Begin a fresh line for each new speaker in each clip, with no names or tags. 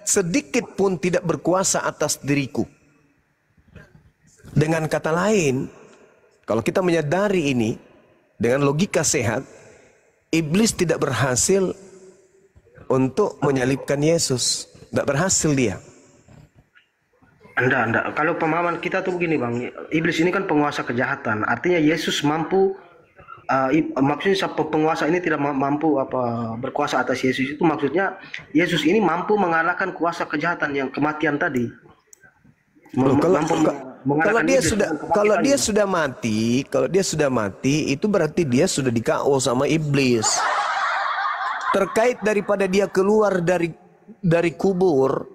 sedikit pun tidak berkuasa atas diriku. Dengan kata lain, kalau kita menyadari ini dengan logika sehat, iblis tidak berhasil untuk menyalibkan Yesus. Tidak berhasil dia.
Enggak. Kalau pemahaman kita tuh begini Bang, iblis ini kan penguasa kejahatan. Artinya Yesus mampu, maksudnya penguasa ini tidak mampu berkuasa atas Yesus, itu maksudnya Yesus ini mampu mengalahkan kuasa kejahatan yang kematian tadi.
Kalau dia sudah mati, itu berarti dia sudah di KO sama iblis. Terkait daripada dia keluar dari kubur,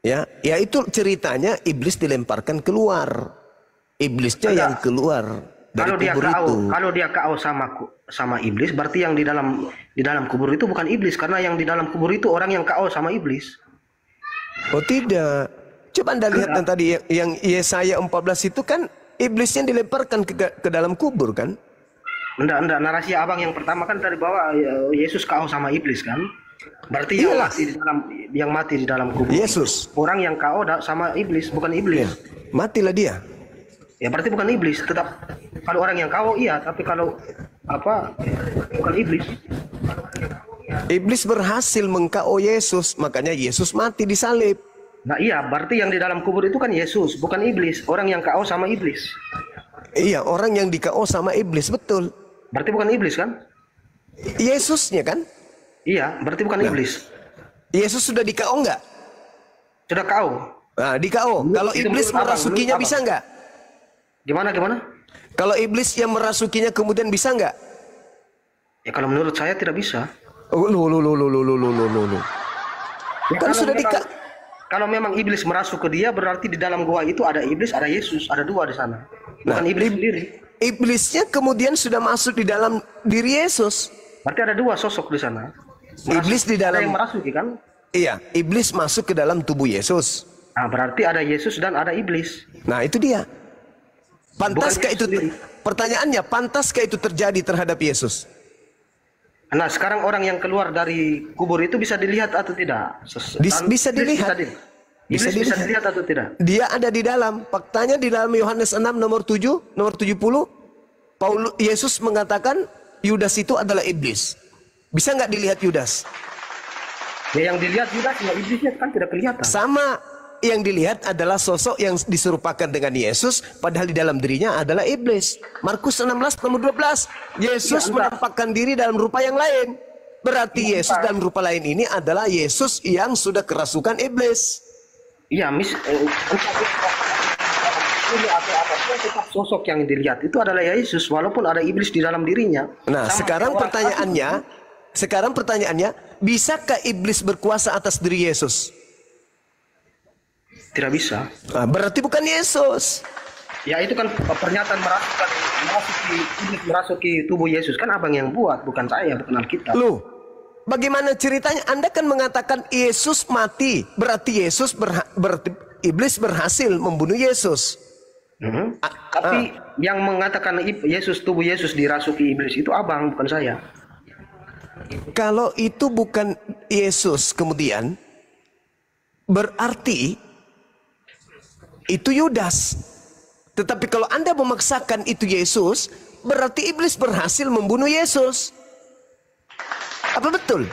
ya itu ceritanya iblis dilemparkan keluar. Iblisnya yang keluar dari kubur itu.
Kalau dia KO sama iblis, berarti yang di dalam kubur itu bukan iblis, karena yang di dalam kubur itu orang yang KO sama iblis.
Oh tidak. Coba Anda lihat yang tadi yang Yesaya 14 itu kan iblisnya dilemparkan ke dalam kubur kan?
Enggak. Narasi abang yang pertama kan tadi bahwa Yesus KO sama iblis kan? Berarti yang mati di dalam kubur
Yesus.
Orang yang KO sama iblis, bukan iblis.
Ya, matilah dia.
Ya berarti bukan iblis. Tetap kalau orang yang KO iya, tapi kalau bukan iblis.
Iblis berhasil meng-KO Yesus, makanya Yesus mati disalib.
Nah iya, berarti yang di dalam kubur itu kan Yesus, bukan iblis. Orang yang KO sama iblis.
Iya, orang yang di KO sama iblis, betul.
Berarti bukan iblis kan?
Yesusnya kan?
Iya, berarti bukan iblis.
Yesus sudah di KO enggak?
Sudah KO.
Nah, di KO. Kalau iblis merasukinya bisa enggak?
Gimana?
Kalau iblis yang merasukinya kemudian bisa enggak?
Ya kalau menurut saya tidak bisa.
Kan sudah di KO.
Kalau memang iblis merasuk ke dia, berarti di dalam gua itu ada iblis, ada Yesus, ada dua di sana. Bukan iblis sendiri.
Iblisnya kemudian sudah masuk di dalam diri Yesus.
Berarti ada dua sosok di sana.
Iblis di dalam.
Ada yang merasuki kan?
Iya, iblis masuk ke dalam tubuh Yesus.
Nah, berarti ada Yesus dan ada iblis.
Nah, itu dia. Pantaskah itu? Pertanyaannya, pantaskah itu terjadi terhadap Yesus?
Nah, sekarang orang yang keluar dari kubur itu bisa dilihat atau tidak?
Bisa dilihat.
Bisa dilihat atau tidak?
Dia ada di dalam. Faktanya di dalam Yohanes 6 nomor 7, nomor 70, Yesus mengatakan Yudas itu adalah iblis. Bisa nggak dilihat Yudas?
Ya, yang dilihat Yudas, ya iblisnya kan tidak kelihatan.
Sama, yang dilihat adalah sosok yang diserupakan dengan Yesus, padahal di dalam dirinya adalah iblis. Markus 16 nomor 12. Yesus menampakkan diri dalam rupa yang lain. Berarti Yesus dalam rupa lain ini adalah Yesus yang sudah kerasukan iblis.
Iya, tetap sosok yang dilihat itu adalah Yesus, walaupun ada iblis di dalam dirinya.
Nah, sekarang pertanyaannya, bisakah iblis berkuasa atas diri Yesus?
Tidak bisa.
Nah, berarti bukan Yesus.
Ya itu kan pernyataan merasuki tubuh Yesus kan abang yang buat, bukan saya, bukan Alkitab.
Loh, bagaimana ceritanya? Anda kan mengatakan Yesus mati, berarti iblis berhasil membunuh Yesus.
Tapi yang mengatakan tubuh Yesus dirasuki iblis itu abang, bukan saya.
Kalau itu bukan Yesus kemudian, berarti itu Yudas. Tetapi kalau Anda memaksakan itu Yesus, berarti iblis berhasil membunuh Yesus. Apa betul?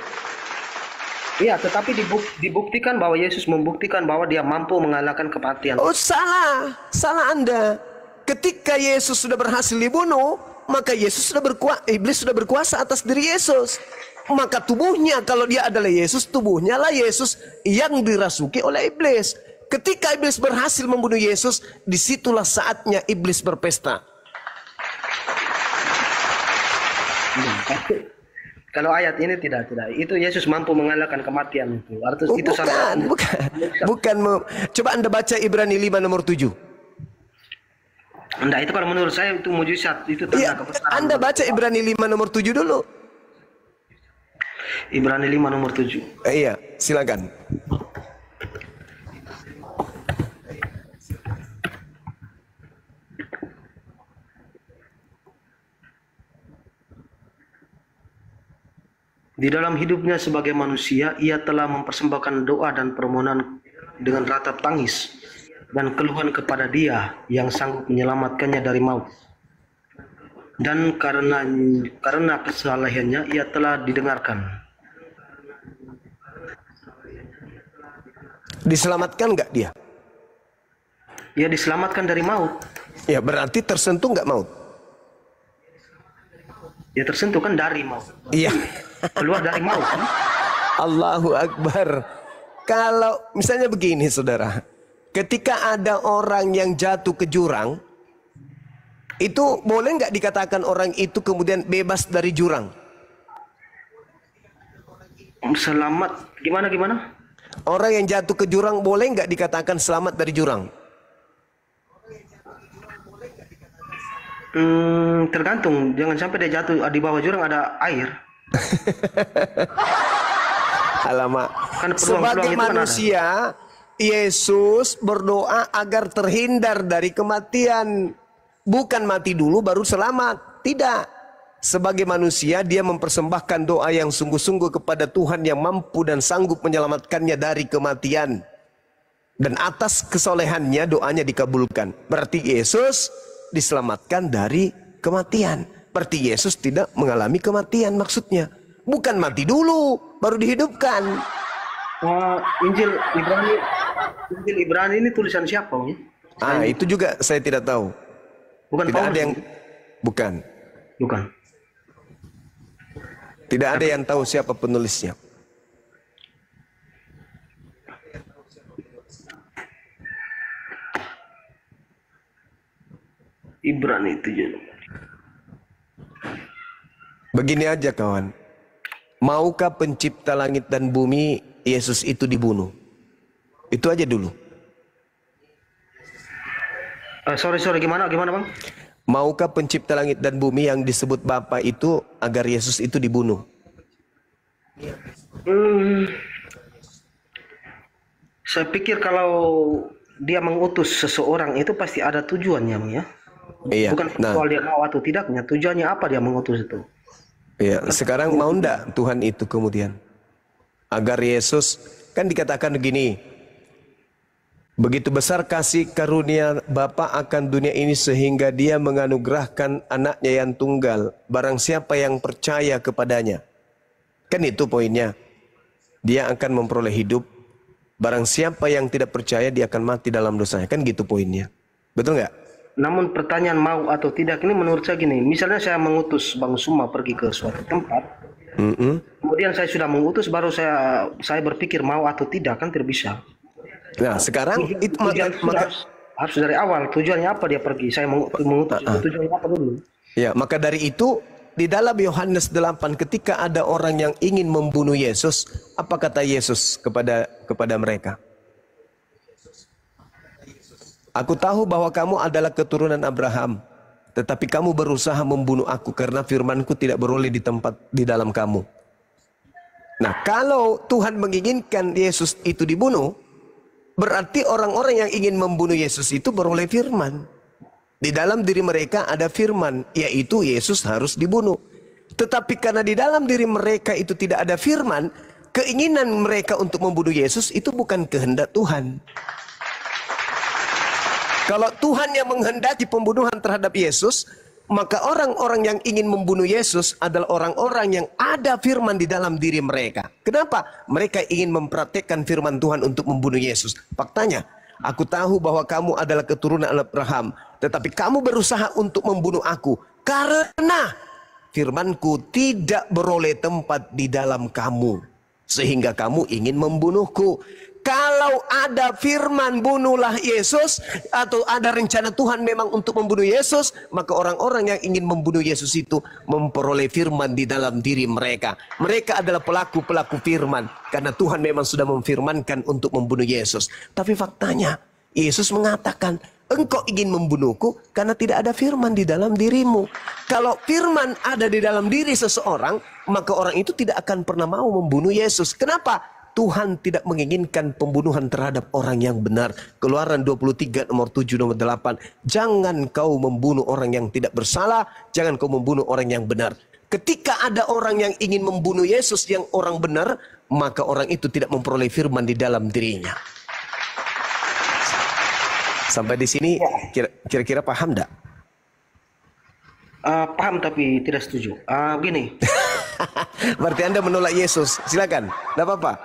Iya, tetapi dibuktikan bahwa Yesus membuktikan bahwa dia mampu mengalahkan kematian.
Oh, salah Anda. Ketika Yesus sudah berhasil dibunuh, maka iblis sudah berkuasa atas diri Yesus. Maka tubuhnya, kalau dia adalah Yesus, tubuhnya lah Yesus yang dirasuki oleh iblis. Ketika iblis berhasil membunuh Yesus, disitulah saatnya iblis berpesta.
Kalau ayat ini tidak. Itu Yesus mampu mengalahkan kematian itu.
Bukan. Coba Anda baca Ibrani 5 nomor 7.
Enggak, itu kalau menurut saya itu mujizat, itu tanda kebesaran.
Anda baca Ibrani 5 nomor 7 dulu.
Ibrani 5 nomor 7.
Iya, silakan.
Di dalam hidupnya sebagai manusia, ia telah mempersembahkan doa dan permohonan dengan ratap tangis dan keluhan kepada Dia yang sanggup menyelamatkannya dari maut. Dan karena kesalahannya ia telah didengarkan.
Diselamatkan nggak dia?
Ia diselamatkan dari maut.
Ya berarti tersentuh nggak maut?
Ia tersentuh kan dari maut.
Iya.
Keluar dari maut. Kan?
Allahu Akbar. Kalau misalnya begini saudara, ketika ada orang yang jatuh ke jurang, itu boleh nggak dikatakan orang itu kemudian bebas dari jurang?
Selamat, gimana?
Orang yang jatuh ke jurang boleh nggak dikatakan selamat dari jurang?
Tergantung, jangan sampai dia jatuh di bawah jurang ada air.
Alamak.
Kan
Sebagai
itu kan
manusia, Yesus berdoa agar terhindar dari kematian. Bukan mati dulu baru selamat. Tidak. Sebagai manusia, dia mempersembahkan doa yang sungguh-sungguh kepada Tuhan yang mampu dan sanggup menyelamatkannya dari kematian. Dan atas kesolehannya doanya dikabulkan. Berarti Yesus diselamatkan dari kematian. Berarti Yesus tidak mengalami kematian maksudnya. Bukan mati dulu baru dihidupkan.
Injil Ibrani ini tulisan siapa?
Itu juga saya tidak tahu.
Bukan
Tidak
Paulus.
ada yang bukan. Tidak ada yang tahu siapa penulisnya.
Ibrani itu jadi.
Begini aja kawan. Maukah pencipta langit dan bumi Yesus itu dibunuh? Itu aja dulu.
Sorry gimana bang?
Maukah pencipta langit dan bumi yang disebut Bapa itu agar Yesus itu dibunuh?
Saya pikir kalau dia mengutus seseorang itu pasti ada tujuannya bang ya.
Iya.
Bukan soal dia mau atau tidaknya, tujuannya apa dia mengutus itu.
Iya. Sekarang mau ndak Tuhan itu kemudian agar Yesus, kan dikatakan begini, begitu besar kasih karunia Bapa akan dunia ini sehingga dia menganugerahkan anaknya yang tunggal barang siapa yang percaya kepadanya. Kan itu poinnya. Dia akan memperoleh hidup. Barang siapa yang tidak percaya dia akan mati dalam dosanya. Kan gitu poinnya. Betul nggak?
Namun pertanyaan mau atau tidak ini menurut saya gini. Misalnya saya mengutus Bang Suma pergi ke suatu tempat. Kemudian saya sudah mengutus baru saya berpikir mau atau tidak, kan tidak bisa.
Nah sekarang itu
harus dari awal tujuannya apa dia pergi. Saya mengutus tujuannya apa dulu.
Ya, maka dari itu di dalam Yohanes 8 ketika ada orang yang ingin membunuh Yesus, apa kata Yesus kepada mereka? Aku tahu bahwa kamu adalah keturunan Abraham, tetapi kamu berusaha membunuh aku karena firmanku tidak beroleh di dalam kamu. Nah, kalau Tuhan menginginkan Yesus itu dibunuh, berarti orang-orang yang ingin membunuh Yesus itu beroleh firman. Di dalam diri mereka ada firman, yaitu Yesus harus dibunuh. Tetapi karena di dalam diri mereka itu tidak ada firman, keinginan mereka untuk membunuh Yesus itu bukan kehendak Tuhan. Kalau Tuhan yang menghendaki pembunuhan terhadap Yesus, maka orang-orang yang ingin membunuh Yesus adalah orang-orang yang ada firman di dalam diri mereka. Kenapa? Mereka ingin mempraktekkan firman Tuhan untuk membunuh Yesus. Faktanya, aku tahu bahwa kamu adalah keturunan Abraham, tetapi kamu berusaha untuk membunuh aku karena firmanku tidak beroleh tempat di dalam kamu, sehingga kamu ingin membunuhku. Kalau ada firman bunuhlah Yesus, atau ada rencana Tuhan memang untuk membunuh Yesus, maka orang-orang yang ingin membunuh Yesus itu memperoleh firman di dalam diri mereka. Mereka adalah pelaku-pelaku firman, karena Tuhan memang sudah memfirmankan untuk membunuh Yesus. Tapi faktanya, Yesus mengatakan, engkau ingin membunuhku karena tidak ada firman di dalam dirimu. Kalau firman ada di dalam diri seseorang, maka orang itu tidak akan pernah mau membunuh Yesus. Kenapa? Tuhan tidak menginginkan pembunuhan terhadap orang yang benar. Keluaran 23 nomor 7 nomor 8. Jangan kau membunuh orang yang tidak bersalah. Jangan kau membunuh orang yang benar. Ketika ada orang yang ingin membunuh Yesus yang orang benar, maka orang itu tidak memperoleh firman di dalam dirinya. Sampai di sini kira-kira paham enggak?
Paham tapi tidak setuju. Begini.
Berarti Anda menolak Yesus. Silakan. Tidak apa-apa.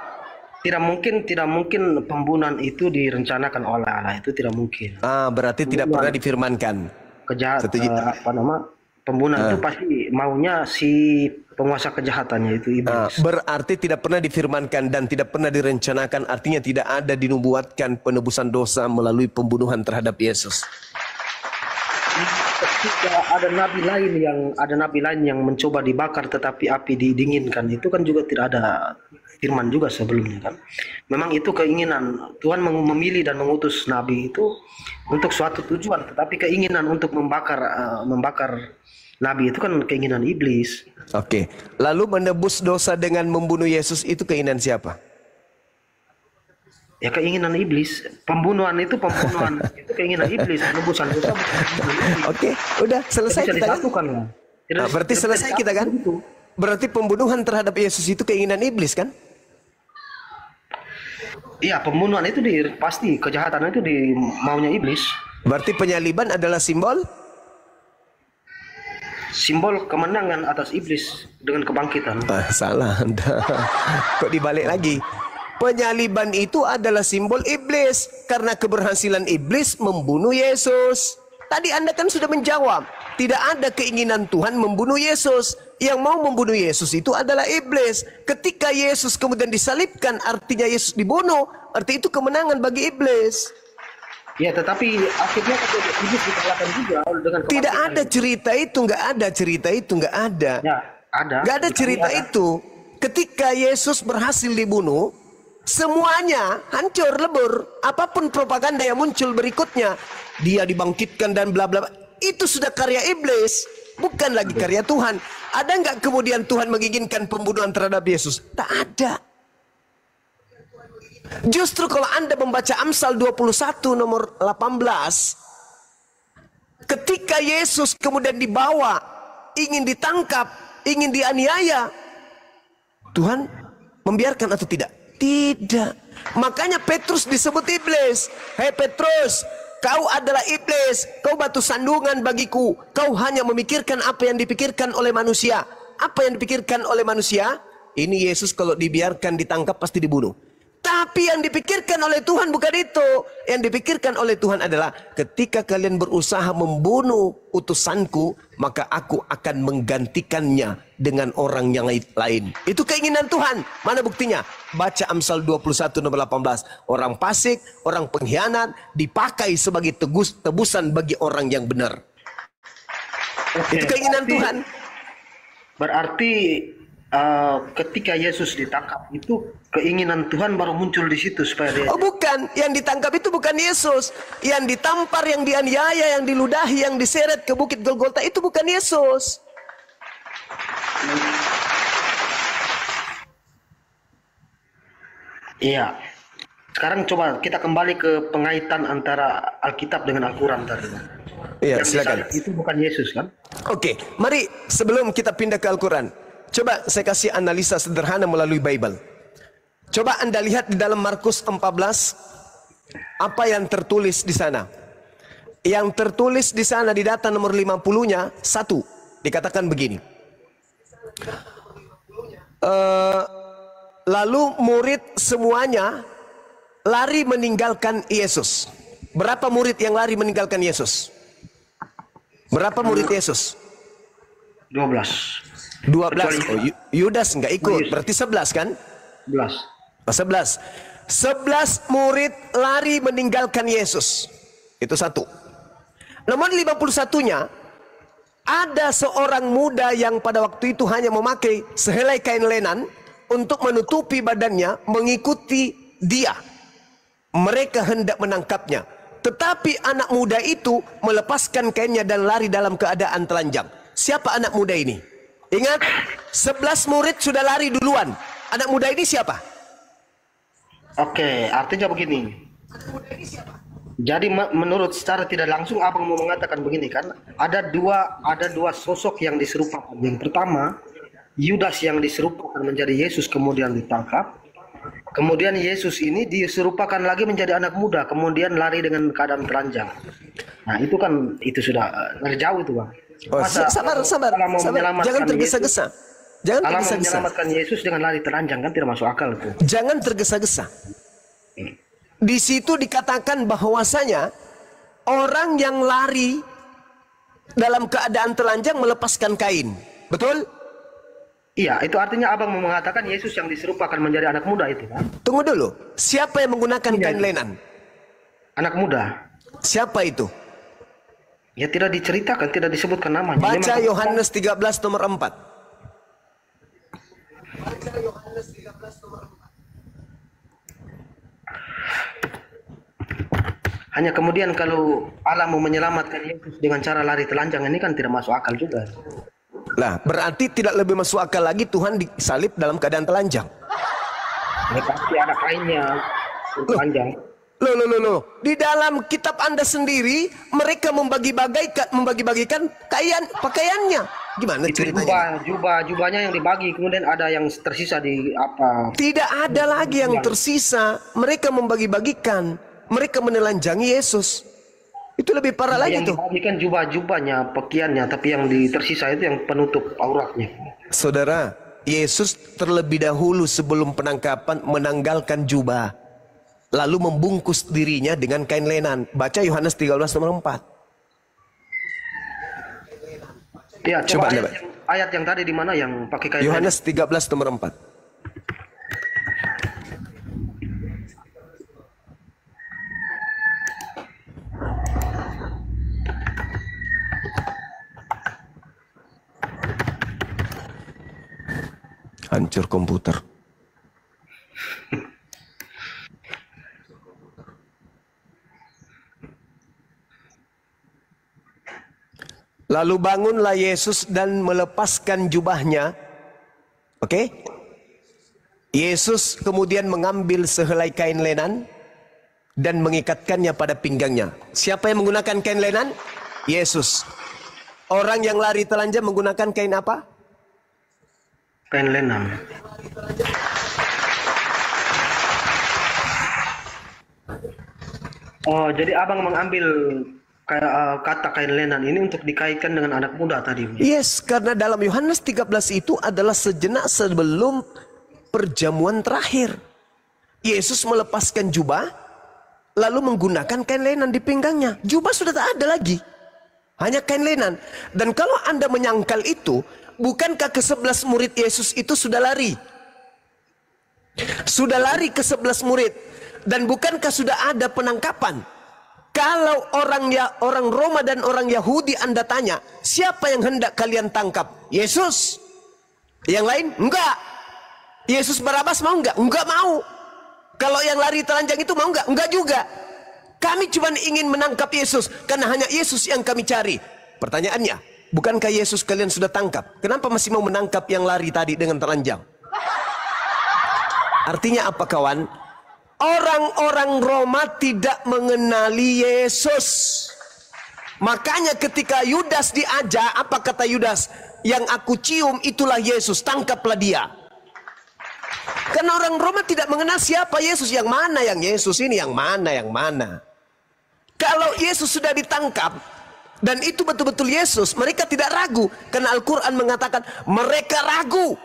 Tidak mungkin pembunuhan itu direncanakan oleh Allah, itu tidak mungkin.
Berarti tidak pernah difirmankan.
Pembunuhan itu pasti maunya si penguasa kejahatannya itu iblis.
Berarti tidak pernah difirmankan dan tidak pernah direncanakan, artinya tidak ada dinubuatkan penebusan dosa melalui pembunuhan terhadap Yesus.
Ketika ada nabi lain yang mencoba dibakar tetapi api didinginkan, itu kan juga tidak ada firman juga sebelumnya kan. Memang itu keinginan Tuhan memilih dan mengutus nabi itu untuk suatu tujuan, tetapi keinginan untuk membakar nabi itu kan keinginan iblis.
Oke. Lalu menebus dosa dengan membunuh Yesus itu keinginan siapa?
Ya keinginan iblis. Pembunuhan itu keinginan iblis. Penebusan dosa bukan keinginan iblis.
Oke, udah selesai
bisa
kita
disatukan lah.
Berarti selesai kita kan? Berarti pembunuhan terhadap Yesus itu keinginan iblis kan?
Iya, pembunuhan itu pasti kejahatan itu maunya iblis.
Berarti penyaliban adalah simbol
kemenangan atas iblis dengan kebangkitan.
Salah Anda. Kok dibalik lagi? Penyaliban itu adalah simbol iblis karena keberhasilan iblis membunuh Yesus. Tadi Anda kan sudah menjawab, tidak ada keinginan Tuhan membunuh Yesus. Yang mau membunuh Yesus itu adalah iblis. Ketika Yesus kemudian disalibkan, artinya Yesus dibunuh, arti itu kemenangan bagi iblis.
Ya, tetapi akhirnya iblis dikalahkan juga dengan kebangkitan.
Tidak ada cerita itu, nggak ada cerita itu, nggak ada.
Ya, ada.
Nggak ada cerita itu. Ketika Yesus berhasil dibunuh, semuanya hancur lebur. Apapun propaganda yang muncul berikutnya, dia dibangkitkan dan bla bla. Itu sudah karya iblis, bukan lagi karya Tuhan. Ada nggak kemudian Tuhan menginginkan pembunuhan terhadap Yesus? Tak ada. Justru kalau Anda membaca Amsal 21 nomor 18, ketika Yesus kemudian dibawa, ingin ditangkap, ingin dianiaya, Tuhan membiarkan atau tidak? Tidak. Makanya Petrus disebut iblis. Hei Petrus, kau adalah iblis. Kau batu sandungan bagiku. Kau hanya memikirkan apa yang dipikirkan oleh manusia. Apa yang dipikirkan oleh manusia? Ini Yesus kalau dibiarkan ditangkap pasti dibunuh. Tapi yang dipikirkan oleh Tuhan bukan itu. Yang dipikirkan oleh Tuhan adalah ketika kalian berusaha membunuh utusanku, maka aku akan menggantikannya dengan orang yang lain. Itu keinginan Tuhan. Mana buktinya? Baca Amsal 21 nomor 18. Orang fasik, orang pengkhianat dipakai sebagai tebusan bagi orang yang benar. Itu keinginan Tuhan.
Berarti ketika Yesus ditangkap itu keinginan Tuhan baru muncul di situ supaya dia.
Oh bukan, yang ditangkap itu bukan Yesus. Yang ditampar, yang dianiaya, yang diludahi, yang diseret ke bukit Golgota itu bukan Yesus.
Iya. Sekarang coba kita kembali ke pengaitan antara Alkitab dengan Al-Quran tadi.
Iya,
yang
silakan.
Itu bukan Yesus kan?
Oke, mari sebelum kita pindah ke Al-Quran, coba saya kasih analisa sederhana melalui Bible. Coba Anda lihat di dalam Markus 14, apa yang tertulis di sana. Yang tertulis di sana di data nomor 50-nya, 1, dikatakan begini. Lalu murid semuanya lari meninggalkan Yesus. Berapa murid yang lari meninggalkan Yesus? Berapa murid Yesus?
12.
12. Oh, Yudas nggak ikut, berarti 11 kan? 11. 11 murid lari meninggalkan Yesus. Itu 1. Nomor 51-nya, ada seorang muda yang pada waktu itu hanya memakai sehelai kain lenan untuk menutupi badannya, mengikuti dia. Mereka hendak menangkapnya. Tetapi anak muda itu melepaskan kainnya dan lari dalam keadaan telanjang. Siapa anak muda ini? Ingat, 11 murid sudah lari duluan. Anak muda ini siapa?
Oke, artinya begini. Jadi menurut secara tidak langsung abang mau mengatakan begini kan, ada dua sosok yang diserupakan. Yang pertama, Yudas yang diserupakan menjadi Yesus kemudian ditangkap. Kemudian Yesus ini diserupakan lagi menjadi anak muda, kemudian lari dengan keadaan telanjang. Nah itu kan itu sudah dari jauh itu bang.
Oh,
Masa
sabar.
Allah mau menyelamatkan
Jangan tergesa-gesa. Jangan
Allah mau
tergesa-gesa.
menyelamatkan Yesus dengan lari telanjang kan tidak masuk akal itu.
Jangan tergesa-gesa. Di situ dikatakan bahwasanya orang yang lari dalam keadaan telanjang melepaskan kain. Betul?
Iya, itu artinya abang mau mengatakan Yesus yang diserupakan menjadi anak muda itu kan?
Tunggu dulu. Siapa yang menggunakan kain lenan?
Anak muda.
Siapa itu?
Ya tidak diceritakan, tidak disebutkan namanya.
Baca
Memang-
Yohanes 13 nomor 4.
Hanya kemudian kalau Allah mau menyelamatkan Yesus dengan cara lari telanjang ini kan tidak masuk akal juga.
Lah, berarti tidak lebih masuk akal lagi Tuhan disalib dalam keadaan telanjang.
Ya pasti ada kainnya telanjang.
Loh. Di dalam kitab Anda sendiri, mereka membagi-bagikan pakaiannya. Gimana
Itu
ceritanya?
jubahnya yang dibagi, kemudian ada yang tersisa di apa?
Tidak ada lagi yang tersisa. Mereka membagi-bagikan. Mereka menelanjangi Yesus. Itu lebih parah lagi
Yang
tuh.
dibagi kan jubahnya, pakaiannya, tapi yang tersisa itu yang penutup auratnya.
Saudara, Yesus terlebih dahulu sebelum penangkapan menanggalkan jubah. Lalu membungkus dirinya dengan kain lenan. Baca Yohanes 13 nomor 4.
Ya,
Coba
coba
Anda
ayat yang tadi di mana yang pakai kain
Yohanes 13 nomor 4. Hancur komputer. Lalu bangunlah Yesus dan melepaskan jubahnya. Oke? Yesus kemudian mengambil sehelai kain lenan dan mengikatkannya pada pinggangnya. Siapa yang menggunakan kain lenan? Yesus. Orang yang lari telanjang menggunakan kain apa?
kain lenan. Oh, jadi abang mengambil kata kain lenan ini untuk dikaitkan dengan anak muda tadi.
Yes, karena dalam Yohanes 13 itu adalah sejenak sebelum perjamuan terakhir. Yesus melepaskan jubah, lalu menggunakan kain lenan di pinggangnya. Jubah sudah tak ada lagi, hanya kain lenan. Dan kalau Anda menyangkal itu, bukankah ke-11 murid Yesus itu sudah lari? Sudah lari ke-11 murid. Dan bukankah sudah ada penangkapan? Kalau orang Roma dan orang Yahudi Anda tanya, siapa yang hendak kalian tangkap? Yesus. Yang lain? Enggak. Yesus Barabas mau enggak? Enggak mau. Kalau yang lari telanjang itu mau enggak? Enggak juga. Kami cuma ingin menangkap Yesus karena hanya Yesus yang kami cari. Pertanyaannya, bukankah Yesus kalian sudah tangkap? Kenapa masih mau menangkap yang lari tadi dengan telanjang? Artinya apa kawan? Orang-orang Roma tidak mengenali Yesus. Makanya ketika Yudas diajak, apa kata Yudas? Yang aku cium itulah Yesus, tangkaplah dia. Karena orang Roma tidak mengenal siapa Yesus. Yang mana yang Yesus ini, yang mana. Kalau Yesus sudah ditangkap, dan itu betul-betul Yesus, mereka tidak ragu. Karena Al-Quran mengatakan, mereka ragu.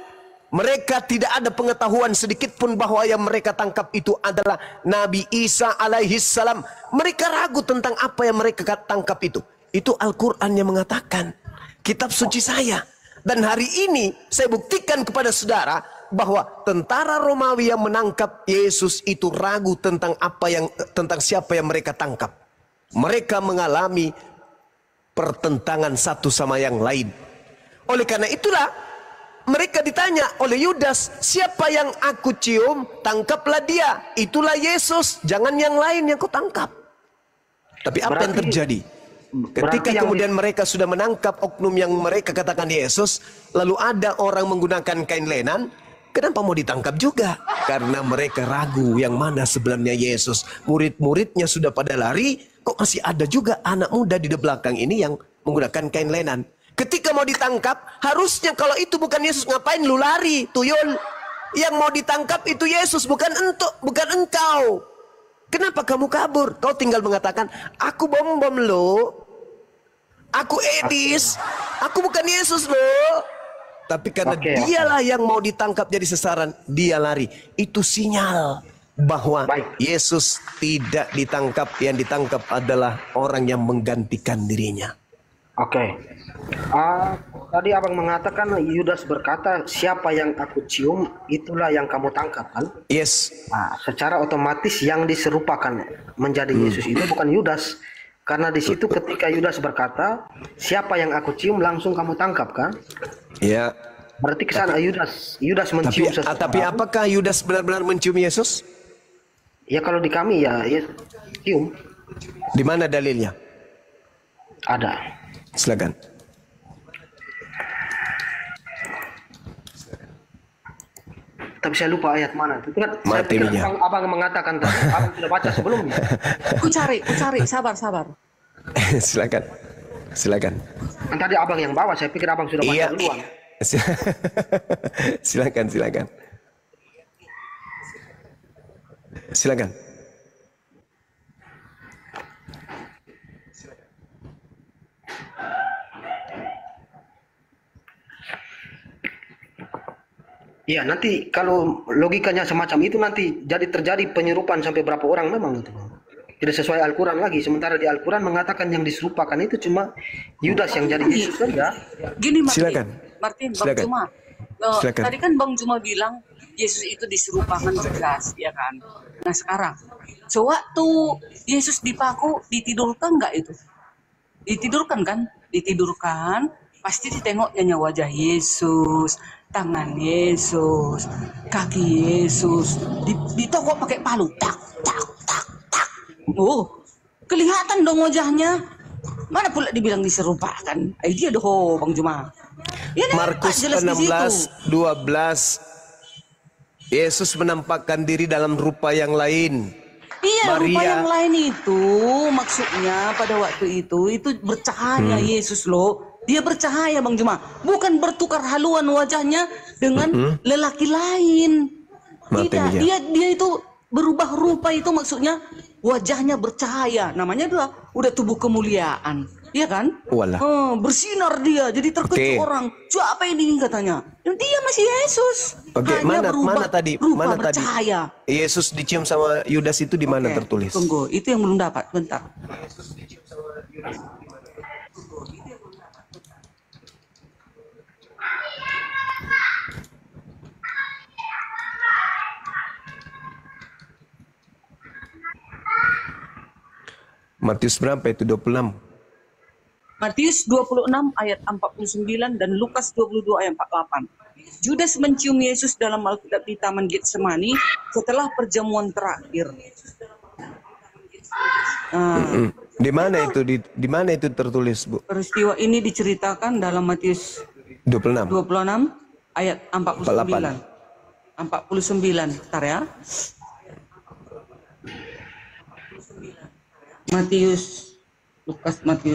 Mereka tidak ada pengetahuan sedikit pun bahwa yang mereka tangkap itu adalah Nabi Isa alaihi salam. Mereka ragu tentang apa yang mereka tangkap itu. Itu Al-Quran yang mengatakan. Kitab suci saya. Dan hari ini saya buktikan kepada saudara bahwa tentara Romawi yang menangkap Yesus itu ragu tentang tentang siapa yang mereka tangkap. Mereka mengalami pertentangan satu sama yang lain. Oleh karena itulah mereka ditanya oleh Yudas, siapa yang aku cium, tangkaplah dia. Itulah Yesus, jangan yang lain yang kau tangkap. Tapi apa yang terjadi? Ketika kemudian mereka sudah menangkap oknum yang mereka katakan Yesus, lalu ada orang menggunakan kain lenan, Kenapa mau ditangkap juga? Karena mereka ragu yang mana sebenarnya Yesus. Murid-muridnya sudah pada lari, kok masih ada juga anak muda di belakang ini yang menggunakan kain lenan. Ketika mau ditangkap, harusnya kalau itu bukan Yesus, ngapain lu lari, tuyul? Yang mau ditangkap itu Yesus, bukan engkau. Kenapa kamu kabur? Kau tinggal mengatakan, aku bom lo, aku Edis, aku bukan Yesus lo. Tapi karena dialah yang mau ditangkap jadi sasaran, dia lari. Itu sinyal bahwa Yesus tidak ditangkap. Yang ditangkap adalah orang yang menggantikan dirinya.
Oke. Tadi abang mengatakan Yudas berkata, siapa yang aku cium, itulah yang kamu tangkap, kan?
Yes.
Secara otomatis yang diserupakan menjadi Yesus itu bukan Yudas. Karena di situ ketika Yudas berkata, siapa yang aku cium, langsung kamu tangkap, kan?
Ya.
Berarti kesana Yudas mencium sesuatu.
Tapi apakah Yudas benar-benar mencium Yesus?
Ya kalau di kami ya cium.
Di mana dalilnya?
Ada.
Silakan.
Tapi saya lupa ayat mana. Itu kan
Matinya.
abang mengatakan tadi. Abang sudah baca sebelumnya.
Ku cari, sabar.
Silakan.
Tadi abang yang bawa, saya pikir abang sudah baca duluan.
Silakan.
Iya, nanti kalau logikanya semacam itu nanti terjadi penyerupan sampai berapa orang memang itu. Tidak sesuai Al-Quran lagi. Sementara di Al-Quran mengatakan yang diserupakan itu cuma Yudas yang jadi Yesus saja.
Gini
Martin,
Bang Juma. Tadi kan Bang Juma bilang Yesus itu diserupakan jelas, ya kan? Nah sekarang, sewaktu Yesus dipaku, ditidurkan nggak itu? Ditidurkan kan? Ditidurkan, pasti ditengoknya wajah Yesus, tangan Yesus, kaki Yesus, ditokok pakai palu, tak. Oh, kelihatan dong wajahnya. Mana pula dibilang diserupakan? Dia doh, Bang Juma. Ya,
Markus 16:12, Yesus menampakkan diri dalam rupa yang lain.
Iya, rupa yang lain itu maksudnya pada waktu itu bercahaya Yesus loh. Dia bercahaya Bang Juma, bukan bertukar haluan wajahnya dengan lelaki lain. Tidak, dia itu berubah rupa itu maksudnya wajahnya bercahaya. Namanya udah tubuh kemuliaan. Iya kan? Bersinar dia, jadi terkejut orang. Siapa ini katanya? Dia masih Yesus.
Mana tadi?
Bercahaya.
Yesus dicium sama Yudas itu di mana tertulis?
Tunggu, itu yang belum dapat. Bentar.
Matius berapa itu? 26.
Matius 26 ayat 49 dan Lukas 22 ayat 48. Judas mencium Yesus dalam Alkitab di Taman Getsemani setelah perjamuan terakhir.
Di mana itu? Di mana itu tertulis, Bu?
Peristiwa ini diceritakan dalam Matius
26
ayat 49. 49. Bentar ya. Matius 26 49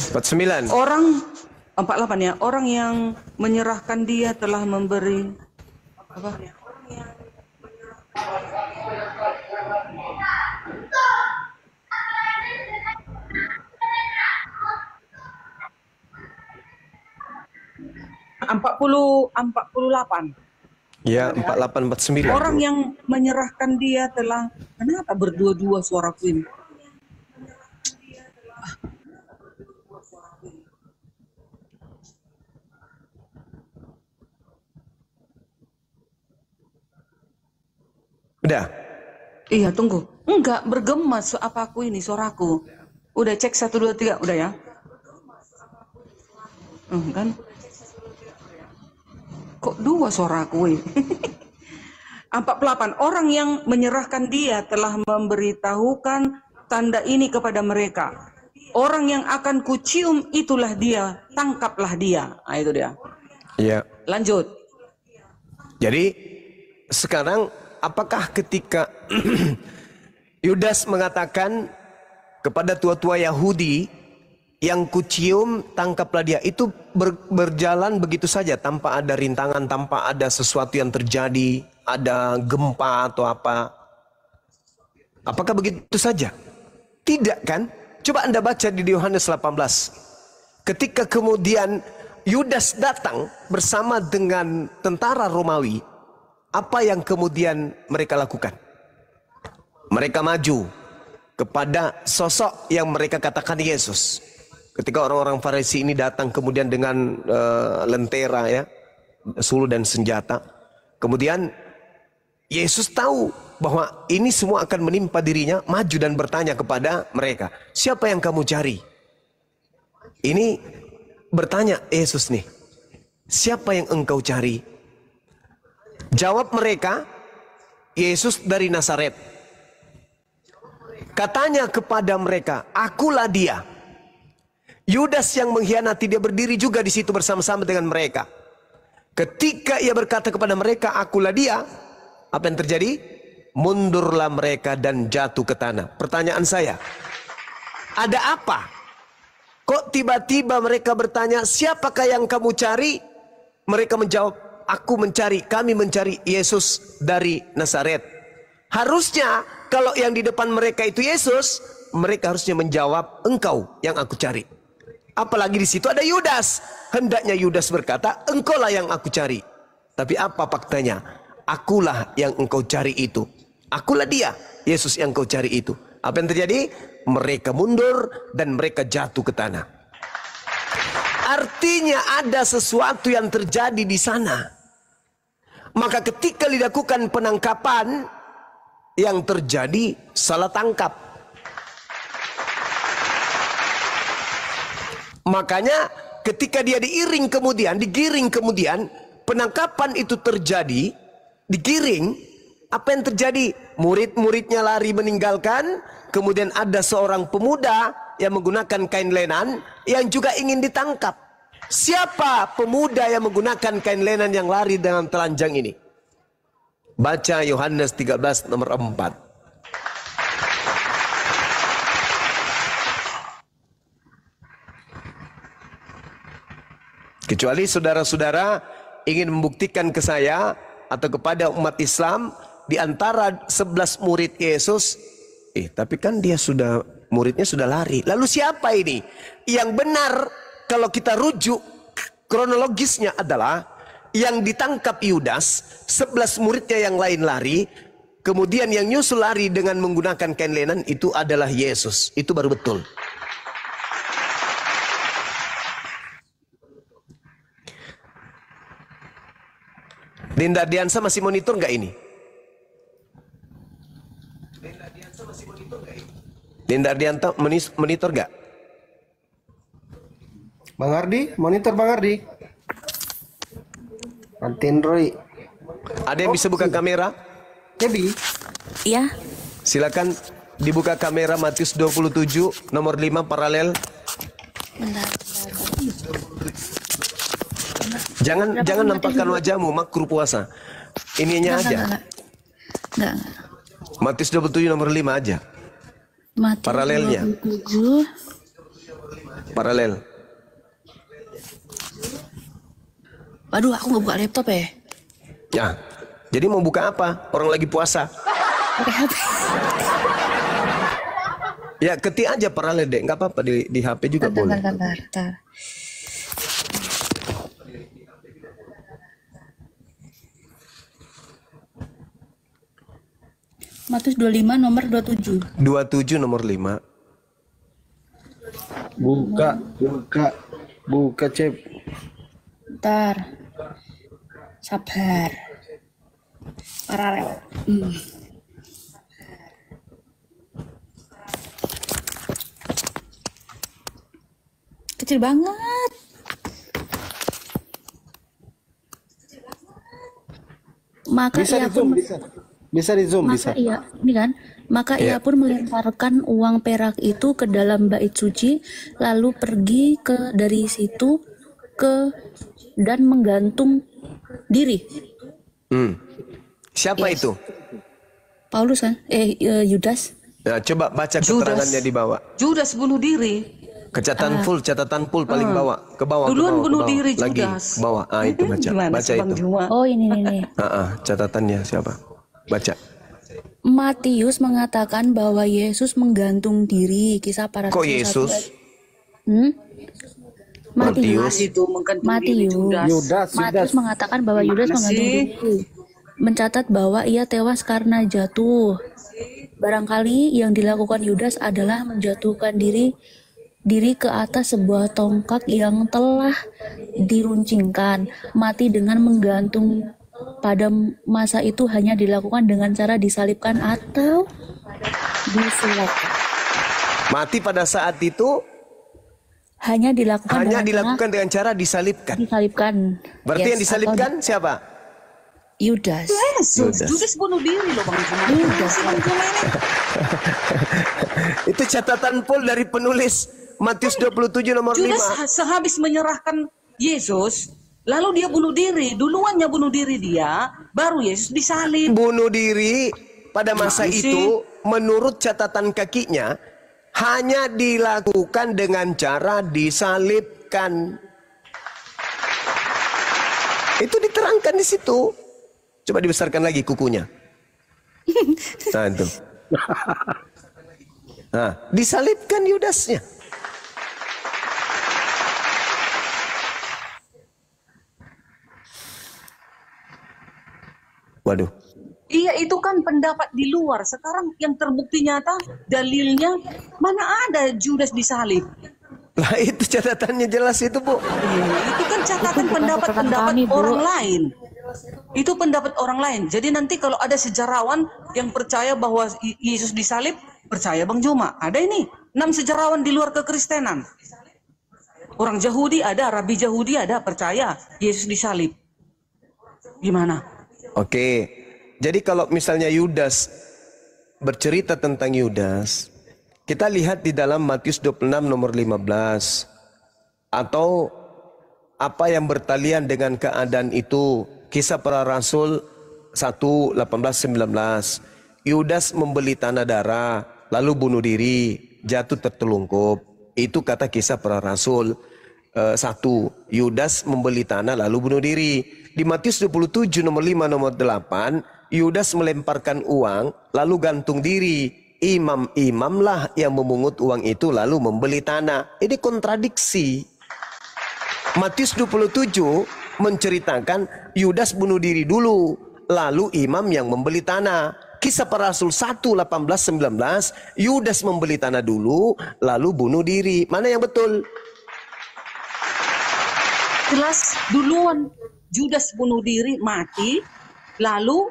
49.
Orang 48 ya, orang yang menyerahkan dia telah memberi apa? Empat puluh 48.
Ya, 48 49.
Orang yang menyerahkan dia telah, kenapa berdua-dua suaraku ini?
Udah.
Iya, tunggu. Enggak, bergema apa aku ini suaraku. Udah cek 1 2 3, udah ya? Kan? Kok dua suaraku ini? 48. Orang yang menyerahkan dia telah memberitahukan tanda ini kepada mereka. Orang yang akan kucium itulah dia, tangkaplah dia. Nah, itu dia.
Ya.
Lanjut.
Jadi sekarang apakah ketika Yudas mengatakan kepada tua-tua Yahudi, yang kucium tangkaplah dia, itu berjalan begitu saja tanpa ada rintangan, tanpa ada sesuatu yang terjadi, ada gempa atau apa? Apakah begitu saja? Tidak kan? Coba Anda baca di Yohanes 18. Ketika kemudian Yudas datang bersama dengan tentara Romawi, apa yang kemudian mereka lakukan? Mereka maju kepada sosok yang mereka katakan Yesus. Ketika orang-orang Farisi ini datang kemudian dengan lentera, ya, suluh dan senjata. Kemudian Yesus tahu bahwa ini semua akan menimpa dirinya, maju dan bertanya kepada mereka, siapa yang kamu cari? Ini bertanya Yesus nih, siapa yang engkau cari? Jawab mereka, Yesus dari Nazaret. Katanya kepada mereka, akulah dia. Yudas yang mengkhianati, dia berdiri juga di situ bersama-sama dengan mereka. Ketika ia berkata kepada mereka, akulah dia, apa yang terjadi? Mundurlah mereka dan jatuh ke tanah. Pertanyaan saya, ada apa? Kok tiba-tiba mereka bertanya, siapakah yang kamu cari? Mereka menjawab, kami mencari Yesus dari Nazaret. Harusnya kalau yang di depan mereka itu Yesus, mereka harusnya menjawab, engkau yang aku cari. Apalagi di situ ada Yudas. Hendaknya Yudas berkata, engkaulah yang aku cari. Tapi apa faktanya? Akulah yang engkau cari itu. Akulah dia, Yesus yang engkau cari itu. Apa yang terjadi? Mereka mundur dan mereka jatuh ke tanah. Artinya ada sesuatu yang terjadi di sana. Maka ketika dilakukan penangkapan, yang terjadi salah tangkap. Makanya ketika dia digiring kemudian penangkapan itu terjadi, digiring, apa yang terjadi? Murid-muridnya lari meninggalkan, kemudian ada seorang pemuda yang menggunakan kain lenan yang juga ingin ditangkap. Siapa pemuda yang menggunakan kain lenan yang lari dengan telanjang ini? Baca Yohanes 13 nomor 4. Kecuali saudara-saudara ingin membuktikan ke saya atau kepada umat Islam, di antara 11 murid Yesus, tapi kan muridnya sudah lari. Lalu siapa ini? Yang benar kalau kita rujuk kronologisnya adalah yang ditangkap Yudas, 11 muridnya yang lain lari, kemudian yang nyusul lari dengan menggunakan kain lenan itu adalah Yesus. Itu baru betul. Dinda Diansa masih monitor nggak ini? Dinda Diansa monitor nggak?
Bang Ardi, monitor Bang Ardi. Antin Roy.
Ada yang bisa buka kamera?
Kebi.
Iya.
Silakan dibuka kamera Matius 27 nomor 5 paralel.
Bentar.
Jangan nampakkan wajahmu, makruh puasa. Ininya aja.
Enggak.
Matius 27 nomor 5 aja.
Matius
Paralelnya.
27.
Paralel.
Waduh, aku nggak buka laptop ya.
Ya. Jadi mau buka apa? Orang lagi puasa.
Pakai HP.
Ya, ketik aja paralel deh, nggak apa-apa di HP juga boleh.
Bentar. Matius 25 nomor 27.
27 nomor 5.
Buka Cep.
Bentar. Sabar. Paralel. Kecil banget. Maka
Bisa
ia
di zoom,
pun
bisa di zoom, bisa.
maka ia ini kan maka
Ya.
ia pun melemparkan uang perak itu ke dalam bait suci, lalu pergi dari situ dan menggantung diri.
Siapa
Yes.
itu?
Paulus kan? Yudas.
Nah, coba baca
Judas.
keterangannya di bawah.
Judas bunuh diri.
Catatan full paling bawah, ke bawah,
Duluan
ke
bunuh
bawah.
diri
Lagi
Judas.
ke bawah. Itu baca,
Gimana
baca
sih Bang
itu.
Juma?
Oh, ini nih.
Catatannya siapa? Baca.
Matius mengatakan bahwa Yesus menggantung diri. Kisah para
Kok
Rasul 1
Yesus?
Matius.
Itu menggantung diri
Matius.
Judas.
Matius mengatakan bahwa Yudas
Gimana
menggantung
sih?
diri. Mencatat bahwa ia tewas karena jatuh. Barangkali yang dilakukan Yudas adalah menjatuhkan diri ke atas sebuah tongkat yang telah diruncingkan. Mati dengan menggantung pada masa itu hanya dilakukan dengan cara disalibkan atau disulapkan.
Mati pada saat itu
Hanya dilakukan
hanya
dengan
dilakukan dengan cara disalibkan.
cara disalibkan.
Berarti
Yes,
yang disalibkan siapa?
Yudas.
Yesus. Judas bunuh diri loh Bang Juma.
Judas.
Bang Juma ini.
Itu catatan full dari penulis Matius 27 nomor
Judas
5.
sehabis menyerahkan Yesus, lalu dia bunuh diri. Duluannya bunuh diri dia, baru Yesus disalib.
Bunuh diri pada masa
Gimana sih?
itu menurut catatan kakinya hanya dilakukan dengan cara disalibkan. Itu diterangkan di situ. Coba dibesarkan lagi kukunya. Nah itu. Nah, disalibkan Yudasnya. Waduh.
Iya itu kan pendapat di luar. Sekarang yang terbukti nyata dalilnya mana ada Judas disalib.
Lah itu catatannya jelas itu, Bu.
Itu kan catatan
bukan
pendapat-pendapat
catatan kami, Bu.
orang lain. Itu pendapat orang lain. Jadi nanti kalau ada sejarawan yang percaya bahwa Yesus disalib, percaya Bang Juma. Ada ini 6 sejarawan di luar kekristenan. Orang Yahudi ada, Rabi Yahudi ada, percaya Yesus disalib. Gimana?
Oke. Jadi kalau misalnya Yudas bercerita tentang Yudas, kita lihat di dalam Matius 26 nomor 15. Atau apa yang bertalian dengan keadaan itu. Kisah para Rasul 1, 18, 19. Yudas membeli tanah darah, lalu bunuh diri, jatuh tertelungkup. Itu kata kisah para Rasul 1. Yudas membeli tanah lalu bunuh diri. Di Matius 27 nomor 5 nomor 8, Yudas melemparkan uang lalu gantung diri. Imam-imamlah yang memungut uang itu lalu membeli tanah. Ini kontradiksi. Matius 27 menceritakan Yudas bunuh diri dulu, lalu imam yang membeli tanah. Kisah para Rasul 1, 18, 19, Yudas membeli tanah dulu, lalu bunuh diri. Mana yang betul?
Jelas duluan Judas bunuh diri, mati, lalu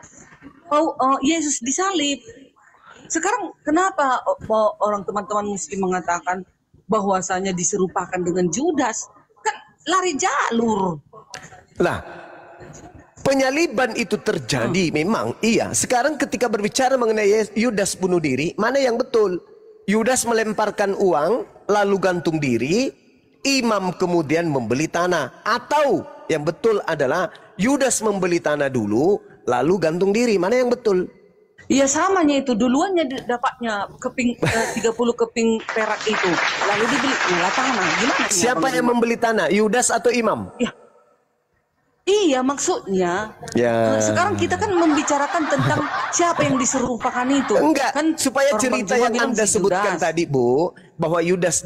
Yesus disalib. Sekarang kenapa orang teman-teman muslim mengatakan bahwasanya diserupakan dengan Judas? Kan lari jalur.
Lah, penyaliban itu terjadi memang iya. Sekarang ketika berbicara mengenai Yudas bunuh diri, mana yang betul? Yudas melemparkan uang lalu gantung diri, imam kemudian membeli tanah. Atau yang betul adalah Yudas membeli tanah dulu lalu gantung diri. Mana yang betul?
Iya samanya itu duluannya dapatnya 30 keping perak itu, lalu dibeli nyala tanah. Gimana?
Siapa yang membeli tanah? Yudas atau imam?
Ya. Iya maksudnya.
Ya.
Sekarang kita kan membicarakan tentang siapa yang diserupakan itu.
Enggak,
Kan
supaya
orang
cerita
Bang Juma
yang
bilang
Anda
si
sebutkan
Judas.
tadi, Bu, bahwa Yudas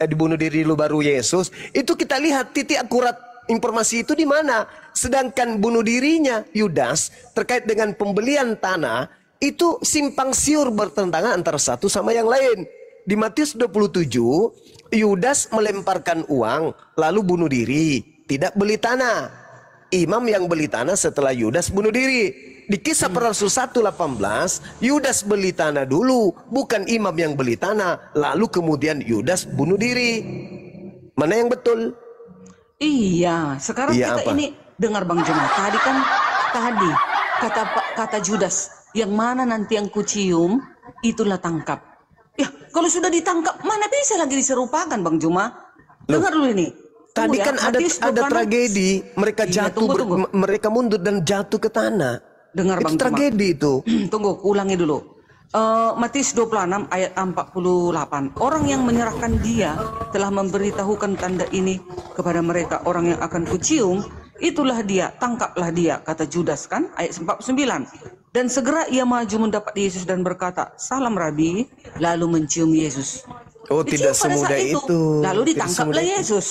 dibunuh diri dulu baru Yesus, itu kita lihat titik akurat informasi itu di mana. Sedangkan bunuh dirinya Yudas terkait dengan pembelian tanah itu simpang siur bertentangan antara satu sama yang lain. Di Matius 27, Yudas melemparkan uang lalu bunuh diri, tidak beli tanah. Imam yang beli tanah setelah Yudas bunuh diri. Di kisah para Rasul 1:18, Yudas beli tanah dulu, bukan imam yang beli tanah, lalu kemudian Yudas bunuh diri. Mana yang betul?
Iya, sekarang
Iya,
kita
apa?
ini dengar Bang Juma. Tadi kata Judas, yang mana nanti yang kucium, itulah tangkap. Ya, kalau sudah ditangkap, mana bisa lagi diserupakan, Bang Juma? Dengar dulu ini.
Tadi kan ada tragedi, mereka
Iya,
jatuh,
tunggu.
mereka mundur dan jatuh ke tanah.
Dengar,
Itu
Bang Juma.
tragedi itu.
Tunggu, ulangi dulu. Matius 26 ayat 48. Orang yang menyerahkan dia telah memberitahukan tanda ini kepada mereka, orang yang akan kucium, itulah dia, tangkaplah dia, kata Judas kan, ayat 49. Dan segera ia maju mendapat Yesus dan berkata, salam Rabi, lalu mencium Yesus.
Oh,
Dicium
tidak
pada
semudah
saat
itu.
Lalu
Tidak
ditangkaplah
semudah itu.
Yesus.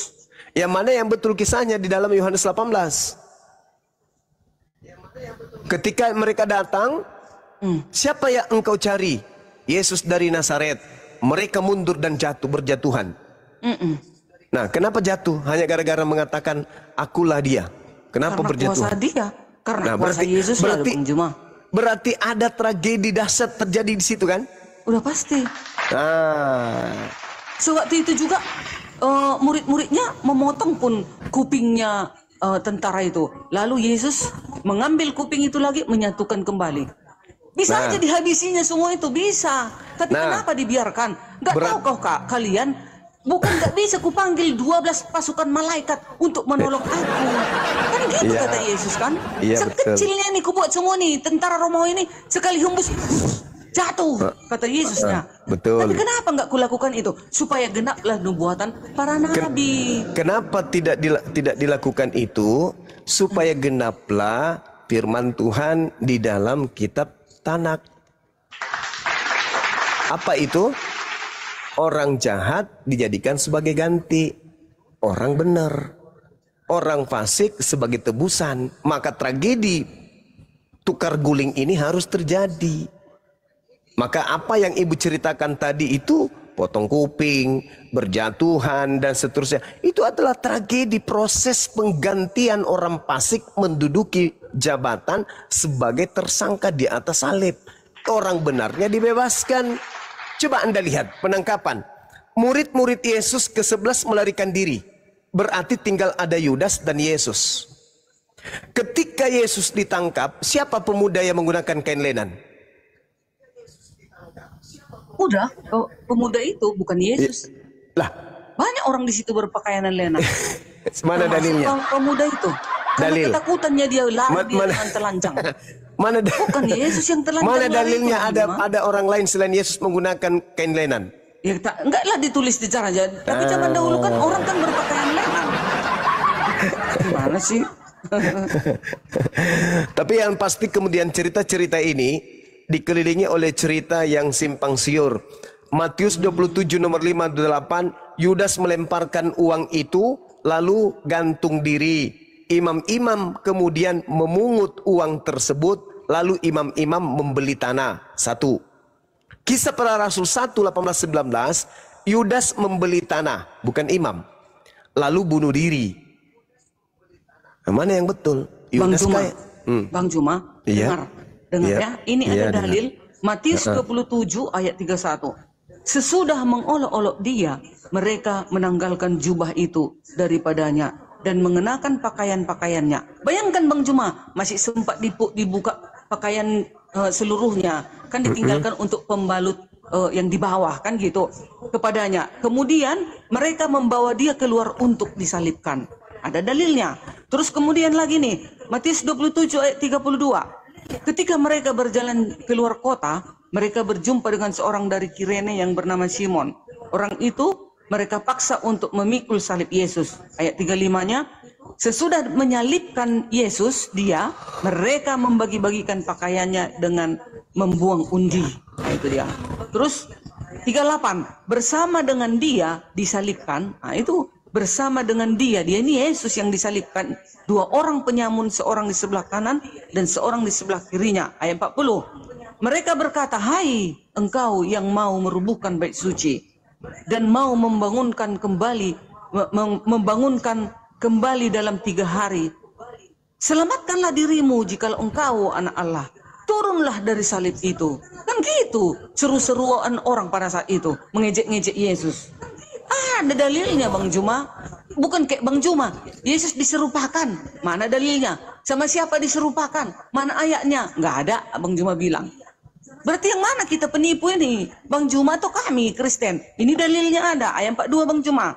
Yang mana yang betul kisahnya di dalam Yohanes 18. Ketika mereka datang, siapa yang engkau cari? Yesus dari Nazaret. Mereka mundur dan jatuh, berjatuhan. Nah, kenapa jatuh? Hanya gara-gara mengatakan, akulah dia. Kenapa
Karena
berjatuhan?
kuasa dia. Karena
Nah,
kuasa Yesus lalu Bang Juma.
berarti ada tragedi dahsyat terjadi di situ kan?
Udah pasti.
Ah,
Sewaktu itu juga murid-muridnya memotong pun kupingnya tentara itu. Lalu Yesus mengambil kuping itu lagi, menyatukan kembali. Bisa
Nah.
aja dihabisinya semua itu, bisa. Tapi
Nah.
kenapa dibiarkan? Gak tahu kau kak, kalian? Bukan gak bisa kupanggil 12 pasukan malaikat untuk menolong aku. Kan gitu
Iya.
kata Yesus kan?
Iya,
Sekecilnya nih kubuat semua nih, tentara Romawi ini sekali hembus jatuh, kata Yesusnya.
betul.
Tapi kenapa nggak kulakukan itu? Supaya genaplah nubuatan para nabi.
kenapa tidak dilakukan itu? Supaya genaplah firman Tuhan di dalam kitab Tanak. Apa itu? Orang jahat dijadikan sebagai ganti orang benar. Orang fasik sebagai tebusan. Maka tragedi tukar guling ini harus terjadi. Maka apa yang ibu ceritakan tadi itu, potong kuping, berjatuhan dan seterusnya, itu adalah tragedi proses penggantian orang fasik menduduki jabatan sebagai tersangka di atas salib. Orang benarnya dibebaskan. Coba Anda lihat penangkapan. Murid-murid Yesus ke-11 melarikan diri. Berarti tinggal ada Yudas dan Yesus. Ketika Yesus ditangkap, siapa pemuda yang menggunakan kain lenan?
Udah, pemuda itu bukan Yesus.
Lah,
Banyak orang di situ berpakaian lena.
mana dalilnya?
Pemuda itu. Karena
Dalil.
ketakutannya dia lari dia
Mana-
dengan telanjang.
Mana
Bukan Yesus yang telanjang.
Mana
lari
dalilnya
itu, Bang Juma.
ada orang lain selain Yesus menggunakan kain lenan?
Ya, enggaklah ditulis di cara aja. Tapi zaman dahulu kan orang kan berpakaian lena. Gimana sih?
Tapi yang pasti kemudian cerita-cerita ini dikelilingi oleh cerita yang simpang siur. Matius 27 nomor 58, Yudas melemparkan uang itu lalu gantung diri. Imam-imam kemudian memungut uang tersebut, lalu imam-imam membeli tanah. 1. Kisah Para Rasul 1 18-19, Yudas membeli tanah, bukan imam. Lalu bunuh diri. Mana yang betul?
Bang
Yudas
Juma,
kayak-
Bang Juma,
Iya.
dengar
Iya.
ya. Ini
Iya,
ada dalil Matius 27 ayat 31. Sesudah mengolok-olok dia, mereka menanggalkan jubah itu daripadanya dan mengenakan pakaian-pakaiannya. Bayangkan Bang Juma, masih sempat dibuka pakaian seluruhnya, kan ditinggalkan untuk pembalut yang di bawah, kan gitu, kepadanya. Kemudian mereka membawa dia keluar untuk disalibkan. Ada dalilnya. Terus kemudian lagi nih, Matius 27 ayat 32. Ketika mereka berjalan keluar kota, mereka berjumpa dengan seorang dari Kirene yang bernama Simon. Orang itu mereka paksa untuk memikul salib Yesus. Ayat 35-nya, sesudah menyalibkan Yesus, mereka membagi-bagikan pakaiannya dengan membuang undi. Nah, itu dia. Terus 38, bersama dengan dia disalibkan. Nah, itu bersama dengan dia ini Yesus yang disalibkan. 2 orang penyamun, seorang di sebelah kanan dan seorang di sebelah kirinya. Ayat 40. Mereka berkata, hai engkau yang mau merubuhkan bait suci dan mau membangunkan kembali dalam 3 hari. Selamatkanlah dirimu jikalau engkau anak Allah. Turunlah dari salib itu. Kan gitu seru-seruan orang pada saat itu mengejek-ngejek Yesus. Ada dalilnya Bang Juma. Bukan kayak Bang Juma, Yesus diserupakan. Mana dalilnya? Sama siapa diserupakan? Mana ayatnya? Nggak ada, Bang Juma bilang. Berarti yang mana kita penipu ini? Bang Juma atau kami Kristen? Ini dalilnya ada, ayat 42 Bang Juma.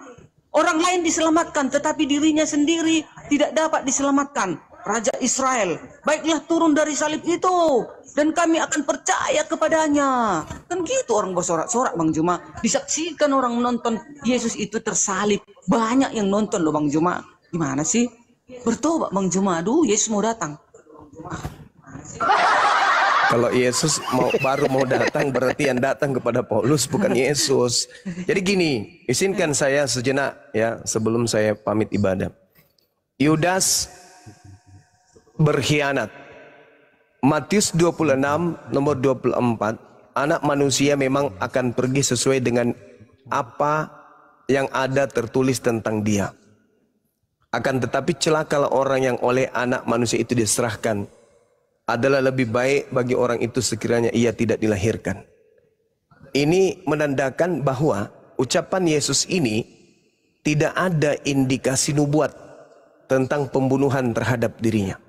Orang lain diselamatkan, tetapi dirinya sendiri tidak dapat diselamatkan. Raja Israel, baiklah turun dari salib itu, dan kami akan percaya kepadanya. Kan gitu orang bersorak-sorak Bang Juma. Disaksikan orang nonton Yesus itu tersalib. Banyak yang nonton loh Bang Juma. Gimana sih? Bertobat Bang Juma, aduh Yesus mau datang.
Kalau Yesus baru mau datang, berarti yang datang kepada Paulus bukan Yesus. Jadi gini, izinkan saya sejenak ya sebelum saya pamit ibadah. Yudas berkhianat. Matius 26 nomor 24, anak manusia memang akan pergi sesuai dengan apa yang ada tertulis tentang dia. Akan tetapi celakalah orang yang oleh anak manusia itu diserahkan. Adalah lebih baik bagi orang itu sekiranya ia tidak dilahirkan. Ini menandakan bahwa ucapan Yesus ini tidak ada indikasi nubuat tentang pembunuhan terhadap dirinya.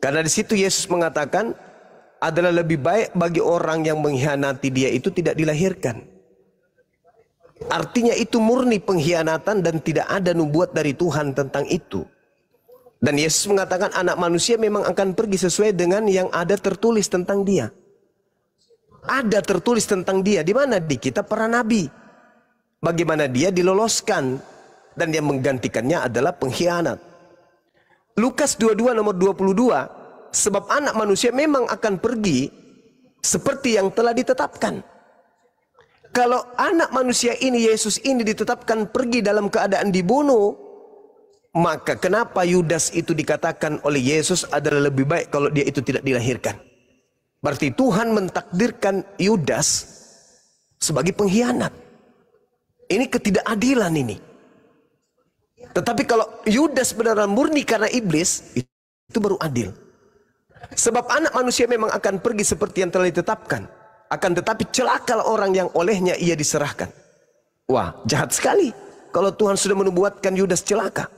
Karena di situ Yesus mengatakan adalah lebih baik bagi orang yang mengkhianati dia itu tidak dilahirkan. Artinya itu murni pengkhianatan dan tidak ada nubuat dari Tuhan tentang itu. Dan Yesus mengatakan anak manusia memang akan pergi sesuai dengan yang ada tertulis tentang dia. Ada tertulis tentang dia. Di mana? Di kitab para nabi. Bagaimana dia diloloskan. Dan yang menggantikannya adalah pengkhianat. Lukas 22 nomor 22. Sebab anak manusia memang akan pergi seperti yang telah ditetapkan. Kalau anak manusia ini, Yesus ini ditetapkan pergi dalam keadaan dibunuh, maka kenapa Yudas itu dikatakan oleh Yesus adalah lebih baik kalau dia itu tidak dilahirkan? Berarti Tuhan mentakdirkan Yudas sebagai pengkhianat. Ini ketidakadilan ini. Tetapi kalau Yudas benar-benar murni karena iblis, itu baru adil. Sebab anak manusia memang akan pergi seperti yang telah ditetapkan. Akan tetapi celakalah orang yang olehnya ia diserahkan. Wah, jahat sekali kalau Tuhan sudah menubuatkan Yudas celaka.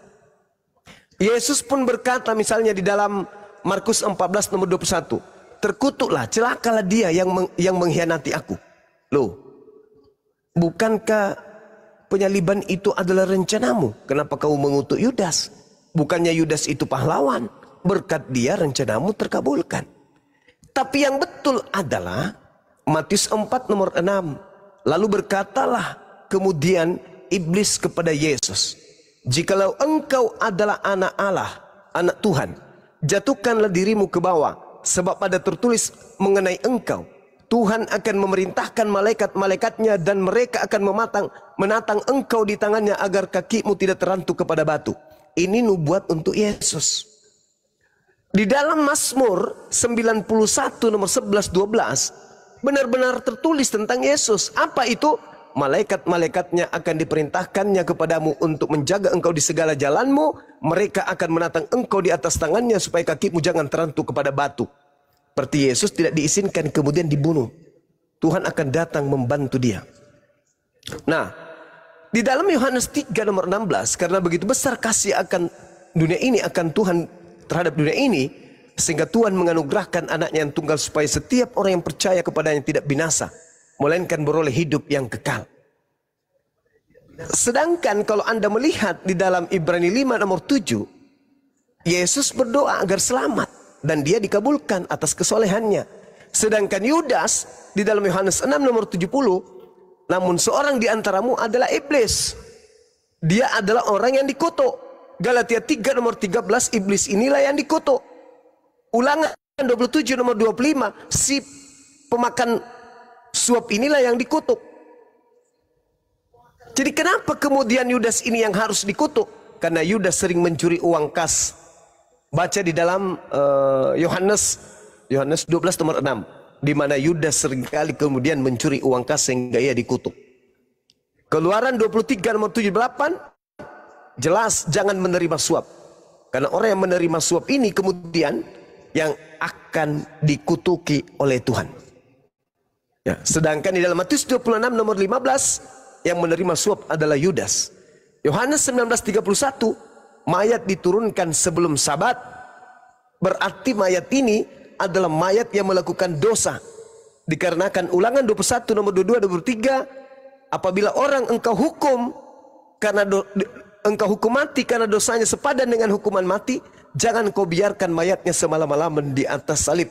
Yesus pun berkata misalnya di dalam Markus 14 nomor 21. Terkutuklah, celakalah dia yang mengkhianati aku. Loh, bukankah penyaliban itu adalah rencanamu? Kenapa kamu mengutuk Yudas? Bukannya Yudas itu pahlawan. Berkat dia rencanamu terkabulkan. Tapi yang betul adalah Matius 4 nomor 6. Lalu berkatalah kemudian iblis kepada Yesus. Jikalau engkau adalah anak Allah, anak Tuhan, jatuhkanlah dirimu ke bawah. Sebab ada tertulis mengenai engkau. Tuhan akan memerintahkan malaikat-malaikatnya dan mereka akan menatang engkau di tangannya agar kakimu tidak terantuk kepada batu. Ini nubuat untuk Yesus. Di dalam Mazmur 91 nomor 11-12 benar-benar tertulis tentang Yesus. Apa itu? Malaikat-malaikatnya akan diperintahkannya kepadamu untuk menjaga engkau di segala jalanmu. Mereka akan menatang engkau di atas tangannya supaya kakimu jangan terantuk kepada batu. Seperti Yesus tidak diizinkan kemudian dibunuh. Tuhan akan datang membantu dia. Nah, di dalam Yohanes 3 nomor 16, karena begitu besar kasih akan dunia ini, akan Tuhan terhadap dunia ini, sehingga Tuhan menganugerahkan anaknya yang tunggal supaya setiap orang yang percaya kepadanya tidak binasa, melainkan beroleh hidup yang kekal. Sedangkan kalau Anda melihat di dalam Ibrani 5 nomor 7, Yesus berdoa agar selamat dan dia dikabulkan atas kesolehannya. Sedangkan Yudas di dalam Yohanes 6 nomor 70, namun seorang di antaramu adalah iblis. Dia adalah orang yang dikutuk. Galatia 3 nomor 13, iblis inilah yang dikutuk. Ulangan 27 nomor 25, si pemakan suap inilah yang dikutuk. Jadi kenapa kemudian Yudas ini yang harus dikutuk? Karena Yudas sering mencuri uang kas. Baca di dalam Yohanes 12 nomor 6. Di mana Yudas seringkali kemudian mencuri uang kas sehingga ia dikutuk. Keluaran 23 nomor 78. Jelas jangan menerima suap. Karena orang yang menerima suap ini kemudian yang akan dikutuki oleh Tuhan. Ya, sedangkan di dalam Matius 26 nomor 15 yang menerima suap adalah Yudas. Yohanes 19:31, mayat diturunkan sebelum Sabat Berarti mayat ini adalah mayat yang melakukan dosa. Dikarenakan Ulangan 21 nomor 22 23, apabila orang engkau hukum karena engkau hukum mati karena dosanya sepadan dengan hukuman mati, jangan kau biarkan mayatnya semalam-malaman di atas salib.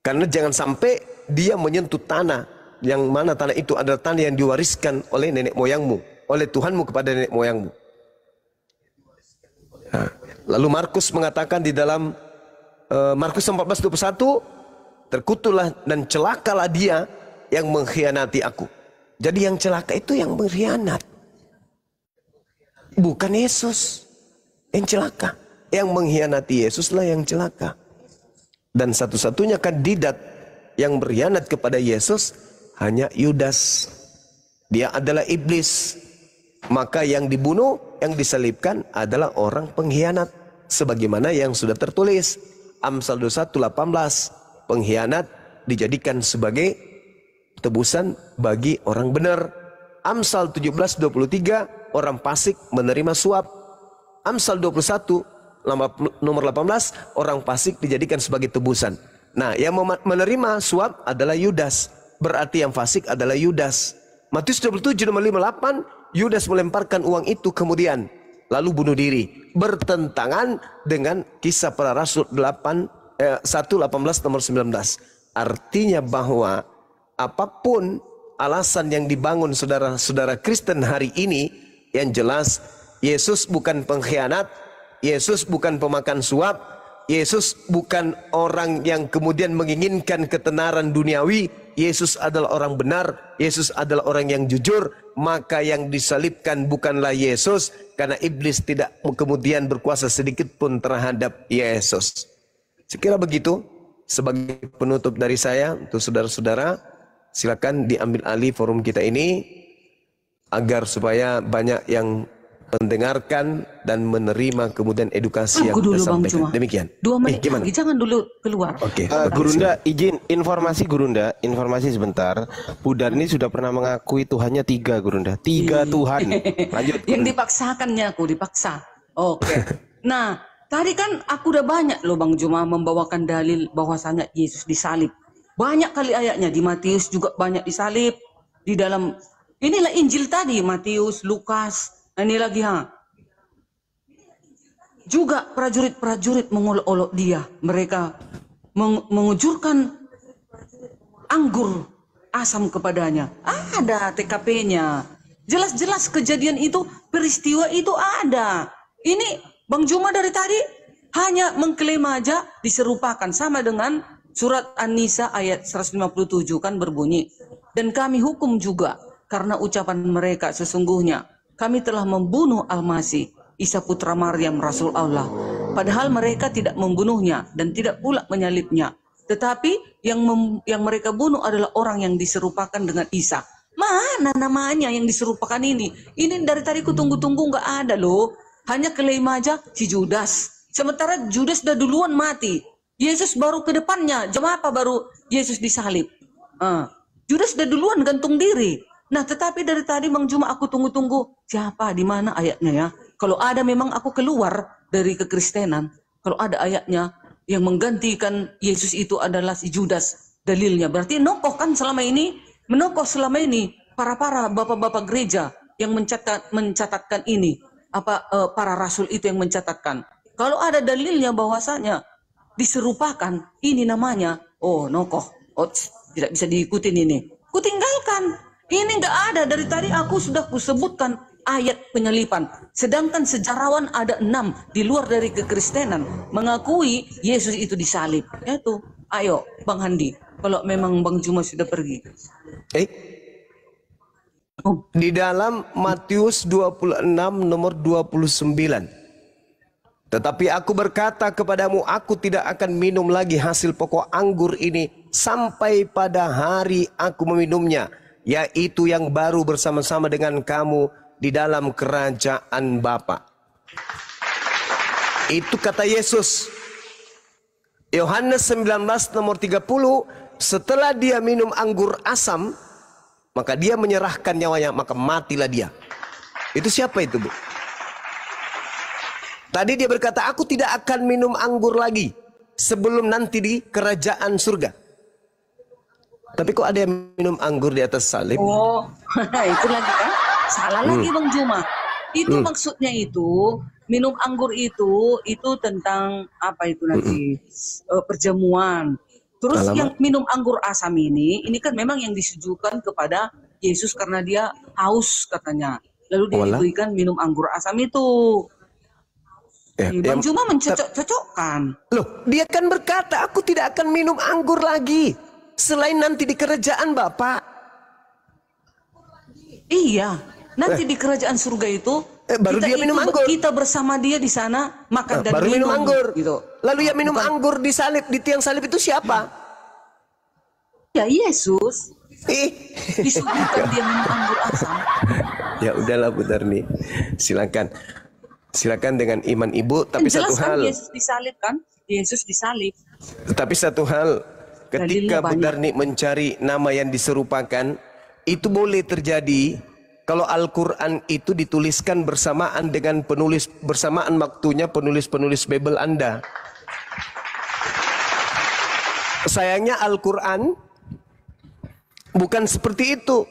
Karena jangan sampai dia menyentuh tanah, yang mana tanah itu adalah tanah yang diwariskan oleh nenek moyangmu, oleh Tuhanmu kepada nenek moyangmu. Nah, lalu Markus mengatakan di dalam Markus 14:21, terkutuklah dan celakalah dia yang mengkhianati aku. Jadi yang celaka itu yang mengkhianat, bukan Yesus yang celaka. Yang mengkhianati Yesuslah yang celaka. Dan satu-satunya kandidat yang berkhianat kepada Yesus hanya Yudas. Dia adalah iblis. Maka yang dibunuh, yang disalibkan adalah orang pengkhianat. Sebagaimana yang sudah tertulis Amsal 21:18, pengkhianat dijadikan sebagai tebusan bagi orang benar. Amsal 17:23, orang fasik menerima suap. Amsal 21 nomor 18, orang fasik dijadikan sebagai tebusan. Nah, yang menerima suap adalah Yudas. Berarti yang fasik adalah Yudas. Matius 27 nomor 58, Yudas melemparkan uang itu kemudian lalu bunuh diri, bertentangan dengan Kisah Para Rasul 1:18 nomor 19. Artinya bahwa apapun alasan yang dibangun saudara-saudara Kristen hari ini, yang jelas Yesus bukan pengkhianat, Yesus bukan pemakan suap, Yesus bukan orang yang kemudian menginginkan ketenaran duniawi. Yesus adalah orang benar, Yesus adalah orang yang jujur. Maka yang disalibkan bukanlah Yesus, karena iblis tidak kemudian berkuasa sedikit pun terhadap Yesus. Sekira begitu sebagai penutup dari saya untuk saudara-saudara, silakan diambil alih forum kita ini agar supaya banyak yang mendengarkan dan menerima kemudian edukasi yang disampaikan. Demikian.
2 menit lagi, jangan dulu keluar.
Oke. Gurunda, izin informasi Gurunda, informasi sebentar. Budar ini sudah pernah mengakui Tuhannya 3, Gurunda. 3 Tuhan. Lanjut.
Yang dipaksakannya aku dipaksa. Oke. Nah, tadi kan aku udah banyak loh Bang Juma membawakan dalil bahwasanya Yesus disalib. Banyak kali ayatnya, di Matius juga banyak disalib. Di dalam inilah Injil tadi, Matius, Lukas. Ini lagi juga prajurit-prajurit mengolok-olok dia. Mereka mengujurkan anggur asam kepadanya. Ada TKP-nya. Jelas-jelas kejadian itu, peristiwa itu ada. Ini Bang Juma dari tadi hanya mengklaim aja diserupakan, sama dengan surat An-Nisa ayat 157 kan berbunyi, dan kami hukum juga karena ucapan mereka sesungguhnya kami telah membunuh Al-Masih, Isa putra Maryam Rasul Allah. Padahal mereka tidak membunuhnya dan tidak pula menyalibnya. Tetapi yang mereka bunuh adalah orang yang diserupakan dengan Isa. Mana namanya yang diserupakan ini? Ini dari tadi ku tunggu-tunggu nggak ada loh. Hanya klaim aja si Judas. Sementara Judas sudah duluan mati. Yesus baru ke depannya. Jam apa baru Yesus disalib? Judas sudah duluan gantung diri. Nah, tetapi dari tadi Bang Juma aku tunggu-tunggu siapa, di mana ayatnya ya? Kalau ada memang aku keluar dari kekristenan. Kalau ada ayatnya yang menggantikan Yesus itu adalah si Judas, dalilnya berarti nokoh kan selama ini, menokoh selama ini para bapak-bapak gereja yang mencatatkan ini, para rasul itu yang mencatatkan. Kalau ada dalilnya bahwasanya diserupakan, ini namanya nokoh. Tidak bisa diikutin ini. Kutinggalkan. Ini nggak ada, dari tadi aku sudah kusebutkan ayat penyalipan. Sedangkan sejarawan ada 6 di luar dari kekristenan mengakui Yesus itu disalib. Itu, ayo Bang Handi, kalau memang Bang Juma sudah pergi.
Di dalam Matius 26 nomor 29. Tetapi aku berkata kepadamu, aku tidak akan minum lagi hasil pokok anggur ini sampai pada hari aku meminumnya, yaitu yang baru bersama-sama dengan kamu di dalam kerajaan Bapa. Itu kata Yesus. Yohanes 19 nomor 30, setelah dia minum anggur asam, maka dia menyerahkan nyawanya, maka matilah dia. Itu siapa itu, Bu? Tadi dia berkata, aku tidak akan minum anggur lagi sebelum nanti di kerajaan surga. Tapi kok ada yang minum anggur di atas salib?
Oh, itu lagi kan? Salah lagi Bang Juma. Itu maksudnya itu minum anggur itu tentang apa itu nanti perjamuan. Terus yang minum anggur asam ini kan memang yang disuguhkan kepada Yesus karena dia haus katanya. Lalu dia diberikan minum anggur asam itu. Bang Juma mencocok-cocokkan.
Loh, dia kan berkata, aku tidak akan minum anggur lagi selain nanti di kerajaan Bapak.
Iya, nanti di kerajaan surga itu
baru dia minum anggur.
Kita bersama dia di sana makan dan
baru minum anggur.
Gitu.
Lalu yang minum anggur di salib, di tiang salib itu siapa?
Ya Yesus. Disuguhkan dia minum anggur asam.
Ya udahlah Bu Darni, silakan dengan iman ibu. Tapi satu hal,
Yesus disalib kan? Yesus disalib.
Tapi satu hal, ketika Bu Darni mencari nama yang diserupakan, itu boleh terjadi kalau Al-Quran itu dituliskan bersamaan dengan bersamaan waktunya penulis-penulis Bible Anda. Sayangnya Al-Quran bukan seperti itu.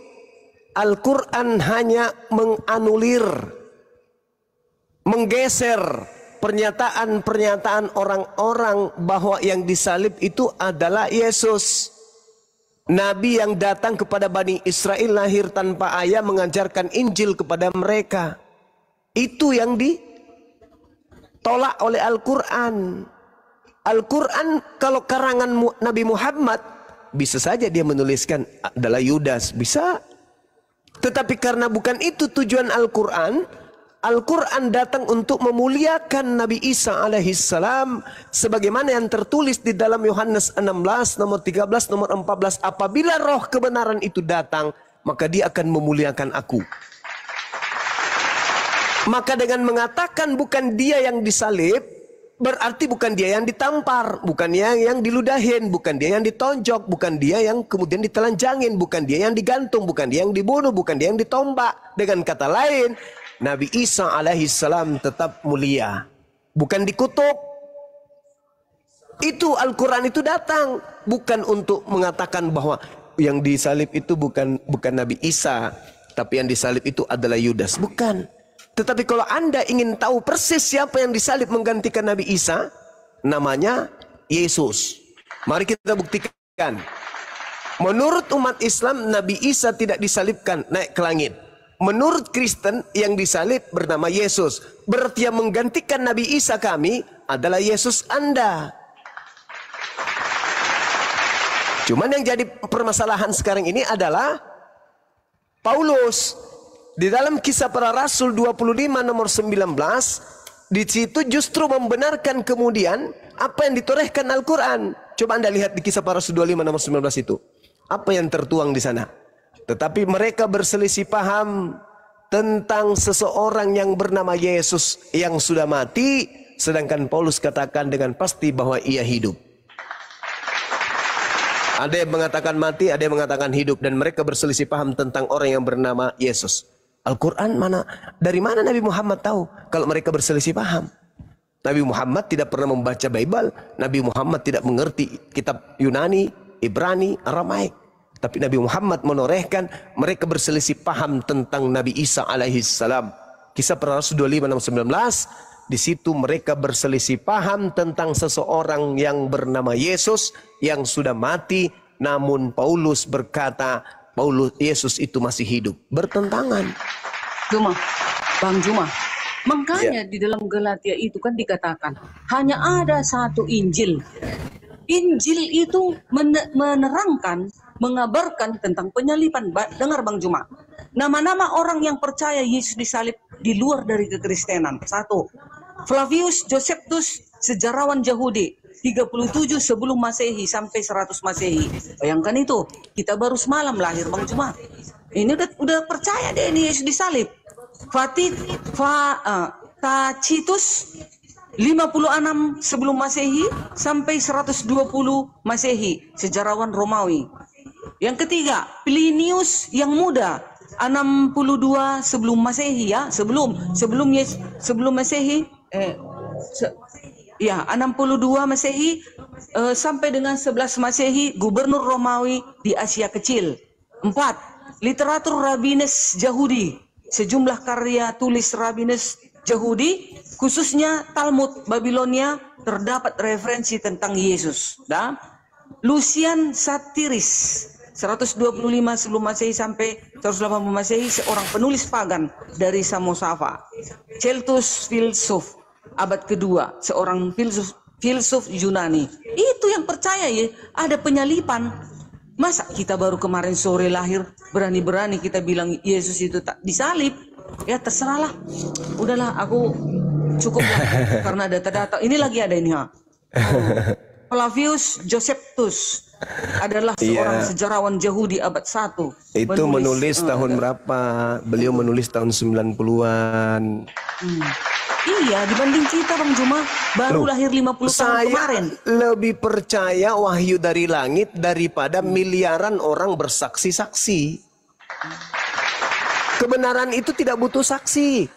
Al-Quran hanya menganulir, menggeser pernyataan-pernyataan orang-orang bahwa yang disalib itu adalah Yesus. Nabi yang datang kepada Bani Israel lahir tanpa ayah mengajarkan Injil kepada mereka. Itu yang ditolak oleh Al-Quran. Al-Quran kalau karangan Nabi Muhammad bisa saja dia menuliskan adalah Yudas, bisa. Tetapi karena bukan itu tujuan Al-Quran, Al-Quran datang untuk memuliakan Nabi Isa alaihissalam sebagaimana yang tertulis di dalam Yohanes 16 nomor 13 nomor 14, apabila roh kebenaran itu datang maka dia akan memuliakan aku. Maka dengan mengatakan bukan dia yang disalib, berarti bukan dia yang ditampar, bukan dia yang diludahin, bukan dia yang ditonjok, bukan dia yang kemudian ditelanjangin, bukan dia yang digantung, bukan dia yang dibunuh, bukan dia yang ditombak. Dengan kata lain, Nabi Isa alaihissalam tetap mulia, bukan dikutuk. Itu Al-Quran itu datang bukan untuk mengatakan bahwa yang disalib itu bukan Nabi Isa, tapi yang disalib itu adalah Yudas, bukan. Tetapi kalau Anda ingin tahu persis siapa yang disalib menggantikan Nabi Isa, namanya Yesus. Mari kita buktikan. Menurut umat Islam, Nabi Isa tidak disalibkan naik ke langit. Menurut Kristen, yang disalib bernama Yesus. Berarti yang menggantikan Nabi Isa kami adalah Yesus Anda. Cuman yang jadi permasalahan sekarang ini adalah Paulus. Di dalam Kisah Para Rasul 25 nomor 19, di situ justru membenarkan kemudian apa yang ditorehkan Al-Quran. Coba Anda lihat di Kisah Para Rasul 25 nomor 19 itu. Apa yang tertuang di sana? Tetapi mereka berselisih paham tentang seseorang yang bernama Yesus yang sudah mati, sedangkan Paulus katakan dengan pasti bahwa ia hidup. Ada yang mengatakan mati, ada yang mengatakan hidup, dan mereka berselisih paham tentang orang yang bernama Yesus. Al-Quran mana? Dari mana Nabi Muhammad tahu kalau mereka berselisih paham? Nabi Muhammad tidak pernah membaca Bible. Nabi Muhammad tidak mengerti kitab Yunani, Ibrani, Aramaik. Tapi Nabi Muhammad menorehkan mereka berselisih paham tentang Nabi Isa alaihissalam. Kisah Para Rasul 25 19, di situ mereka berselisih paham tentang seseorang yang bernama Yesus yang sudah mati, namun Paulus berkata Yesus itu masih hidup. Bertentangan.
Bang Juma, makanya di dalam Galatia itu kan dikatakan hanya ada satu Injil. Injil itu menerangkan, mengabarkan tentang penyaliban. Dengar Bang Juma, nama-nama orang yang percaya Yesus disalib di luar dari kekristenan. 1. Flavius Josephus, sejarawan Yahudi, 37 sebelum Masehi sampai 100 Masehi. Bayangkan itu, kita baru semalam lahir Bang Juma. Ini udah percaya deh ini Yesus disalib. Tacitus 56 sebelum Masehi sampai 120 Masehi, sejarawan Romawi. Yang ketiga, Plinius yang muda, 62 sebelum Masehi ya, sebelum Masehi, Ya, 62 Masehi sampai dengan 11 Masehi, gubernur Romawi di Asia Kecil. 4. Literatur Rabbines Yahudi. Sejumlah karya tulis Rabbines Yahudi, khususnya Talmud Babilonia, terdapat referensi tentang Yesus. Dan Lucian Satiris 125 sebelum Masehi sampai 180 Masehi, seorang penulis pagan dari Samosata. Celtus filsuf abad kedua, seorang filsuf Yunani. Itu yang percaya ya, ada penyalipan. Masa kita baru kemarin sore lahir, berani-berani kita bilang Yesus itu tak disalib? Ya terserahlah. Udahlah, aku cukup lah, karena data-data. Ini lagi ada ini ha. Flavius Josephus adalah seorang sejarawan Yahudi abad 1.
Itu menulis tahun berapa? Beliau menulis tahun 90-an.
Iya, dibanding kita Bang Juma baru lahir 50 tahun kemarin.
Saya lebih percaya wahyu dari langit daripada miliaran orang bersaksi-saksi. Kebenaran itu tidak butuh saksi.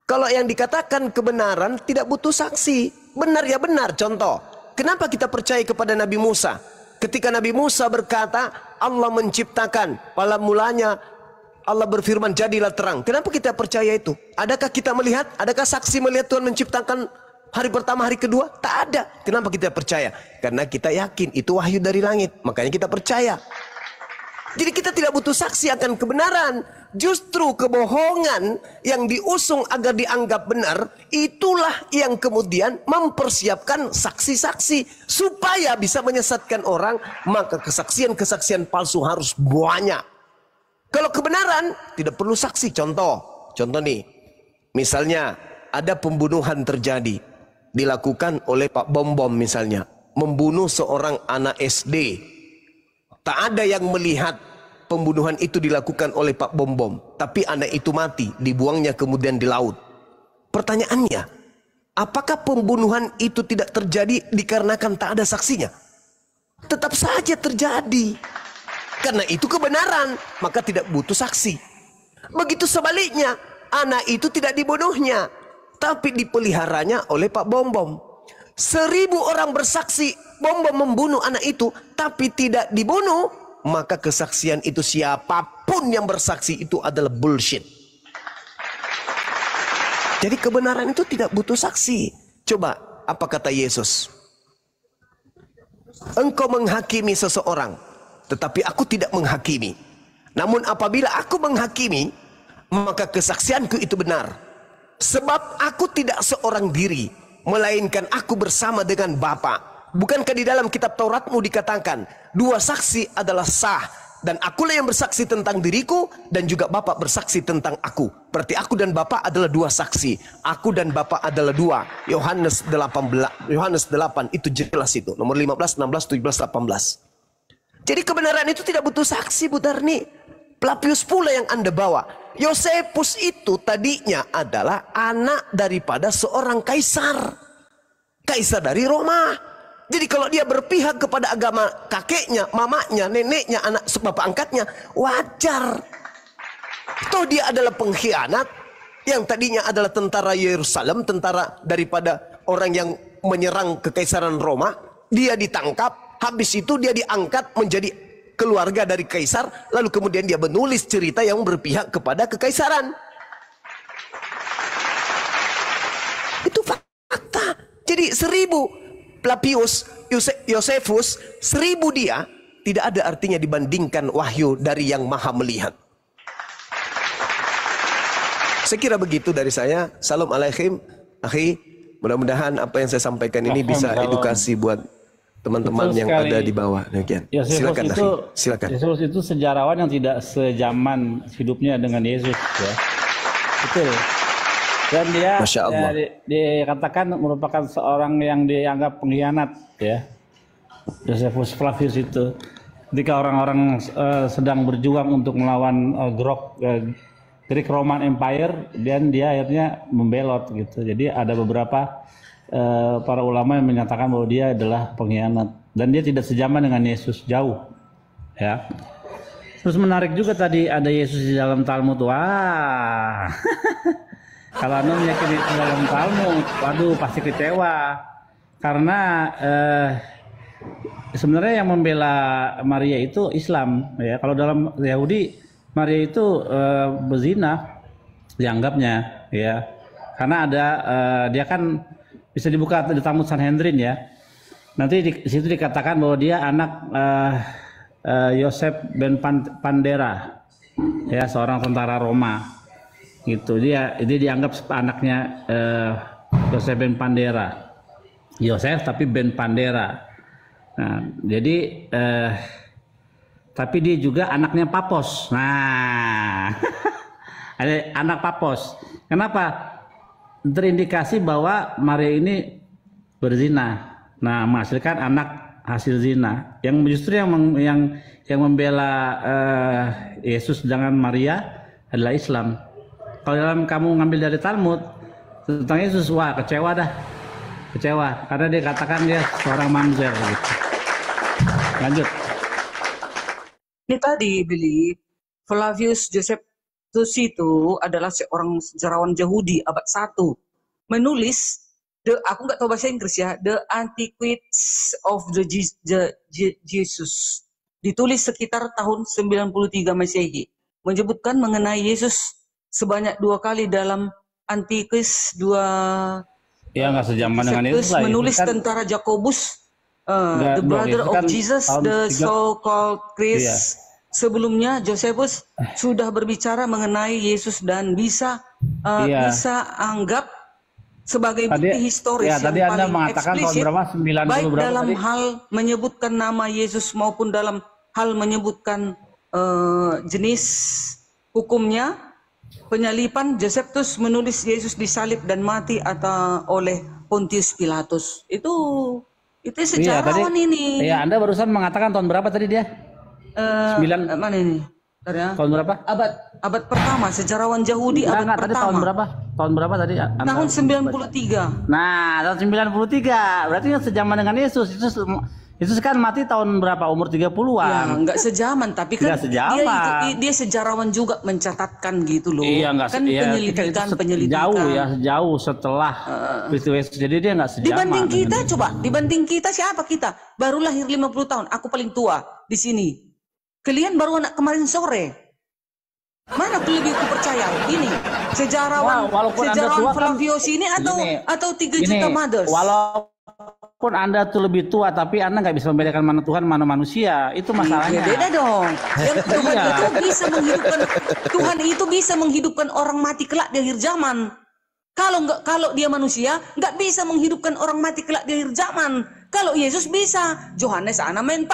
Kalau yang dikatakan kebenaran tidak butuh saksi. Benar ya benar. Contoh, kenapa kita percaya kepada Nabi Musa? Ketika Nabi Musa berkata, Allah menciptakan, pada mulanya Allah berfirman, jadilah terang. Kenapa kita percaya itu? Adakah kita melihat? Adakah saksi melihat Tuhan menciptakan hari pertama, hari kedua? Tak ada. Kenapa kita percaya? Karena kita yakin itu wahyu dari langit. Makanya kita percaya. Jadi kita tidak butuh saksi akan kebenaran. Justru kebohongan yang diusung agar dianggap benar, itulah yang kemudian mempersiapkan saksi-saksi supaya bisa menyesatkan orang. Maka kesaksian-kesaksian palsu harus banyak. Kalau kebenaran tidak perlu saksi. Contoh nih, misalnya ada pembunuhan terjadi, dilakukan oleh Pak Bom misalnya, membunuh seorang anak SD. Tak ada yang melihat pembunuhan itu dilakukan oleh Pak Bom, tapi anak itu mati, dibuangnya kemudian di laut. Pertanyaannya, apakah pembunuhan itu tidak terjadi dikarenakan tak ada saksinya? Tetap saja terjadi. Karena itu kebenaran, maka tidak butuh saksi. Begitu sebaliknya, anak itu tidak dibunuhnya, tapi dipeliharanya oleh Pak Bom. 1000 orang bersaksi Bom membunuh anak itu, tapi tidak dibunuh, maka kesaksian itu siapapun yang bersaksi itu adalah bullshit. Jadi kebenaran itu tidak butuh saksi. Coba, apa kata Yesus? Engkau menghakimi seseorang, tetapi aku tidak menghakimi. Namun apabila aku menghakimi, maka kesaksianku itu benar. Sebab aku tidak seorang diri, melainkan aku bersama dengan Bapa. Bukankah di dalam kitab Tauratmu dikatakan, 2 saksi adalah sah, dan akulah yang bersaksi tentang diriku, dan juga Bapa bersaksi tentang aku. Berarti aku dan Bapa adalah 2 saksi. Aku dan Bapa adalah 2. Yohanes 8 itu jelas itu. Nomor 15, 16, 17, 18. Jadi kebenaran itu tidak butuh saksi, Bu Darni. Flavius pula yang Anda bawa. Yosefus itu tadinya adalah anak daripada seorang kaisar. Kaisar dari Roma. Jadi kalau dia berpihak kepada agama kakeknya, mamanya, neneknya, anak bapak angkatnya, wajar. Toh dia adalah pengkhianat yang tadinya adalah tentara Yerusalem, tentara daripada orang yang menyerang kekaisaran Roma. Dia ditangkap, habis itu dia diangkat menjadi keluarga dari kaisar, lalu kemudian dia menulis cerita yang berpihak kepada kekaisaran. Itu fakta. Jadi 1000 Flavius Yosefus, 1000 dia tidak ada artinya dibandingkan wahyu dari yang maha melihat. Saya kira begitu dari saya. Salam alaikum, akhi. Mudah-mudahan apa yang saya sampaikan ini bisa edukasi buat teman-teman yang ada di bawah. Demikian. Silakan, akhi. Silakan.
Yesus itu sejarawan yang tidak sejaman hidupnya dengan Yesus, ya. Betul. Dan dia dikatakan merupakan seorang yang dianggap pengkhianat, ya. Josephus Flavius itu ketika orang-orang sedang berjuang untuk melawan Greek Roman Empire, dan dia akhirnya membelot gitu. Jadi ada beberapa para ulama yang menyatakan bahwa dia adalah pengkhianat dan dia tidak sejaman dengan Yesus, jauh, ya. Terus menarik juga tadi ada Yesus di dalam Talmud. Wah. Kalau Anda meyakini itu dalam Talmud, waduh pasti kecewa. Karena sebenarnya yang membela Maria itu Islam, ya. Kalau dalam Yahudi, Maria itu berzina dianggapnya, ya. Karena ada dia kan bisa dibuka di Talmud Sanhedrin, ya. Nanti di situ dikatakan bahwa dia anak Yosef ben Pandera, ya, seorang tentara Roma. Gitu, dia dianggap anaknya Yosef ben Pandera. Yosef tapi ben Pandera. Nah, jadi tapi dia juga anaknya Papos. Nah, ada anak Papos. Kenapa? Terindikasi bahwa Maria ini berzina. Nah, menghasilkan anak hasil zina. Yang justru yang membela Yesus dengan Maria adalah Islam. Kalau dalam kamu ngambil dari Talmud tentang Yesus, wah kecewa dah. Kecewa karena dia katakan dia seorang mamzer gitu. Lanjut.
Ini tadi Billy, Flavius Josephus itu adalah seorang sejarawan Yahudi abad 1. Menulis aku nggak tahu bahasa Inggris, ya, The Antiquities of the Jesus. Ditulis sekitar tahun 93 Masehi. Menyebutkan mengenai Yesus sebanyak 2 kali dalam Antiquis 2.
Ya, nggak sejaman dengan Yesus lah.
Menulis
kan,
tentara Jakobus, the brother of Jesus, the so-called Christ. Iya. Sebelumnya Josephus sudah berbicara mengenai Yesus dan bisa anggap sebagai bukti historis yang
tadi Anda
paling
mengatakan
eksplisit,
tahun berapa? 90
baik
berapa
dalam
tadi?
hal menyebutkan nama Yesus maupun dalam hal menyebutkan jenis hukumnya. Penyalipan, Josephus menulis Yesus disalib dan mati atau oleh Pontius Pilatus. Itu sejarawan ini.
Iya, Anda barusan mengatakan tahun berapa tadi dia? 9
mana ini? Ya.
Tahun berapa?
Abad pertama, sejarawan Yahudi abad
tadi
pertama.
Tahun berapa tadi?
Tahun 93.
Nah, tahun 93. Berarti sejaman dengan Yesus. Yesus kan mati tahun berapa? Umur 30-an.
Ya, enggak sejaman, tapi kan dia sejarawan juga mencatatkan gitu loh.
Iya, enggak
kan penyelidikan.
Jauh setelah peristiwa Yesus. Jadi dia enggak sejaman.
Dibanding kita siapa kita? Baru lahir 50 tahun, aku paling tua di sini. Kalian baru anak kemarin sore. Mana lebih aku percaya? Ini sejarawan Flavius ini atau 3 juta mothers.
Walaupun Anda tuh lebih tua, tapi Anda nggak bisa membedakan mana Tuhan, mana manusia. Itu masalahnya.
Beda dong. Yang Tuhan itu bisa menghidupkan orang mati kelak di akhir zaman. Kalau dia manusia, nggak bisa menghidupkan orang mati kelak di akhir zaman. Kalau Yesus bisa. Yohanes 6:40.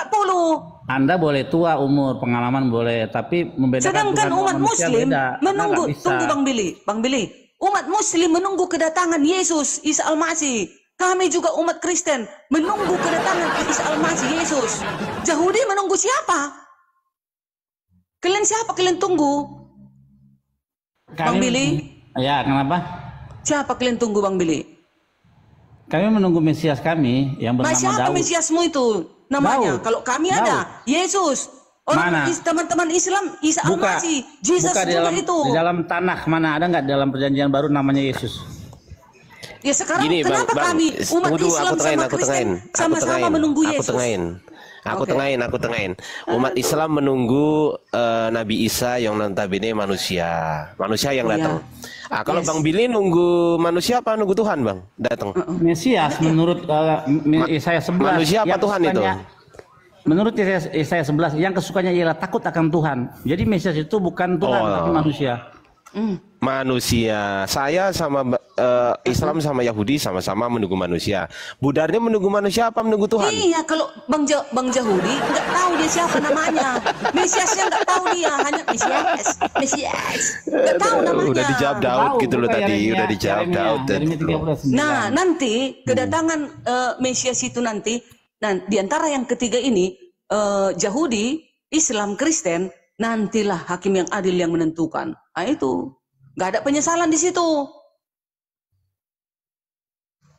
Anda boleh tua umur, pengalaman boleh, tapi membedakan
sedangkan
Tuhan
umat Muslim menunggu. Tunggu Bang Billy. Umat Muslim menunggu kedatangan Yesus, Isa Al-Masih. Kami juga umat Kristen menunggu kedatangan Isa Al-Masih, Yesus. Yahudi menunggu siapa? Kalian siapa kalian tunggu? Bang Billy?
Ya, kenapa?
Siapa kalian tunggu, Bang Billy?
Kami menunggu Mesias kami yang bernama
siapa
Daud.
Mesiasmu itu namanya?
Daud.
Kalau kami ada Yesus. Orang teman-teman Islam Isa Al-Masih, Jesus juga itu.
Di dalam tanah mana ada nggak dalam perjanjian baru namanya Yesus?
Ya sekarang gini, kenapa kami umat Islam sama Kristen sama-sama menunggu Yesus?
Aku tengahin. Umat Islam menunggu Nabi Isa yang notabene manusia yang datang. Kalau Bang Billy nunggu manusia apa nunggu Tuhan, Bang? Datang.
Mesias menurut Yesaya 11.
Manusia apa Tuhan itu?
Menurut Yesaya 11 yang kesukanya ialah takut akan Tuhan. Jadi Mesias itu bukan Tuhan tapi manusia.
Manusia. Saya sama Islam sama Yahudi sama-sama menunggu manusia. Buddhanya menunggu manusia apa menunggu Tuhan?
Iya, kalau Bang Yahudi nggak tahu dia siapa namanya. Mesiasnya nggak tahu dia, hanya Mesias. Nggak tahu namanya.
Udah dijawab Daud gitu loh tadi, udah dijawab Daud.
Nah, nanti kedatangan Mesias itu nanti, di antara yang ketiga ini Yahudi, Islam, Kristen, nantilah hakim yang adil yang menentukan. Nah itu, nggak ada penyesalan di situ.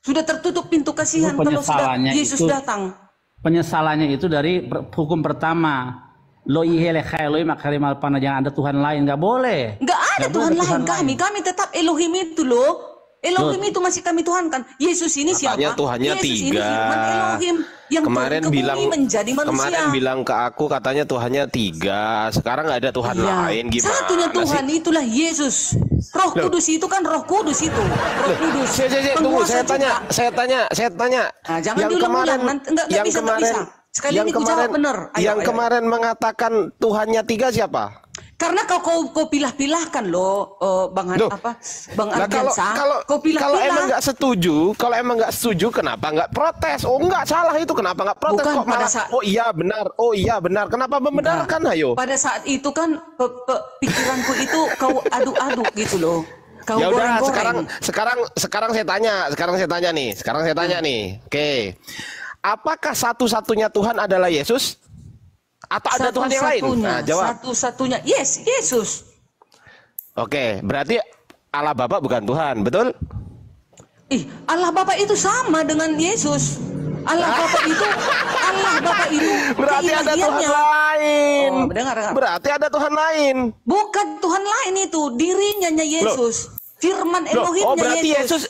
Sudah tertutup pintu kasihan kalau sudah Yesus datang.
Penyesalannya itu dari hukum pertama. Lo ihele khailoi makarimal pana, jangan ada Tuhan lain, nggak boleh.
Nggak ada
Nggak boleh
Tuhan
ada
lain. Kami tetap Elohim itu loh. Elohim itu masih kami tuhankan. Yesus ini
Katanya
siapa?
Tuhannya
Yesus ini
tiga.
firman Elohim yang
Kemarin
turun ke bumi
bilang
menjadi manusia.
kemarin bilang ke aku katanya Tuhannya tiga. Sekarang nggak ada Tuhan
Iya.
lain gimana
Satunya Tuhan
sih?
itulah Yesus. Roh Kudus itu kan Roh Kudus itu. Roh Kudus.
Tunggu,
Penguasa juga.
saya tanya.
Nah, jangan diulang-ulang. Enggak bisa, enggak bisa. Sekali ini ku jawab benar.
Yang kemarin mengatakan Tuhannya tiga siapa?
Karena kau pilah-pilahkan loh, Bang
Loh.
Bang
Nah,
Ardiansa.
kalau
Kau
kalau emang
pilah-pilah.
nggak setuju, kenapa nggak protes? Oh nggak salah itu, kenapa nggak protes?
Bukan
Kok
pada
malah,
saat-
oh iya benar, kenapa membenarkan? Ayo.
Pada saat itu kan pikiranku itu kau aduk-aduk gitu loh. Kau
Ya udah,
goreng-goreng.
sekarang saya tanya nih. Oke. Apakah satu-satunya Tuhan adalah Yesus? Atau ada Tuhan yang lain? Nah, jawab.
Satu-satunya. Yes, Yesus.
Oke, berarti Allah Bapa bukan Tuhan, betul?
Allah Bapa itu sama dengan Yesus. Allah Bapa itu
Berarti ada Tuhan
keilahiannya.
lain.
Oh, dengar.
Berarti ada Tuhan lain.
Bukan Tuhan lain itu, dirinya Yesus. Firman
Loh,
Elohimnya
berarti
Yesus.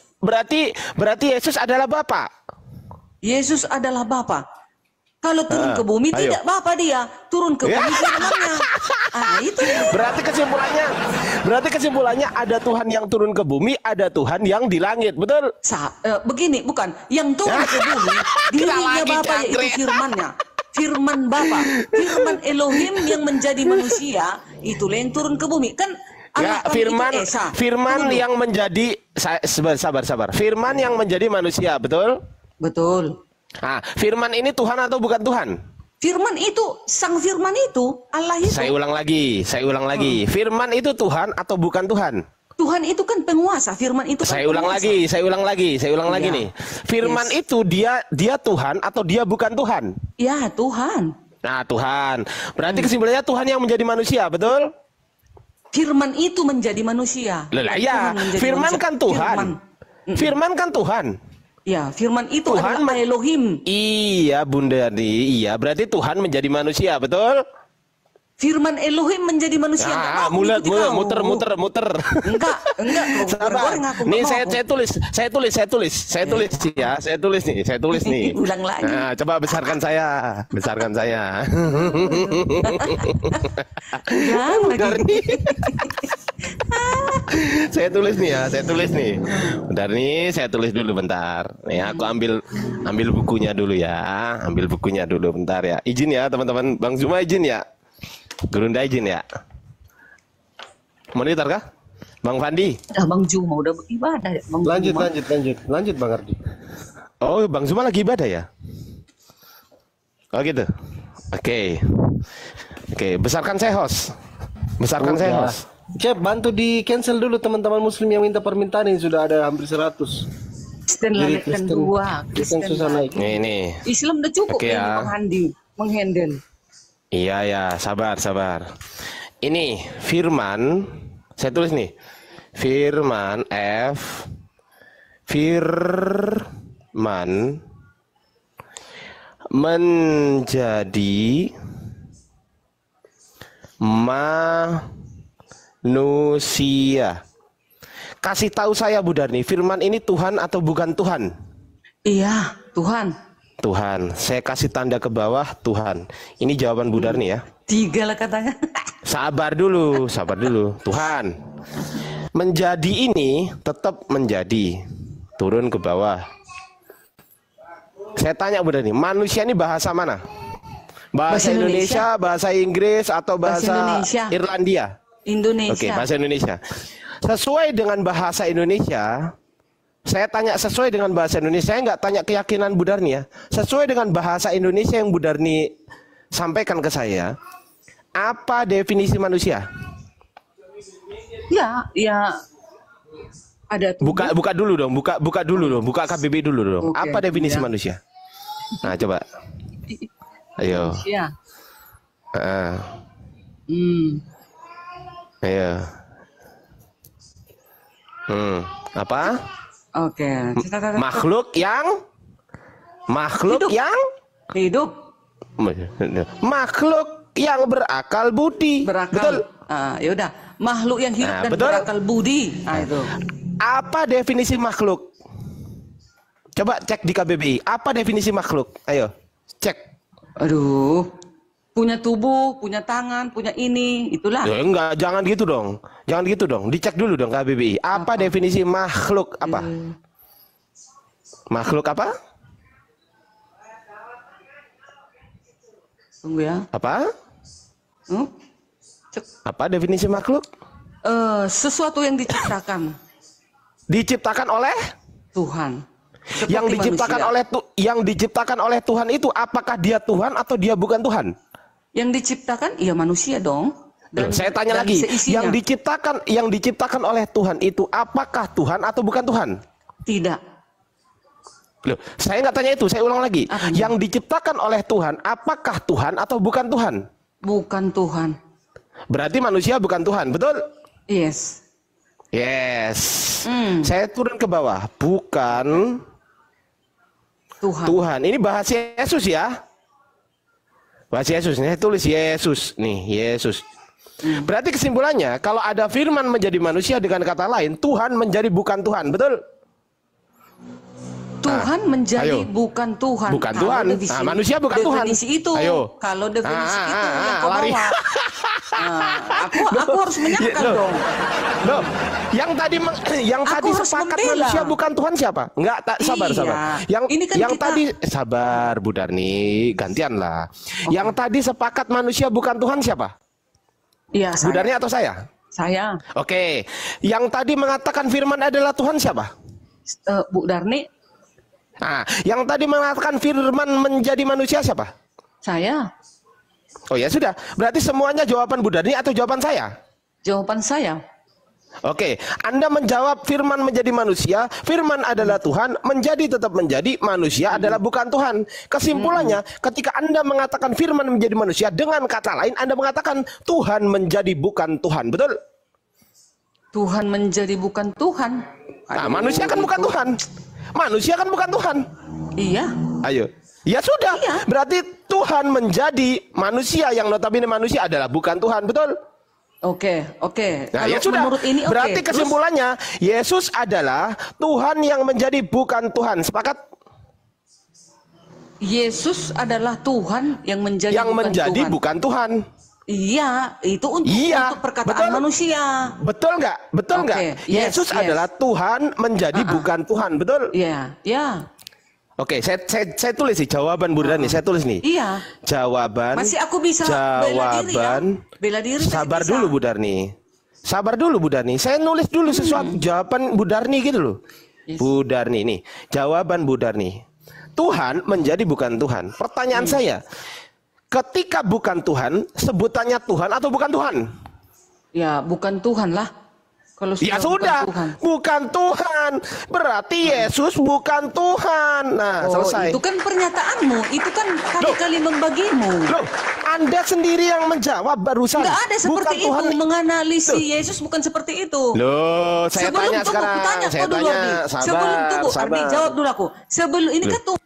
berarti Yesus adalah Bapa.
Yesus adalah Bapa. Kalau turun ke bumi
ayo.
tidak Bapa dia, turun ke bumi firman-Nya. Itu dia.
Berarti kesimpulannya ada Tuhan yang turun ke bumi, ada Tuhan yang di langit, betul?
Begini, bukan. Yang turun ke bumi, dirinya
lagi,
Bapa yaitu
jangkrik.
firman-Nya. Firman Bapa, firman Elohim yang menjadi manusia, itulah yang turun ke bumi. Kan
Ya,
Allah kami itu Esa.
firman
Tunggu.
yang menjadi sabar. Firman yang menjadi manusia, betul?
Betul.
Nah, firman ini Tuhan atau bukan Tuhan?
Firman itu, sang firman itu, Allah itu.
Saya ulang lagi. Firman itu Tuhan atau bukan Tuhan?
Tuhan itu kan penguasa, firman itu kan
Saya ulang lagi
Iya.
nih. Firman itu dia Tuhan atau dia bukan Tuhan?
Ya, Tuhan.
Nah, Tuhan. Berarti kesimpulannya Tuhan yang menjadi manusia, betul?
Firman itu menjadi manusia.
Lah ya,
Tuhan menjadi
firman
manusia.
kan Tuhan. Firman kan Tuhan.
Ya, firman itu
Tuhan
adalah Elohim.
Iya, Bunda Di. Iya, berarti Tuhan menjadi manusia, betul?
Firman Elohim menjadi manusia. Nggak mau
mulut,
ikuti kau.
muter.
Enggak. Kau
Sabar.
goreng aku,
Nih
nggak mau.
saya tulis nih.
Ulang lagi.
Nah, coba besarkan saya.
Ulang lagi.
Saya tulis nih. Bentar nih, saya tulis dulu bentar. Nih, aku ambil bukunya dulu ya. Bentar ya. Izin ya, teman-teman. Bang Zuma izin ya. Gerunda izin ya. Monitor kah? Bang Fandi.
Bang Juma udah beribadah ya. Bang Juma.
Lanjut Bang Ardi.
Oh, Bang Zuma lagi ibadah ya? Oh gitu. Oke, besarkan saya host.
Cep, bantu di cancel dulu teman-teman muslim yang minta permintaan ini, sudah ada hampir 100.
Kristen
Jadi
Lanet dan dua.
Kristen susah naik.
Nih.
Islam udah cukup
Oke,
ini
ya.
Bang Handi menghandle.
Iya ya, sabar. Ini firman, saya tulis nih. Firman menjadi manusia. Kasih tahu saya Bu Darni, firman ini Tuhan atau bukan Tuhan?
Iya, Tuhan.
Tuhan. Saya kasih tanda ke bawah Tuhan. Ini jawaban Bu Darni ya.
3 lah katanya.
Sabar dulu. Tuhan. Menjadi ini tetap menjadi. Turun ke bawah. Saya tanya Bu Darni, manusia ini bahasa mana? Bahasa Indonesia, bahasa Inggris, atau bahasa
Indonesia.
Irlandia?
Indonesia.
Oke, bahasa Indonesia. Sesuai dengan bahasa Indonesia, saya tanya sesuai dengan bahasa Indonesia, saya nggak tanya keyakinan Bu Darni ya. Sesuai dengan bahasa Indonesia yang Bu Darni sampaikan ke saya, apa definisi manusia?
Ya ada tubuh.
Buka dulu dong, buka KBB dulu dong.
Oke,
Apa definisi
ya.
manusia? Nah, coba. Ayo.
Ya.
Ayo. Apa?
Oke.
Makhluk yang
Hidup.
makhluk yang berakal budi.
Berakal.
Betul.
Ya udah. makhluk yang hidup
Nah,
dan
betul.
berakal budi. Nah, itu.
Apa definisi makhluk? Coba cek di KBBI. Apa definisi makhluk? Ayo, cek.
Aduh, punya tubuh, punya tangan, punya ini, itulah.
Ya, enggak, jangan gitu dong. Jangan gitu dong. Dicek dulu dong KBBI. Apa definisi makhluk? Apa? Makhluk apa?
Tunggu ya.
Apa?
Cek.
Apa definisi makhluk?
Sesuatu yang diciptakan
Diciptakan oleh
Tuhan. Seperti
yang diciptakan
manusia.
yang diciptakan oleh Tuhan itu apakah dia Tuhan atau dia bukan Tuhan?
Yang diciptakan ya manusia dong.
Loh, saya tanya
dan
lagi,
seisinya.
yang diciptakan oleh Tuhan itu apakah Tuhan atau bukan Tuhan?
Tidak.
Loh, saya nggak tanya itu, saya ulang lagi.
Apanya?
Yang diciptakan oleh Tuhan, apakah Tuhan atau bukan Tuhan?
Bukan Tuhan.
Berarti manusia bukan Tuhan, betul?
Yes.
Yes. Saya turun ke bawah, bukan
Tuhan.
Tuhan. Ini bahasa Yesus ya. Bahasa Yesus, ini saya tulis Yesus. Nih, Yesus. Berarti kesimpulannya, kalau ada firman menjadi manusia, dengan kata lain, Tuhan menjadi bukan Tuhan, betul?
Tuhan menjadi
ayo.
bukan Tuhan.
Bukan
Kalau
Tuhan.
definisi-
manusia bukan Tuhan.
Definisi itu.
Ayo.
Kalau definisi itu yang kau
lari.
bawa. Aku harus menyangkal
Loh.
dong.
Loh, yang tadi
Aku harus
sepakat
membela.
manusia bukan Tuhan siapa? Enggak, sabar.
Iya.
Yang
Ini kan
yang
kita-
tadi sabar Bu Darni, gantian lah. Yang tadi sepakat manusia bukan Tuhan siapa?
Iya,
Bu
saya.
Darni atau saya?
Saya.
Oke. Yang tadi mengatakan firman adalah Tuhan siapa?
Bu Darni,
Nah, yang tadi mengatakan firman menjadi manusia siapa?
saya.
Oh ya sudah, berarti semuanya jawaban Bu Darni atau jawaban saya?
Jawaban saya.
Oke, Anda menjawab firman menjadi manusia, firman adalah Tuhan, menjadi tetap menjadi, manusia adalah bukan Tuhan. Kesimpulannya, ketika Anda mengatakan firman menjadi manusia, dengan kata lain Anda mengatakan Tuhan menjadi bukan Tuhan, betul?
Tuhan menjadi bukan Tuhan.
Nah, manusia kan bukan Tuhan. Manusia kan bukan Tuhan.
Iya.
Ayo. Ya sudah,
Iya.
berarti Tuhan menjadi manusia yang notabene manusia adalah bukan Tuhan, betul?
Oke.
Nah,
Kalau
ya sudah.
menurut ini oke.
Berarti
Terus,
kesimpulannya Yesus adalah Tuhan yang menjadi bukan Tuhan. Sepakat?
Yesus adalah Tuhan yang menjadi
Yang
bukan
menjadi
Tuhan.
bukan Tuhan.
Iya, itu untuk,
Iya,
untuk perkataan
betul.
manusia.
Betul nggak? Betul nggak?
Oke, yes,
Yesus
yes.
adalah Tuhan menjadi bukan Tuhan, betul?
Iya, iya.
Oke, saya tulis sih jawaban Bu Darni. Saya tulis nih.
Iya.
Jawaban.
Masih aku bisa bela diri ya. Bela diri masih
Sabar
bisa.
dulu Bu Darni. Sabar dulu Bu Darni. Saya nulis dulu sesuatu jawaban Bu Darni gitu loh.
Yes.
Bu Darni nih. Jawaban Bu Darni. Tuhan menjadi bukan Tuhan. Pertanyaan saya, ketika bukan Tuhan, sebutannya Tuhan atau bukan Tuhan?
Ya, bukan Tuhan lah. Kalau
Ya
bukan
sudah,
Tuhan.
bukan Tuhan. Berarti Yesus bukan Tuhan. Nah,
Oh,
selesai.
itu kan pernyataanmu. Itu kan kali-kali membagimu.
Loh, Anda sendiri yang menjawab barusan.
Enggak ada seperti
Bukan
itu.
Tuhan.
Menganalisis Yesus bukan seperti itu.
Loh, saya
Sebelum
tanya
tunggu,
sekarang.
kutanya
Saya
kau dulu,
tanya,
Ardi.
sabar,
Sebelum tunggu,
sabar.
Ardi, jawab dulu aku. Sebelum ini kan tuh.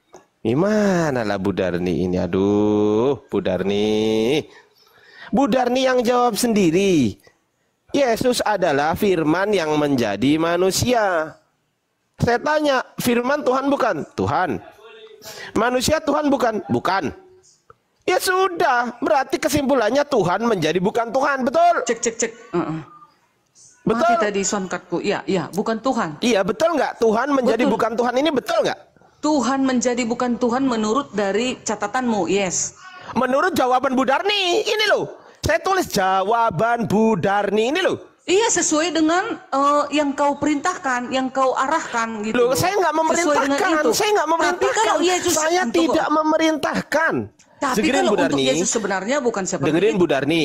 Gimana lah Bu Darni ini? Aduh, Bu Darni. Bu Darni yang jawab sendiri. Yesus adalah firman yang menjadi manusia. Saya tanya, firman Tuhan bukan? Tuhan. Manusia Tuhan bukan? Bukan. Ya sudah, berarti kesimpulannya Tuhan menjadi bukan Tuhan, betul?
Cek.
Betul?
Mati tadi soundcardku. Iya, bukan Tuhan.
Iya, betul nggak? Tuhan menjadi
Betul.
bukan Tuhan ini betul nggak?
Tuhan menjadi bukan Tuhan menurut dari catatanmu, yes.
Menurut jawaban Bu Darni, ini loh. Saya tulis jawaban Bu Darni ini loh.
Iya, sesuai dengan yang kau perintahkan, yang kau arahkan gitu.
Loh, saya nggak
Sesuai dengan
memerintahkan.
itu.
Saya nggak memerintahkan.
Tapi kalau Yesus
saya
untuk-
tidak memerintahkan.
Tapi
Dengerin,
kalau
Bu
untuk
Darni.
Yesus sebenarnya bukan seperti
Dengerin
itu.
Bu Darni.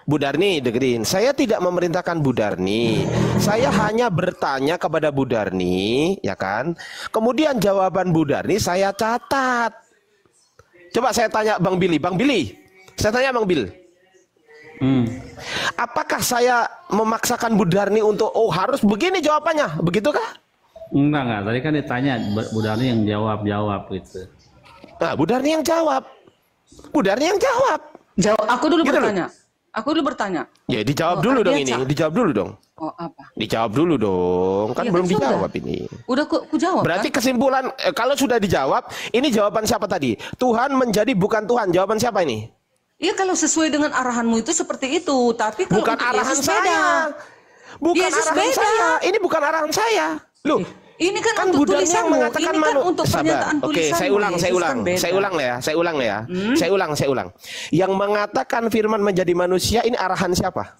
Bu Darni, dengerin. Saya tidak memerintahkan Bu Darni. Saya hanya bertanya kepada Bu Darni, ya kan? Kemudian jawaban Bu Darni saya catat. Coba saya tanya Bang Billy. Bang Billy, saya tanya Bang Bill. Apakah saya memaksakan Bu Darni untuk harus begini jawabannya? Begitukah?
Enggak. Tadi kan ditanya, Bu Darni yang jawab gitu.
Nah, Bu Darni yang jawab. Bu Darni yang jawab.
Aku dulu
Gitu loh.
bertanya. Aku dulu bertanya.
Ya dijawab dulu dong ini, dijawab dulu dong.
Oh apa?
Dijawab dulu dong, kan
Iya,
belum
kan sudah.
dijawab ini.
Udah ku jawab.
Berarti
kan?
kesimpulan kalau sudah dijawab, ini jawaban siapa tadi? Tuhan menjadi bukan Tuhan. Jawaban siapa ini?
Iya kalau sesuai dengan arahanmu itu seperti itu, tapi kalau
Bukan
untuk
arahan
Yesus
saya.
beda.
Bukan
Yesus
arahan
beda.
saya. Ini bukan arahan saya. Loh,
Ini kan,
kan
untuk
Buddha yang
tulisanmu,
mengatakan
ini kan untuk pernyataan
Oke,
tulisanmu.
saya ulang,
Yesus kan beda.
saya ulang ya. Saya ulang. Yang mengatakan firman menjadi manusia ini arahan siapa?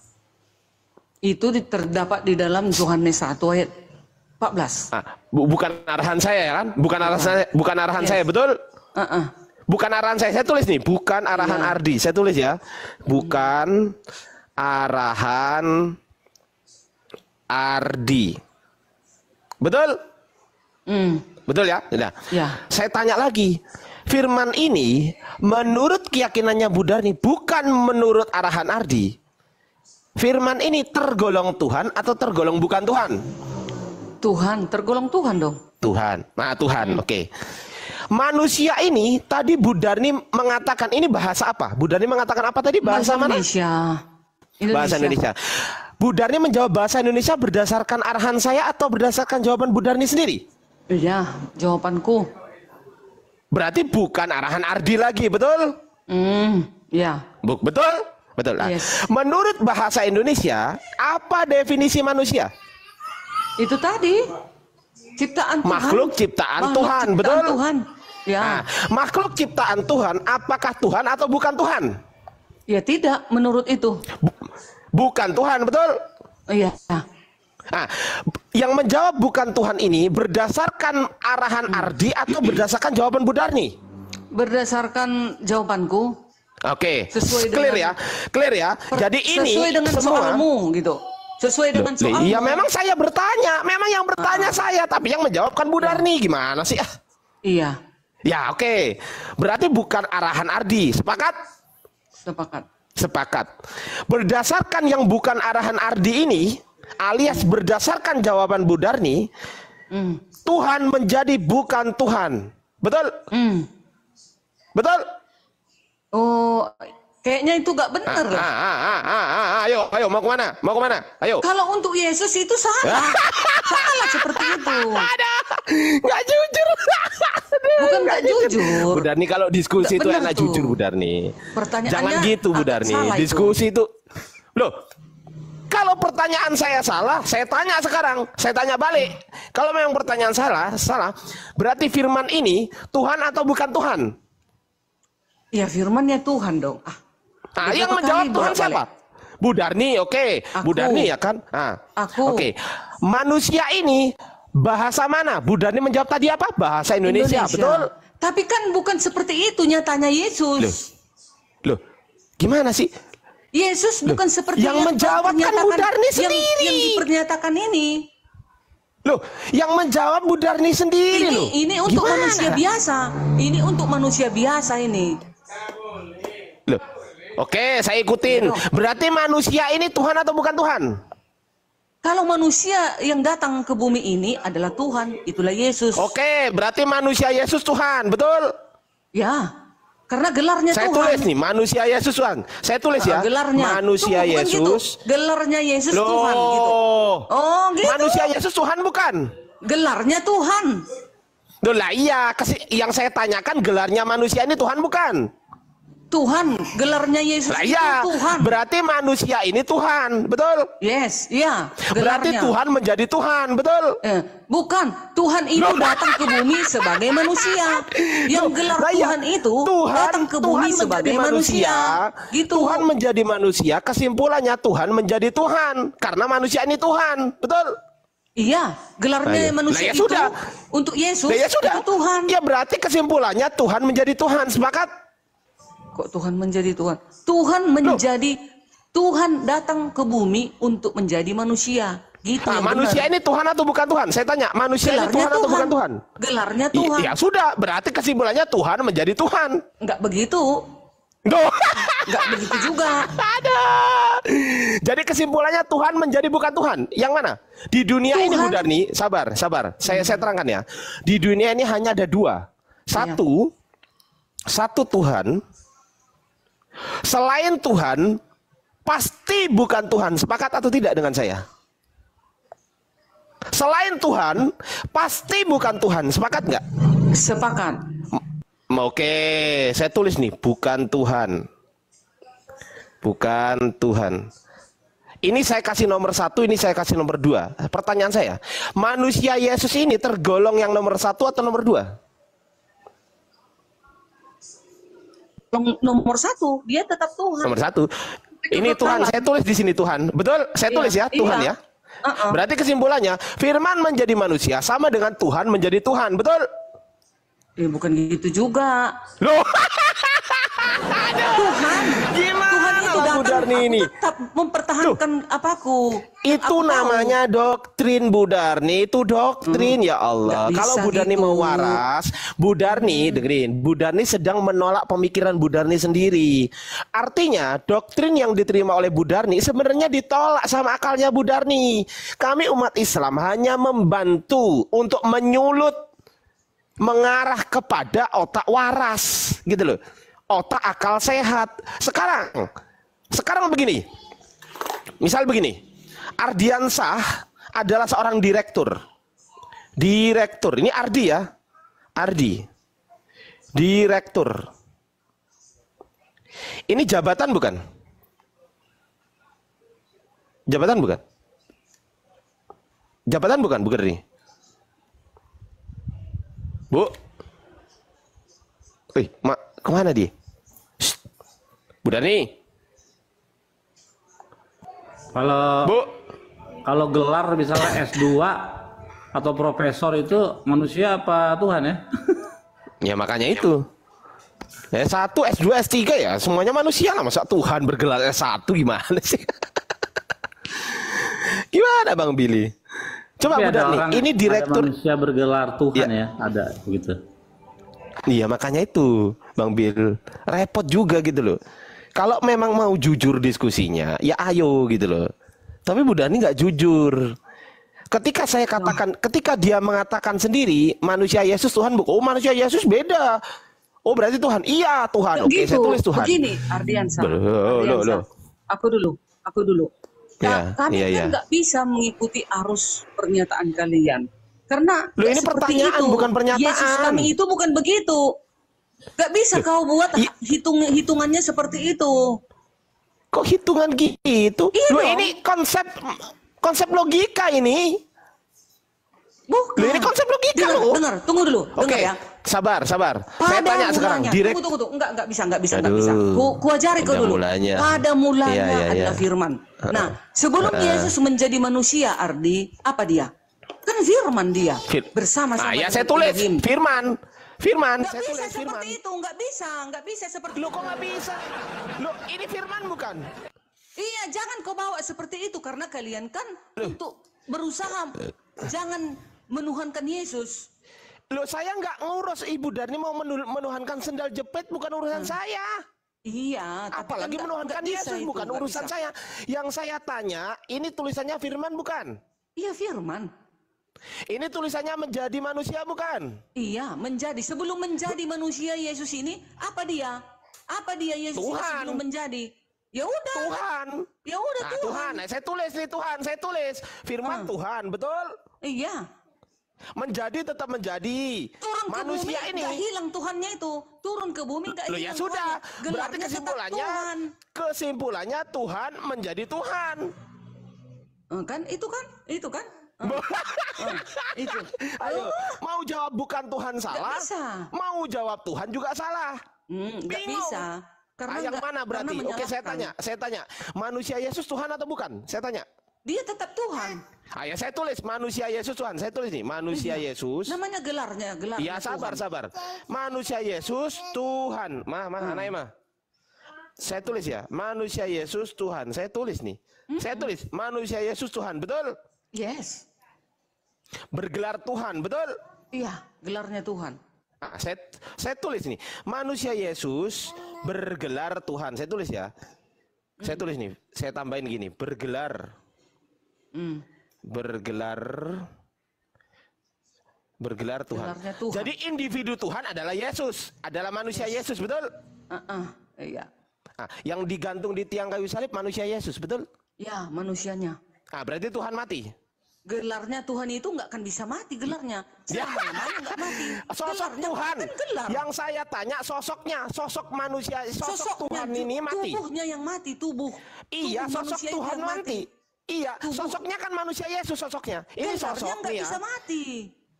Itu terdapat di dalam Yohanes 1 ayat 14.
Bukan arahan saya ya kan? Bukan arahan saya, betul? Bukan arahan saya tulis nih, bukan arahan Ardi. Saya tulis ya. Bukan arahan Ardi. Betul? Betul ya? Nah, saya tanya lagi. Firman ini menurut keyakinannya Budarni, bukan menurut arahan Ardi. Firman ini tergolong Tuhan atau tergolong bukan Tuhan?
Tuhan, tergolong Tuhan dong.
Tuhan. Nah, Tuhan. Oke. Manusia ini tadi Budarni mengatakan ini bahasa apa? Budarni mengatakan apa tadi? Bahasa mana?
Indonesia.
Bahasa Indonesia. Budarni menjawab bahasa Indonesia berdasarkan arahan saya atau berdasarkan jawaban Budarni sendiri?
Iya, jawabanku.
Berarti bukan arahan Ardi lagi, betul?
Ya.
Betul? Betul lah.
Yes.
Menurut bahasa Indonesia, apa definisi manusia?
Itu tadi ciptaan Tuhan.
Makhluk ciptaan Tuhan,
ciptaan
betul?
Tuhan. Ya.
Nah, makhluk ciptaan Tuhan, apakah Tuhan atau bukan Tuhan?
Ya tidak, menurut itu.
Bukan Tuhan, betul?
Iya.
Nah, yang menjawab bukan Tuhan ini berdasarkan arahan Ardi atau berdasarkan jawaban Budarni?
Berdasarkan jawabanku.
Oke,
Sesuai
clear
dengan-
ya, clear ya. Jadi ini
sesuai dengan
semua.
soalmu gitu. Sesuai dengan soalmu.
Iya, memang saya bertanya, memang yang bertanya saya, tapi yang menjawabkan Budarni gimana sih?
Iya,
Ya, oke. Berarti bukan arahan Ardi. Sepakat?
sepakat.
Sepakat. Berdasarkan yang bukan arahan Ardi ini, alias berdasarkan jawaban Budarni, Tuhan menjadi bukan Tuhan. Betul? Betul?
Oh, kayaknya itu gak benar lah.
Ayo, mau kemana? Mau kemana? Ayo.
Kalau untuk Yesus itu salah. Salah seperti itu.
Ada, nggak jujur.
Bukan nggak jujur.
Budarni kalau diskusi
Nggak
itu
benar
enak
tuh.
jujur Budarni.
Pertanyaannya
Jangan gitu
agak
Budarni.
salah itu.
Diskusi itu. Loh, kalau pertanyaan saya salah, saya tanya sekarang, saya tanya balik. Kalau memang pertanyaan salah, berarti firman ini Tuhan atau bukan Tuhan?
Ya firmannya Tuhan dong.
Nah,
Beberapa
yang
kali
menjawab Tuhan
bolak-balik.
siapa? Budarni, oke.
Aku.
Budarni ya kan?
Aku.
Oke. Manusia ini bahasa mana? Budarni menjawab tadi apa? Bahasa Indonesia, betul?
Tapi kan bukan seperti itu nyatanya Yesus.
Loh, gimana sih?
Yesus bukan seperti
yang menjawab kan
dipernyatakan-
Budarni sendiri.
Yang dipernyatakan ini.
Loh, yang menjawab Budarni sendiri loh.
Ini untuk
Gimana?
manusia biasa. Ini untuk manusia biasa ini.
Loh, oke, saya ikutin. Berarti manusia ini Tuhan atau bukan Tuhan?
Kalau manusia yang datang ke bumi ini adalah Tuhan, itulah Yesus.
Oke, berarti manusia Yesus Tuhan, betul?
Ya, karena gelarnya
Saya
Tuhan.
tulis nih, manusia Yesus Tuhan. Saya tulis ya.
Gelarnya.
Manusia
Tunggu, bukan
Yesus.
Gitu. Gelarnya Yesus
Loh.
Tuhan gitu. Oh, gitu.
Manusia Yesus Tuhan bukan?
Gelarnya Tuhan.
Loh lah iya, yang saya tanyakan gelarnya manusia ini Tuhan bukan?
Tuhan, gelarnya Yesus
Lah
itu
iya,
Tuhan.
berarti manusia ini Tuhan, betul?
Yes, iya.
Berarti
Gelarnya.
Tuhan menjadi Tuhan, betul?
Bukan, Tuhan itu datang ke bumi sebagai manusia. Yang gelar
Lah iya,
Tuhan itu datang ke bumi
Tuhan
sebagai
menjadi
manusia. Gitu.
Tuhan menjadi manusia, kesimpulannya Tuhan menjadi Tuhan karena manusia ini Tuhan, betul?
Iya, gelarnya
Lah iya.
manusia
Lah ya
itu
sudah.
untuk Yesus
Lah ya sudah.
itu Tuhan.
Ya berarti kesimpulannya Tuhan menjadi Tuhan, sepakat?
Kok Tuhan menjadi Tuhan? Tuhan menjadi Tuhan datang ke bumi untuk menjadi manusia. Gitu
Nah,
yang
manusia
benar.
ini Tuhan atau bukan Tuhan? Saya tanya, manusia ini Tuhan atau bukan Tuhan?
Gelarnya Tuhan.
Ya sudah, berarti kesimpulannya Tuhan menjadi Tuhan.
Enggak begitu.
Duh.
Enggak begitu juga.
Ada. Jadi kesimpulannya Tuhan menjadi bukan Tuhan. Yang mana? Di dunia ini
Tuhan.
Budarni, sabar. Saya terangkan ya. Di dunia ini hanya ada dua. Satu Tuhan. Selain Tuhan, pasti bukan Tuhan. Sepakat atau tidak dengan saya? Selain Tuhan, pasti bukan Tuhan. Sepakat nggak?
Sepakat.
Oke, saya tulis nih, bukan Tuhan. Bukan Tuhan. Ini saya kasih nomor 1, ini saya kasih nomor 2. Pertanyaan saya, manusia Yesus ini tergolong yang nomor 1 atau nomor 2?
Nomor 1, dia tetap Tuhan.
Nomor 1. Ini Tuhan, saya tulis di sini Tuhan. Betul? Saya tulis ya, Tuhan ya. Berarti kesimpulannya, Firman menjadi manusia sama dengan Tuhan menjadi Tuhan. Betul?
Bukan gitu juga.
Loh.
Tuhan.
Gimana
Tuhan itu
Bu Darni ini?
tetap mempertahankan apaku.
Itu
Aku
namanya doktrin Bu Darni, itu doktrin ya Allah.
Nggak bisa
Kalau Bu Darni
gitu.
mau waras, Bu Darni dengerin, Bu Darni sedang menolak pemikiran Bu Darni sendiri. Artinya doktrin yang diterima oleh Bu Darni sebenarnya ditolak sama akalnya Bu Darni. Kami umat Islam hanya membantu untuk menyulut, mengarah kepada otak waras, gitu loh. Otak akal sehat. Sekarang begini. Misal begini. Ardiansah adalah seorang direktur. Direktur. Ini Ardi ya. Ardi. Direktur. Ini jabatan bukan? Jabatan bukan? Jabatan bukan, Bu Gerni? Bu. Wih, Mak, kemana dia? Shh. Bu Dani.
Kalau gelar misalnya S2 atau profesor itu manusia apa Tuhan ya?
Ya makanya itu. S1, S2, S3 ya semuanya manusia lah. Masa Tuhan bergelar S1 gimana sih? Gimana Bang Billy? Coba Bu Dani, ini direktur.
Ada manusia bergelar Tuhan ya, ada begitu.
Iya makanya itu Bang Bill, repot juga gitu loh. Kalau memang mau jujur diskusinya, ya ayo gitu loh. Tapi Bu Dani nggak jujur. Ketika saya katakan, ketika dia mengatakan sendiri manusia Yesus Tuhan, oh manusia Yesus beda. Oh berarti Tuhan, iya Tuhan. Oke, saya tulis Tuhan.
Begini, Ardiansah. Aku dulu. Kami kan nggak bisa mengikuti arus pernyataan kalian. Karena
ini pertanyaan itu. Bukan pernyataan.
Yesus kami itu bukan begitu. Gak bisa kau buat hitungannya seperti itu.
Kok hitungan gitu?
Iya
ini konsep logika ini.
Bukan.
Ini konsep logika loh.
Dengar, tunggu dulu.
Oke,
ya.
Sabar. Saya tanya sekarang.
Tunggu. Enggak bisa. Ku ajari kau dulu. Pada mulanya adalah Firman. Nah, sebelum Yesus menjadi manusia, Ardi, apa dia? Kan Firman dia. Bersama-sama.
Ya saya tulis Firman.
Nggak
saya
bisa
tulis
seperti
Firman.
itu, nggak bisa seperti
Loh
itu.
kok nggak bisa? Loh ini Firman bukan?
Iya, jangan kau bawa seperti itu karena kalian kan untuk berusaha jangan menuhankan Yesus.
Loh saya nggak ngurus, Ibu Darni mau menuhankan sendal jepit bukan urusan saya.
Iya, tapi
Apalagi
kan
menuhankan
nggak bisa
Yesus
itu,
bukan
nggak
urusan
bisa.
saya. Yang saya tanya, ini tulisannya Firman bukan?
Iya, Firman.
Ini tulisannya menjadi manusia bukan?
Iya, menjadi. Sebelum menjadi manusia Yesus ini, apa dia? Apa dia Yesus ini
Tuhan.
sebelum menjadi? Ya udah.
Tuhan.
Ya udah
Nah,
Tuhan.
Tuhan. Nah, saya tulis nih Tuhan, saya tulis Firman Tuhan, betul?
Iya.
Menjadi tetap menjadi.
Turun ke
Manusia
bumi,
ini.
nggak hilang Tuhannya itu. Turun ke bumi nggak
Loh
hilang.
ya sudah.
Tuhannya.
Berarti
Gelarnya tetap Tuhan.
kesimpulannya Tuhan menjadi Tuhan.
Kan itu kan itu.
Ayo, mau jawab bukan Tuhan salah,
bisa.
mau jawab Tuhan juga salah.
Nggak
Bingung.
bisa. Karena
yang
nggak-
mana berarti?
karena
Oke, saya
menyalahkan.
tanya. Manusia Yesus Tuhan atau bukan? Saya tanya.
Dia tetap Tuhan.
Ya saya tulis manusia Yesus Tuhan. Saya tulis nih, manusia Yesus.
Namanya gelarnya.
Ya sabar. Manusia Yesus Tuhan. Anaima. Saya tulis ya, manusia Yesus Tuhan. Saya tulis nih. Saya tulis manusia Yesus Tuhan, betul?
Yes.
Bergelar Tuhan, betul?
Iya, gelarnya Tuhan.
Nah, saya tulis nih, manusia Yesus bergelar Tuhan. Saya tulis ya. Saya tulis nih, saya tambahin gini, bergelar. Bergelar Tuhan.
Gelarnya Tuhan.
Jadi individu Tuhan adalah Yesus, adalah manusia Yesus, betul?
Iya.
Nah, yang digantung di tiang kayu salib manusia Yesus, betul?
Ya, manusianya.
Nah, berarti Tuhan mati.
Gelarnya Tuhan itu nggak akan bisa mati gelarnya. Selama-lamanya nggak mati.
Sosok
Gelarnya
Tuhan.
bukan gelar.
Yang saya tanya sosoknya, sosok manusia, sosok Tuhan ini mati.
Tubuhnya yang mati, tubuh.
Iya,
Tubuh
sosok
manusia itu
Tuhan
yang
mati. Iya,
Tubuh.
sosoknya kan manusia Yesus sosoknya. Ini
Gelarnya
sosok
nggak
nih ya.
bisa mati.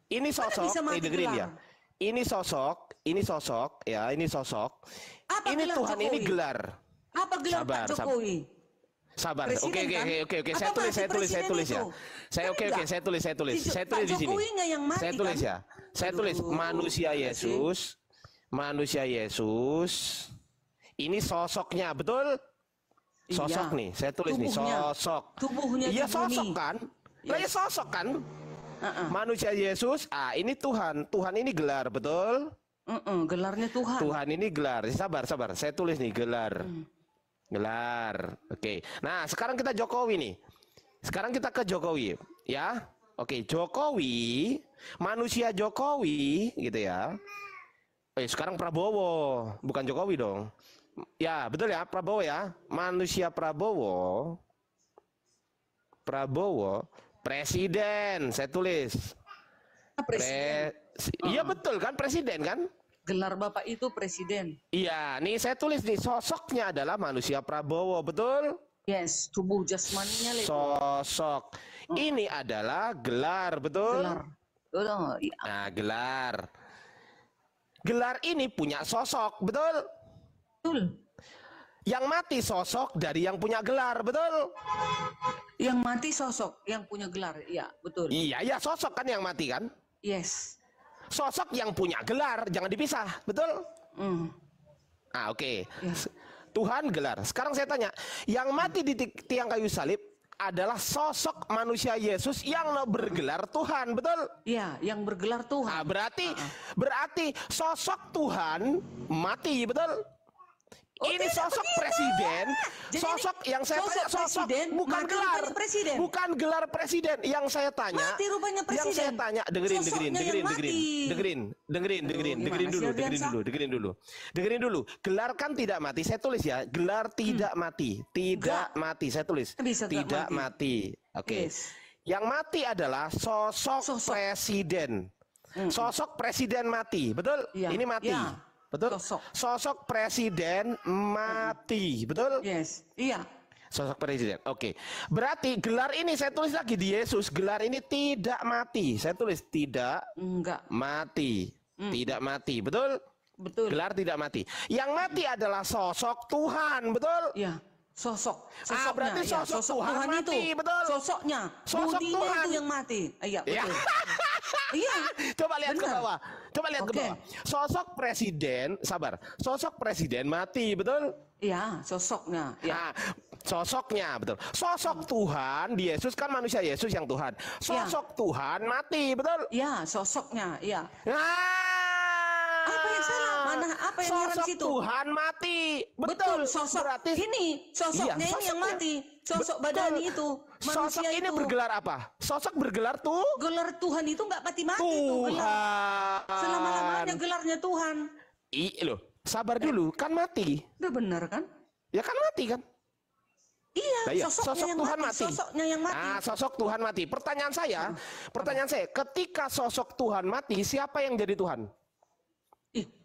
Ini sosok,
bisa mati
dengerin
gelar.
ya. Ini sosok ya, ini sosok.
Apa
Ini
gelar
Tuhan
Jokowi?
ini gelar.
Apa gelar
Sabar,
Pak Jokowi?
Sabar.
Presiden kan?
Oke.
Apa
Saya tulis
mati
ya.
presiden
Saya
itu?
saya
Kan
oke,
enggak.
saya tulis
Pak
di sini.
Jokowinya yang mati,
Saya tulis
kan?
ya. Saya tulis
Aduh,
manusia Yesus. Manusia Yesus. Ini sosoknya, betul? Sosok
Iya.
nih, saya tulis nih,
Tubuhnya.
sosok.
Tubuhnya
Iya
tubuh
sosok
nih.
kan? Lah ya
Yes.
sosok kan?
Uh-uh.
Manusia Yesus, ini Tuhan. Tuhan ini gelar, betul?
Gelarnya Tuhan.
Tuhan ini gelar. Sabar. Saya tulis nih gelar. Gelar. Oke. Nah, sekarang kita Jokowi nih. Sekarang kita ke Jokowi, ya. Oke, Jokowi, manusia Jokowi gitu ya. Sekarang Prabowo, bukan Jokowi dong. Ya, betul ya, Prabowo ya. Manusia Prabowo. Presiden, saya tulis.
Presiden.
Iya betul kan, presiden kan?
Gelar Bapak itu presiden.
Iya, nih saya tulis nih, sosoknya adalah manusia Prabowo, betul?
Yes, tubuh jasmaninya itu.
Sosok. Ini adalah gelar, betul?
Gelar. Oh, iya.
Nah, gelar. Gelar ini punya sosok, betul?
Betul.
Yang mati sosok dari yang punya gelar, betul?
Yang mati sosok yang punya gelar. Iya, betul.
Iya, ya sosok kan yang mati kan?
Yes.
Sosok yang punya gelar, jangan dipisah, betul?
Mm.
Oke.
Ya.
Tuhan gelar. Sekarang saya tanya, yang mati di tiang kayu salib adalah sosok manusia Yesus yang bergelar Tuhan, betul?
Iya, yang bergelar Tuhan.
Berarti sosok Tuhan mati, betul? Ini
tidak
sosok
begitu.
presiden,
Jadi
sosok
ini
yang saya tanya sosok
presiden,
bukan
mati
gelar,
rupanya presiden.
bukan gelar presiden. Yang saya tanya,
Mati rupanya
yang saya
presiden.
tanya, dengerin
Sosoknya yang mati.
dengerin dulu. Gelar kan tidak mati. Saya tulis ya, gelar tidak mati, tidak
Enggak.
mati. Saya tulis,
Bisa enggak
tidak mati. Oke.
Yes.
Yang mati adalah sosok presiden. Sosok presiden mati, betul?
Iya.
Ini mati.
Iya.
Betul? Sosok presiden mati, betul?
Yes. Iya.
Sosok presiden. Oke. Berarti gelar ini saya tulis lagi di Yesus, gelar ini tidak mati. Saya tulis tidak
Enggak.
mati. Tidak mati, betul?
Betul.
Gelar tidak mati. Yang mati adalah sosok Tuhan, betul?
Iya. Sosoknya.
berarti
Iya,
sosok Tuhan mati,
itu.
betul?
Sosoknya.
Sosok
Budinya
Tuhan.
itu yang mati. Iya,
Ya.
betul. Iya.
Coba lihat ke
Benar.
bawah. Coba lihat ke
Oke.
bawah. Sosok presiden, sabar. Sosok presiden mati, betul?
Iya, sosoknya. Iya.
Nah, sosoknya betul. Sosok Tuhan, di Yesus kan manusia Yesus yang Tuhan. Sosok Tuhan mati, betul?
Iya, sosoknya. Iya.
Nah,
Apa yang salah? Mana apa yang heran
sosok
situ?
Tuhan mati,
Betul, sosok
Berarti
ini, sosoknya
Iya,
ini yang
sosoknya.
mati. Sosok
Betul.
badani itu,
Sosok
manusia
ini
itu.
bergelar apa? Sosok bergelar tuh
Gelar Tuhan itu nggak mati-mati itu gelar.
Tuhan.
Selama-lamanya gelarnya Tuhan.
Loh, sabar dulu, kan mati.
Udah benar kan?
Ya kan mati kan?
Iya,
Nah, iya,
sosoknya
sosok
yang
Tuhan
mati.
mati.
Sosoknya yang mati.
Sosok Tuhan mati. Pertanyaan saya, ketika sosok Tuhan mati, siapa yang jadi Tuhan?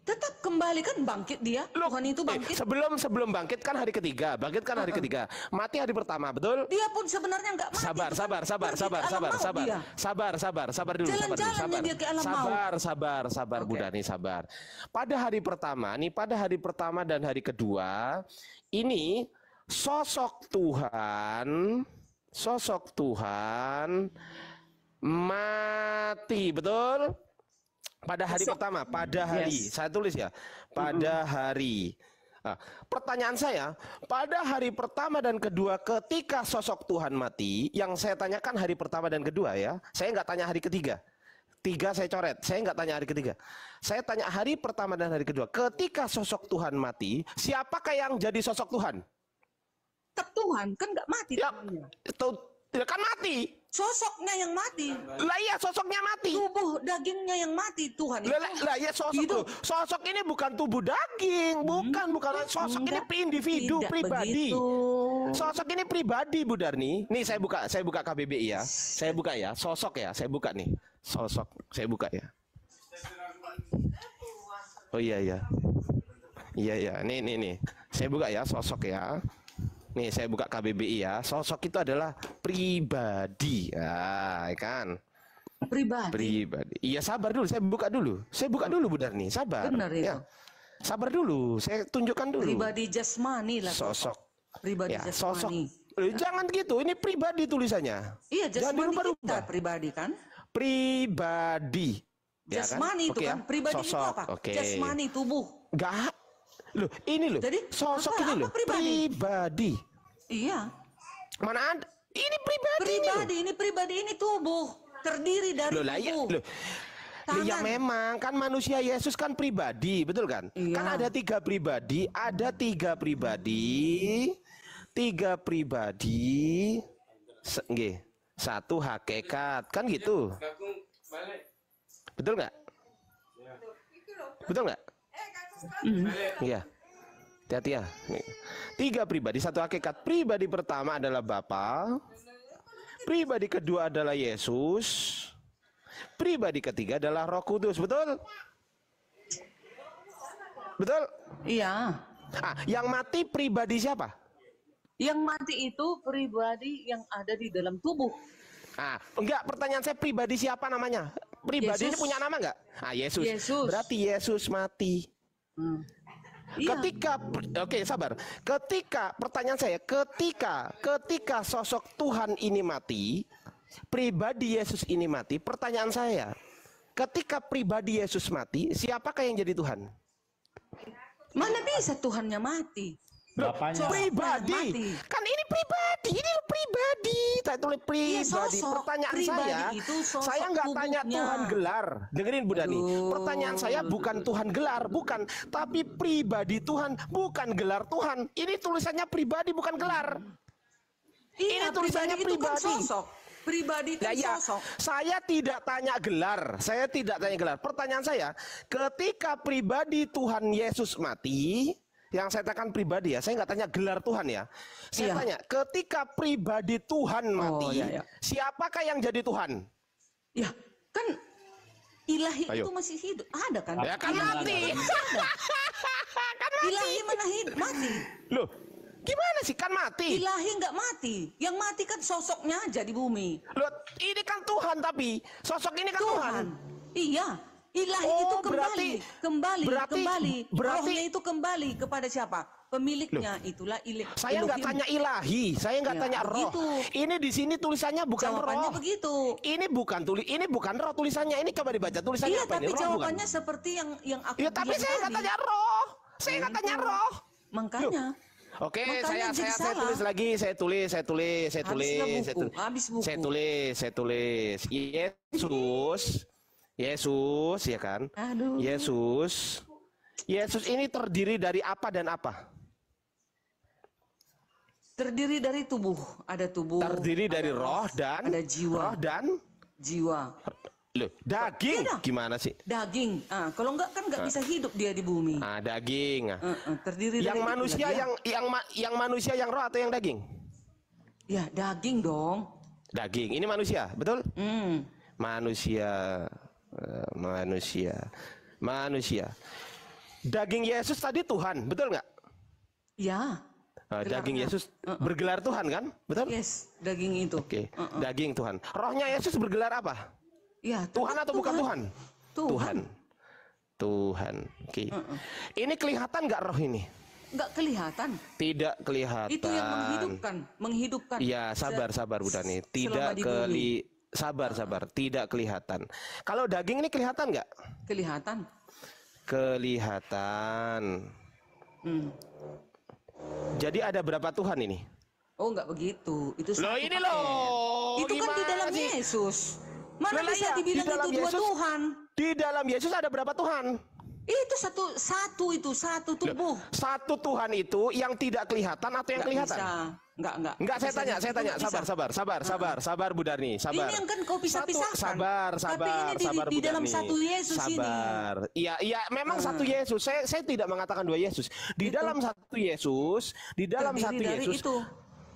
Tetap kembali kan bangkit dia.
Loh,
Tuhan itu bangkit.
sebelum bangkit kan hari ketiga, hari ketiga, mati hari pertama, betul?
Dia pun sebenarnya nggak mati.
Sabar
Itu kan pergi ke alam maut dia.
dulu,
Jalan-jalannya dia ke alam
sabar,
Oke.
Budani, sabar. Pada hari pertama dan hari kedua, ini sosok Tuhan mati, betul? Pada hari pertama, saya tulis ya, pada hari. Nah, pertanyaan saya, pada hari pertama dan kedua ketika sosok Tuhan mati, yang saya tanyakan hari pertama dan kedua ya, saya nggak tanya hari ketiga. Tiga saya coret, saya nggak tanya hari ketiga. Saya tanya hari pertama dan hari kedua. Ketika sosok Tuhan mati, siapakah yang jadi sosok Tuhan?
Tetap Tuhan kan nggak mati.
Ya,
Tuhannya.
Ya kan mati.
Sosoknya yang mati.
Lah iya, sosoknya mati.
Tubuh dagingnya yang mati, Tuhan itu.
Lah ya sosok
hidup.
loh. Sosok ini bukan tubuh daging, bukan sosok ini individu
Tidak
pribadi.
begitu.
Sosok ini pribadi, Bu Darni. Nih saya buka KBBI ya. Saya buka ya, sosok ya, saya buka nih. Sosok, saya buka ya. Oh iya iya. Iya iya, nih. Saya buka ya, sosok ya. Nih saya buka KBBI ya. Sosok itu adalah pribadi. Ya, kan? Pribadi. Iya, sabar dulu, saya buka dulu. Saya buka dulu, Bu Darni. Sabar.
Benar itu.
Ya. Sabar dulu, saya tunjukkan dulu.
Pribadi jasmani lah.
Sosok.
Pribadi
Ya,
jasmani.
sosok. Jangan gitu, ini pribadi tulisannya.
Iya,
Jangan
jasmani
dirubah-rubah.
kita pribadi kan?
Pribadi. Ya
Jasmani itu
Oke
kan.
ya?
Pribadi
Sosok.
itu apa?
Oke.
Jasmani tubuh.
Enggak. Loh, ini loh.
Jadi,
sosok
apa
ini loh.
pribadi? Iya.
Mana ada? Ini pribadi.
Ini pribadi, ini tubuh. Terdiri dari
Loh, lah, ya,
tubuh.
loh. Ya memang kan manusia Yesus kan pribadi, betul kan?
Iya.
Kan ada tiga pribadi, tiga pribadi, nggih, satu hakikat, kan gitu. Betul nggak? Betul nggak? Iya. Hati-hati ya. Tiga pribadi, satu hakikat. Pribadi pertama adalah Bapa. Pribadi kedua adalah Yesus. Pribadi ketiga adalah Roh Kudus, betul? Betul?
Iya.
Yang mati pribadi siapa?
Yang mati itu pribadi yang ada di dalam tubuh.
Enggak, pertanyaan saya pribadi siapa namanya? Pribadi ini
Yesus.
punya nama enggak? Yesus.
Yesus.
Berarti Yesus mati.
Iya.
Oke, sabar. Pertanyaan saya, ketika sosok Tuhan ini mati, pribadi Yesus ini mati, pertanyaan saya, ketika pribadi Yesus mati, siapakah yang jadi Tuhan?
Mana bisa Tuhannya mati?
Bapaknya.
Pribadi.
Mati.
Kan ini pribadi, Saya tulis pribadi.
sosok.
Pertanyaan
Pribadi
saya,
itu sosok
saya nggak tanya
tubuhnya.
Tuhan gelar. Dengerin Bu Dani.
Aduh.
Pertanyaan saya bukan Tuhan gelar, bukan, tapi pribadi Tuhan, bukan gelar Tuhan. Ini tulisannya pribadi, bukan gelar.
Iya,
Ini tulisannya
itu kan
pribadi.
sosok. Pribadi itu
Ya,
sosok.
saya tidak tanya gelar. Pertanyaan saya, ketika pribadi Tuhan Yesus mati, yang saya katakan pribadi ya, saya nggak tanya gelar Tuhan ya. Saya
Iya.
tanya, ketika pribadi Tuhan mati,
iya, iya.
siapakah yang jadi Tuhan?
Ya, kan ilahi
Ayo.
itu masih hidup. Ada kan?
Ya kan mati. Kan mati.
Ilahi mana hidup? Mati.
Loh, gimana sih kan mati?
Ilahi nggak mati. Yang mati kan sosoknya aja di bumi.
Loh, ini kan Tuhan tapi sosok ini kan Tuhan.
Iya. Ilahi
Oh,
itu
berarti-
kembali.
berarti-
Rohnya itu kembali kepada siapa? Pemiliknya. Itulah
Saya nggak
Elohim.
tanya ilahi, saya nggak
Ya,
tanya roh.
begitu.
Ini di sini tulisannya bukan
Jawabannya
roh.
begitu.
Ini bukan roh tulisannya. Ini coba dibaca tulisannya
Iya,
apa
tapi
ini? Roh
jawabannya
bukan?
seperti yang aku
Ya tapi
bilang
saya nggak
tadi.
tanya roh. Saya nggak tanya roh.
Makanya.
Oke,
Makanya jadi
saya
salah.
tulis lagi, saya tulis.
Habis buku.
Saya tulis. Yesus, ya kan?
Aduh.
Yesus ini terdiri dari apa dan apa?
Terdiri dari tubuh. Ada tubuh.
Terdiri dari
ada
roh dan
ada jiwa.
Roh dan
Jiwa.
loh, daging.
Beda.
Gimana sih?
Daging. Kalau enggak kan enggak bisa hidup dia di bumi.
Daging.
Terdiri
Yang
dari
manusia
itulah dia.
yang manusia yang roh atau yang daging?
Ya, daging dong.
Daging. Ini manusia, betul? Manusia. Daging Yesus tadi Tuhan, betul nggak?
Ya.
Daging
Gelarnya.
Yesus bergelar Tuhan kan? Betul?
Yes, daging itu.
Oke. Daging Tuhan. Rohnya Yesus bergelar apa?
Ya,
Tuhan atau bukan Tuhan?
Tuhan.
Tuhan. Oke. Ini kelihatan nggak roh ini?
Enggak kelihatan.
Tidak kelihatan.
Itu yang menghidupkan.
Iya, sabar Bu Dani.
Selama di bumi.
Sabar. Tidak kelihatan. Kalau daging ini kelihatan nggak?
Kelihatan.
Kelihatan. Jadi ada berapa Tuhan ini?
Oh, enggak begitu. Itu
Loh,
satu
ini
paket.
loh.
Itu kan di
Gimana
dalam
sih?
Yesus. Mana
Loh,
bisa
iya,
dibilang
di dalam
itu dua
Yesus-
Tuhan?
Di dalam Yesus ada berapa Tuhan?
Itu satu tubuh.
Satu Tuhan itu yang tidak kelihatan atau yang
Nggak
kelihatan?
bisa. Enggak.
Enggak, saya
Bisa
tanya,
gitu, nggak bisa.
sabar Bu Darni, sabar.
Ini yang kan kau pisah-pisahkan.
Sabar,
Tapi ini
Bu
di dalam
Darni.
satu Yesus ini.
Sabar. Iya, memang satu Yesus. Saya tidak mengatakan dua Yesus. Di dalam satu Yesus,
Terdiri dari itu.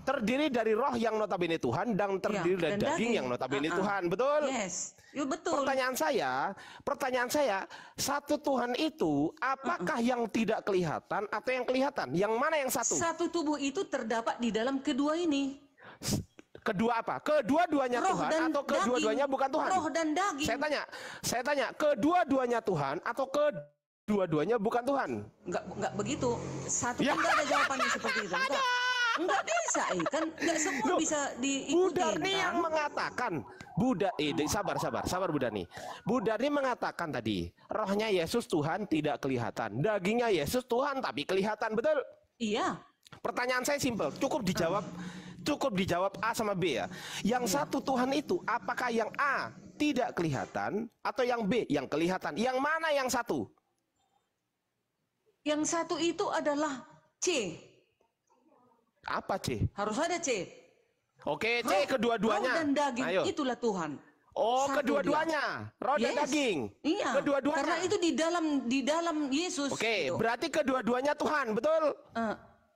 terdiri dari roh yang notabene Tuhan dan terdiri dari
dan
daging yang notabene Tuhan, betul?
Yes, betul.
Pertanyaan saya, satu Tuhan itu apakah yang tidak kelihatan atau yang kelihatan? Yang mana yang satu?
Satu tubuh itu terdapat di dalam kedua ini.
Kedua apa? Kedua-duanya
Roh
Tuhan
dan
atau kedua-duanya
daging.
bukan Tuhan?
Roh dan daging.
Saya tanya, kedua-duanya Tuhan atau kedua-duanya bukan Tuhan?
Enggak begitu. Satu
Ya.
pun enggak ada jawabannya seperti itu. Enggak bisa, kan enggak semua bisa diikuti.
Bu Darni yang mengatakan, sabar Bu Darni. Bu Darni mengatakan tadi, rohnya Yesus Tuhan tidak kelihatan, dagingnya Yesus Tuhan tapi kelihatan, betul?
Iya.
Pertanyaan saya simpel, cukup dijawab A sama B ya. Yang satu Tuhan itu apakah yang A tidak kelihatan atau yang B yang kelihatan? Yang mana yang satu?
Yang satu itu adalah C.
Apa C?
Harus ada C.
Oke, C kedua-duanya.
Roh dan daging,
Ayo.
itulah Tuhan.
Oh,
Satu
kedua-duanya, roh dan
Yes.
daging.
Iya.
Kedua-duanya.
Karena itu di dalam Yesus.
Oke,
gitu.
berarti kedua-duanya Tuhan, betul?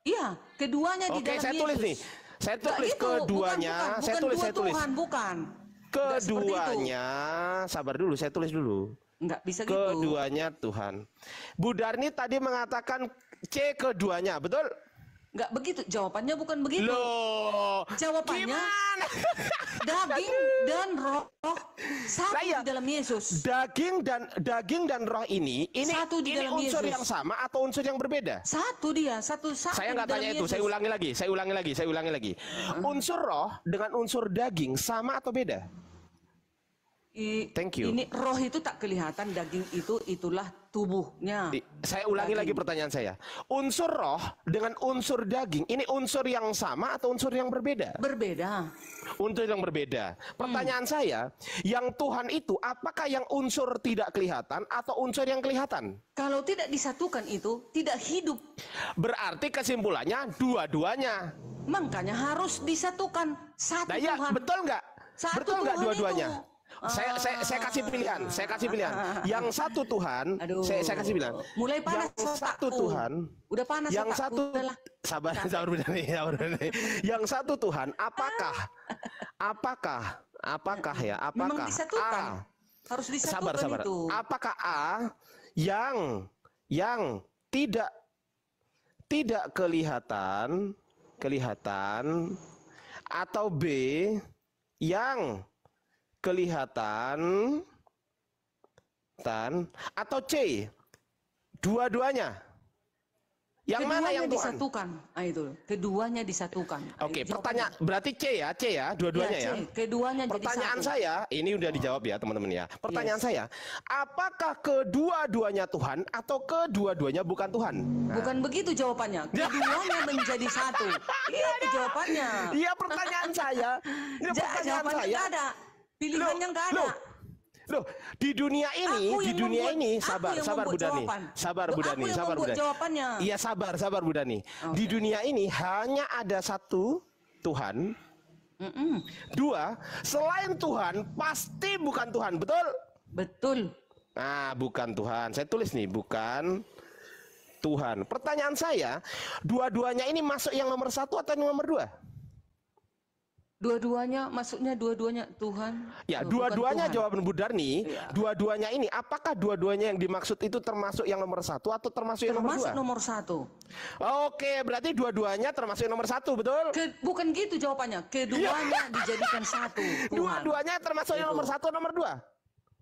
Iya, keduanya di
Oke,
dalam
saya
Yesus.
tulis nih. Saya
Nggak
tulis
gitu,
keduanya.
bukan,
Saya tulis.
Tuhan, bukan. Nggak seperti itu.
Keduanya, sabar dulu, saya tulis dulu.
Nggak bisa gitu.
Keduanya Tuhan. Bu Darni tadi mengatakan C keduanya, betul?
Nggak begitu. Jawabannya bukan begitu.
Loh,
Jawabannya
gimana?
daging dan roh satu
Lah, iya.
di dalam Yesus.
Daging dan roh ini
Satu di dalam
unsur
Yesus.
yang sama atau unsur yang berbeda?
Satu dia, satu
Saya
di
nggak
dalam
tanya itu,
Yesus.
saya ulangi lagi. Unsur roh dengan unsur daging sama atau beda? Thank you.
Ini roh itu tak kelihatan, daging itulah tubuhnya.
Saya ulangi lagi pertanyaan saya. Unsur roh dengan unsur daging, ini unsur yang sama atau unsur yang berbeda?
Berbeda.
Unsur yang berbeda. Pertanyaan saya, yang Tuhan itu apakah yang unsur tidak kelihatan atau unsur yang kelihatan?
Kalau tidak disatukan itu tidak hidup.
Berarti kesimpulannya dua-duanya.
Makanya harus disatukan satu
Nah, ya,
Tuhan.
betul nggak?
Satu
Betul nggak
Tuhan
dua-duanya?
itu.
Saya kasih pilihan. Yang satu Tuhan,
Aduh.
saya kasih bilang.
Mulai panas
Yang satu
otakku.
Tuhan.
Udah panas
Yang
otakku,
satu
udahlah.
sabar benar nih. Yang satu Tuhan, apakah ya?
Memang
Apakah
disatukan.
A?
Harus disatukan
Sabar.
itu.
Apakah A yang tidak kelihatan atau B yang kelihatan atau C dua-duanya? Yang mana yang Tuhan?
Disatukan. Ah, itu. Keduanya disatukan.
Oke,
Ayo,
pertanyaan berarti C ya, dua-duanya ya.
C. Keduanya
Pertanyaan
jadi satu.
saya, ini udah dijawab ya teman-teman ya. Pertanyaan saya, apakah kedua-duanya Tuhan atau kedua-duanya bukan Tuhan? Nah.
Bukan begitu jawabannya. Keduanya menjadi satu. Itu jawabannya.
Iya, pertanyaan saya. Ini pertanyaan
Jawabannya
saya.
nggak ada. Pilihannya nggak ada.
Loh, di dunia ini, sabar Bu Dani. Sabar Bu Dani.
Jawabannya.
Iya, sabar Bu Dani. Di dunia ini hanya ada satu Tuhan. Dua, selain Tuhan pasti bukan Tuhan, betul?
Betul.
Nah, bukan Tuhan. Saya tulis nih, bukan Tuhan. Pertanyaan saya, dua-duanya ini masuk yang nomor satu atau yang nomor dua?
Dua-duanya, maksudnya dua-duanya Tuhan.
Ya,
Bukan
dua-duanya
Tuhan.
jawaban Bu Darni.
Iya.
Dua-duanya ini, apakah dua-duanya yang dimaksud itu termasuk yang nomor satu atau termasuk yang nomor
Termasuk
dua?
nomor satu.
Oke, berarti dua-duanya termasuk yang nomor satu, betul?
Bukan gitu jawabannya. Keduanya dijadikan satu. Tuhan.
Dua-duanya termasuk yang nomor satu, nomor dua.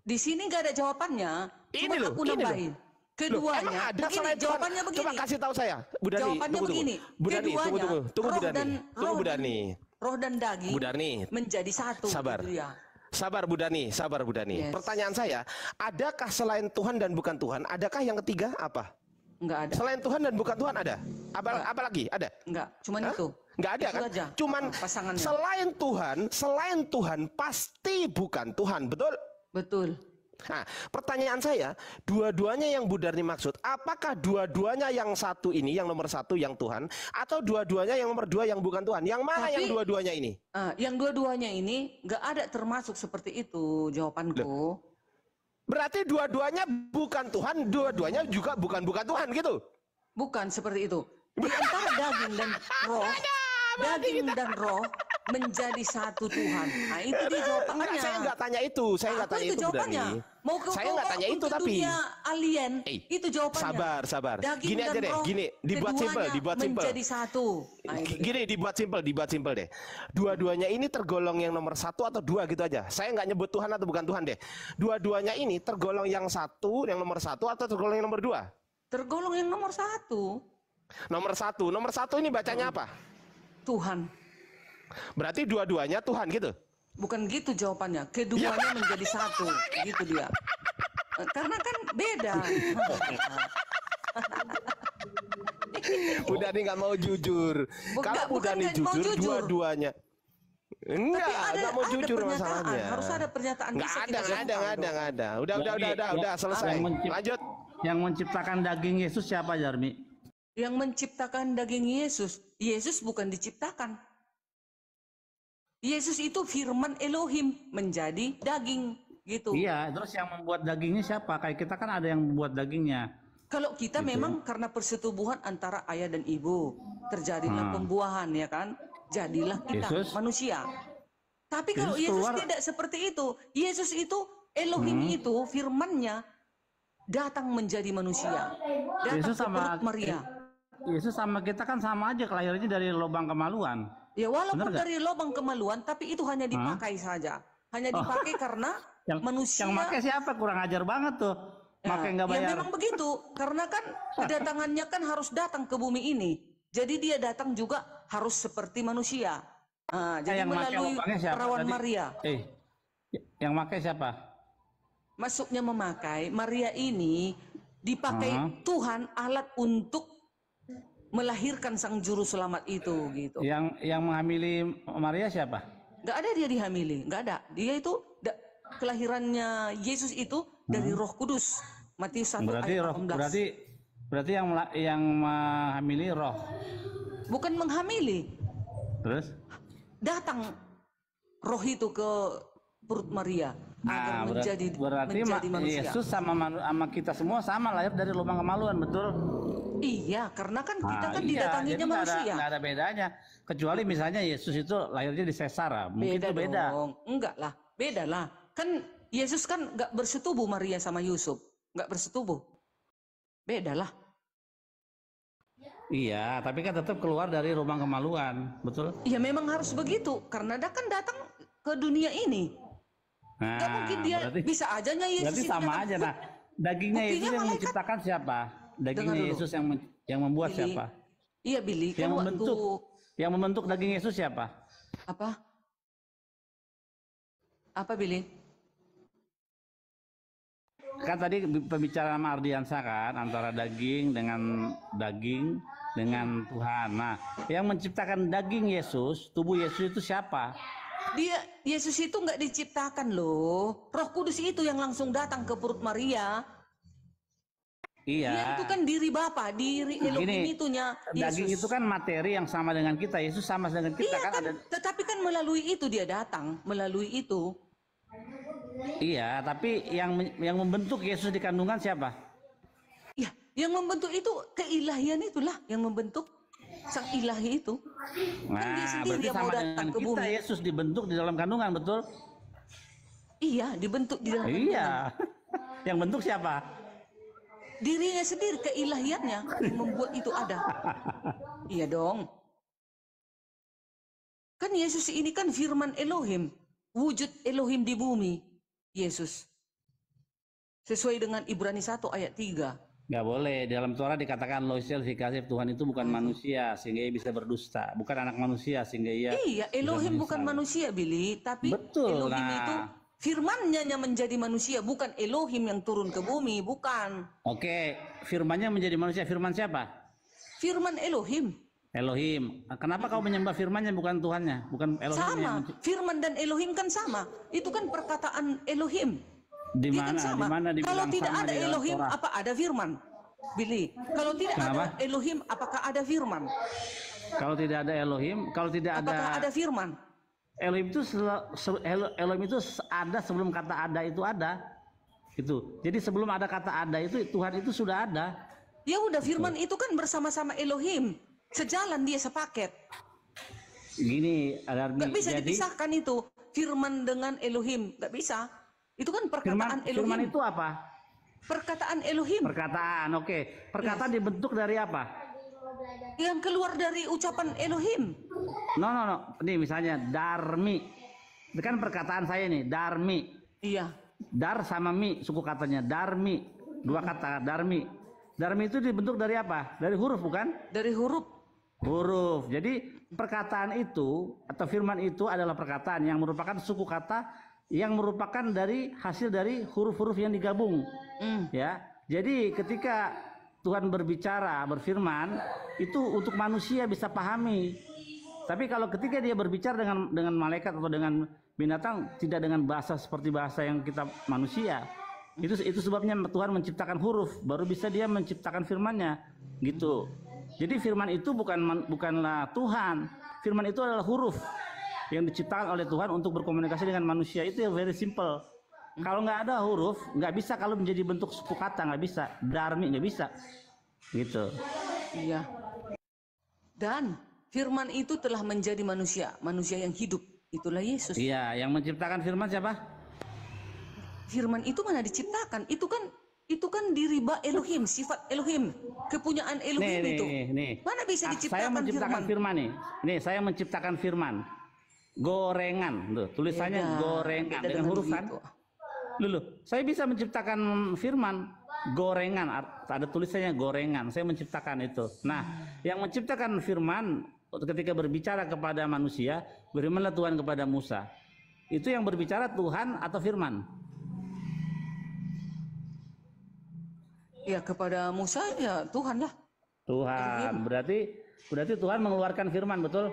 Di sini nggak ada jawabannya.
Ini
Cuma
loh,
aku
ini
nambahin.
loh.
Keduanya.
Emang ada
begini,
selain Tuhan?
jawabannya begini.
Coba kasih tahu saya, Bu Darni.
Jawabannya
Tunggu.
begini.
Bu Darni,
Keduanya,
tunggu Bu
roh
Darni.
dan-
Tunggu Bu
roh
Darni.
Roh dan daging
Bu Darni.
menjadi satu.
Sabar.
Gitu ya.
Sabar Bu Darni.
Yes.
Pertanyaan saya, adakah selain Tuhan dan bukan Tuhan, adakah yang ketiga apa?
Nggak ada.
Selain Tuhan dan bukan Tuhan ada? Apa lagi? Ada?
Nggak. Cuman
Hah?
itu.
Nggak ada
Itu
kan?
aja.
Cuman
Pasangannya.
selain Tuhan pasti bukan Tuhan, betul?
Betul.
Nah, pertanyaan saya, dua-duanya yang Bu Darni maksud, apakah dua-duanya yang satu ini, yang nomor satu yang Tuhan, atau dua-duanya yang nomor dua yang bukan Tuhan? Yang mana yang dua-duanya ini?
Yang dua-duanya ini nggak ada termasuk seperti itu jawabanku.
Berarti dua-duanya bukan Tuhan, dua-duanya juga bukan Tuhan gitu?
Bukan seperti itu. Di antara daging dan roh, daging dan roh menjadi satu Tuhan. Nah, itu dia jawabannya.
Saya nggak tanya itu, saya nggak tanya itu
jawabannya. Mau ke
saya nggak tanya itu tapi
alien, itu jawabannya.
Sabar.
Daging
Gini aja deh, gini, dibuat simpel.
Menjadi satu. Nah,
gini, dibuat simpel deh. Dua-duanya ini tergolong yang nomor satu atau dua gitu aja. Saya nggak nyebut Tuhan atau bukan Tuhan deh. Dua-duanya ini tergolong yang satu, yang nomor satu atau tergolong yang nomor dua?
Tergolong yang nomor satu.
Nomor satu ini bacanya apa?
Tuhan.
Berarti dua-duanya Tuhan gitu?
Bukan gitu jawabannya. Keduanya menjadi satu. Gitu dia. Karena kan beda.
Bu Dani nggak mau jujur. Kalau Bu Dani jujur, dua-duanya. Enggak mau jujur masalahnya.
Harus ada pernyataan.
Nggak ada. Udah selesai. Lanjut.
Yang menciptakan daging Yesus siapa, Jarmi?
Yang menciptakan daging Yesus bukan diciptakan. Yesus itu firman Elohim menjadi daging gitu.
Iya, terus yang membuat dagingnya siapa? Kayak kita kan ada yang membuat dagingnya.
Kalau kita
gitu.
Memang karena persetubuhan antara ayah dan ibu, terjadilah pembuahan ya kan? Jadilah kita manusia. Tapi kalau Yesus tidak seperti itu. Yesus itu Elohim itu firman-Nya datang menjadi manusia. Datang
Yesus
ke perut Maria.
Yesus sama kita kan sama aja, kelahirannya dari lubang kemaluan.
Ya walaupun dari lubang kemaluan, tapi itu hanya dipakai saja. Hanya dipakai karena manusia.
Yang pakai siapa? Kurang ajar banget tuh. Pakai nggak bayar.
Ya memang begitu. Karena kan kedatangannya kan harus datang ke bumi ini. Jadi dia datang juga harus seperti manusia. Jadi
yang
melalui perawan Maria.
Yang pakai siapa?
Maksudnya memakai Maria ini dipakai Tuhan alat untuk melahirkan sang juru selamat itu gitu.
Yang menghamili Maria siapa?
Nggak ada dia dihamili, nggak ada. Dia itu kelahirannya Yesus itu dari Roh Kudus. Matius 1 ayat 18.
Berarti yang menghamili Roh.
Bukan menghamili.
Terus?
Datang Roh itu ke perut Maria agar menjadi manusia.
Yesus sama kita semua sama lahir dari lubang kemaluan, betul?
Iya, karena kan kita kan didatanginya manusia.
Nggak ada bedanya. Kecuali misalnya Yesus itu lahirnya di Sesara, mungkin itu beda.
Enggak lah, beda lah. Kan Yesus kan nggak bersetubuh Maria sama Yusuf, nggak bersetubuh. Beda lah.
Iya, tapi kan tetap keluar dari lubang kemaluan, betul?
Iya, memang harus begitu karena dia kan datang ke dunia ini.
Nah,
nggak mungkin dia bisa aja Yesus.
Berarti sama aja. Nah, dagingnya Yesus yang menciptakan siapa? Dagingnya Yesus yang membuat
Billy.
siapa?
Iya, Billy.
Yang membentuk daging Yesus siapa?
Apa Billy?
Kan tadi pembicaraan sama Ardiansa kan antara daging dengan Tuhan. Nah, yang menciptakan daging Yesus, tubuh Yesus itu siapa?
Yesus itu nggak diciptakan loh. Roh Kudus itu yang langsung datang ke perut Maria.
Iya.
Dia itu kan diri Bapa, diri Elohim itunya Yesus.
Daging itu kan materi yang sama dengan kita. Yesus sama dengan kita
kan ada. Tetapi kan melalui itu dia datang, melalui itu.
Iya, tapi yang membentuk Yesus di kandungan siapa?
Iya, yang membentuk itu keilahian itulah yang membentuk sang ilahi itu.
Nah,
kan dia sendiri
berarti
yang
sama
mau datang
dengan
ke
kita
bumi.
Yesus dibentuk di dalam kandungan, betul?
Iya, dibentuk di dalam kandungan.
Iya. Yang bentuk siapa?
Dirinya sendiri, keilahiannya yang membuat itu ada. Iya dong. Kan Yesus ini kan firman Elohim, wujud Elohim di bumi. Yesus. Sesuai dengan Ibrani 1 ayat 3.
Nggak boleh. Dalam Torah dikatakan Loisel Hikasif, Tuhan itu bukan manusia sehingga ia bisa berdusta. Bukan anak manusia sehingga ia...
Iya, Elohim bukan manusia, Billy. Tapi
betul,
Elohim itu firmannya yang menjadi manusia. Bukan Elohim yang turun ke bumi, bukan.
Oke, firmannya menjadi manusia. Firman siapa?
Firman Elohim.
Elohim. Kenapa kau menyembah firmannya bukan Tuhannya? Bukan Elohim.
Sama. Firman dan Elohim kan sama. Itu kan perkataan Elohim.
Di
Dia kan
mana?
sama.
Di mana
Kalau
dibilang
tidak
sama
ada
di dalam
Elohim,
Torah?
apa ada firman? Billy, kalau tidak
Kenapa?
ada Elohim, apakah ada firman?
Kalau tidak ada Elohim, kalau tidak
Apakah ada firman?
Elohim itu Elohim itu ada sebelum kata ada itu ada. Gitu. Jadi sebelum ada kata ada itu Tuhan itu sudah ada.
Ya udah, firman itu kan bersama-sama Elohim, sejalan dia sepaket.
Gini,
Gak bisa dipisahkan itu firman dengan Elohim, gak bisa. Itu kan perkataan Elohim.
Firman itu apa?
Perkataan Elohim.
Perkataan, oke. Perkataan dibentuk dari apa?
Yang keluar dari ucapan Elohim.
No. Nih misalnya darmi. Itu kan perkataan saya nih, darmi.
Iya.
Dar sama mi, suku katanya darmi. Dua kata, darmi. Darmi itu dibentuk dari apa? Dari huruf bukan?
Dari huruf.
Huruf. Jadi perkataan itu atau firman itu adalah perkataan yang merupakan suku kata yang merupakan dari hasil dari huruf-huruf yang digabung. Ya. Jadi ketika Tuhan berbicara, berfirman, itu untuk manusia bisa pahami. Tapi kalau ketika dia berbicara dengan malaikat atau dengan binatang, tidak dengan bahasa seperti bahasa yang kita manusia. Itu sebabnya Tuhan menciptakan huruf, baru bisa dia menciptakan firman-Nya. Gitu. Jadi firman itu bukanlah Tuhan. Firman itu adalah huruf yang diciptakan oleh Tuhan untuk berkomunikasi dengan manusia. Itu yang very simple. Kalau nggak ada huruf, nggak bisa kalau menjadi bentuk suku kata, nggak bisa. Darmi nggak bisa. Gitu.
Iya. Dan firman itu telah menjadi manusia, manusia yang hidup. Itulah Yesus.
Iya, yang menciptakan firman siapa?
Firman itu mana diciptakan? Itu kan diriba Elohim, sifat Elohim, kepunyaan Elohim itu.
Nih.
Mana bisa
Saya
diciptakan
menciptakan
firman?
Nih, saya menciptakan firman. Gorengan, tuh tulisannya
Beda.
gorengan
Beda
dengan huruf kan?
begitu.
Loh, saya bisa menciptakan firman gorengan, ada tulisannya gorengan. Saya menciptakan itu. Nah, yang menciptakan firman ketika berbicara kepada manusia, berimanlah Tuhan kepada Musa. Itu yang berbicara Tuhan atau firman?
Ya, kepada Musa ya Tuhan lah.
Tuhan. Berarti Tuhan mengeluarkan firman, betul?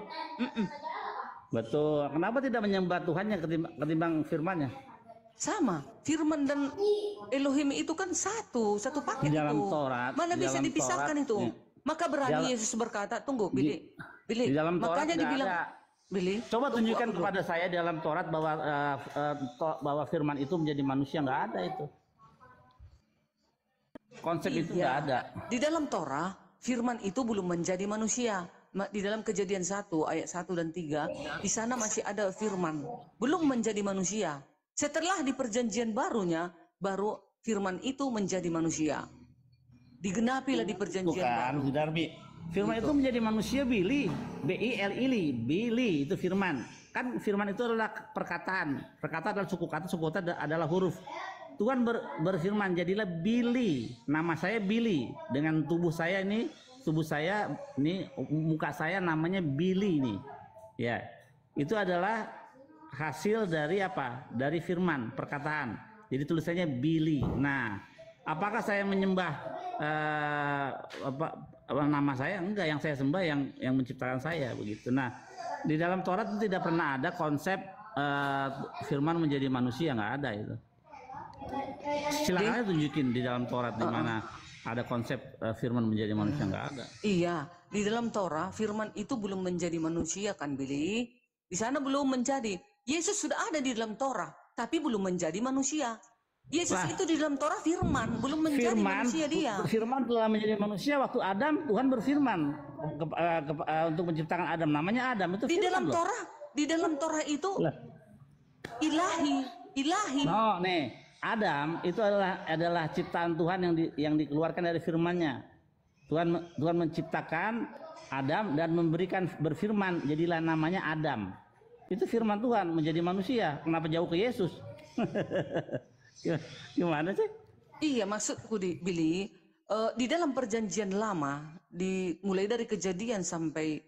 Betul. Kenapa tidak menyembah Tuhannya ketimbang firmannya?
Sama, firman dan Elohim itu kan satu paket
Di dalam
itu.
Taurat,
Mana
di
bisa
dalam
dipisahkan
Taurat,
itu?
ya.
Maka berani Yesus berkata, tunggu, Billy.
Di dalam Taurat
Makanya
tidak
dibilang,
ada.
Billy.
Coba
tunggu,
tunjukkan
aku dulu.
kepada saya di dalam Taurat bahwa firman itu menjadi manusia, nggak ada itu. Konsep itu nggak ada.
Di dalam Torah, firman itu belum menjadi manusia. Di dalam Kejadian 1 ayat 1 dan 3, di sana masih ada firman, belum menjadi manusia. Setelah di perjanjian barunya, baru firman itu menjadi manusia. Digenapilah di perjanjian baru.
Bukan, Darbi. Firman itu menjadi manusia, Billy. B-I-L-I, Billy itu firman. Kan firman itu adalah perkataan. Perkataan adalah suku kata adalah huruf. Tuhan berfirman, jadilah Billy. Nama saya Billy. Dengan tubuh saya ini, muka saya namanya Billy nih. Ya, itu adalah hasil dari apa? Dari firman, perkataan. Jadi tulisannya Billy. Nah, apakah saya menyembah nama saya? Enggak, yang saya sembah yang menciptakan saya begitu. Nah, di dalam Taurat itu tidak pernah ada konsep firman menjadi manusia, nggak ada itu. Silakan aja tunjukin di dalam Taurat di mana ada konsep firman menjadi manusia, nggak ada.
Iya, di dalam Torah firman itu belum menjadi manusia kan, Billy? Di sana belum menjadi. Yesus sudah ada di dalam Torah, tapi belum menjadi manusia. Yesus itu di dalam Torah firman, belum menjadi manusia dia.
Firman telah menjadi manusia waktu Adam. Tuhan berfirman untuk menciptakan Adam. Namanya Adam itu
Di
firman
dalam
loh.
Torah, di dalam Torah itu ilahi.
No, nih Adam itu adalah ciptaan Tuhan yang dikeluarkan dari firman-Nya. Tuhan menciptakan Adam dan berfirman, jadilah namanya Adam. Itu firman Tuhan menjadi manusia. Kenapa jauh ke Yesus? Gimana sih?
Iya, maksudku Billy, di dalam perjanjian lama, mulai dari Kejadian sampai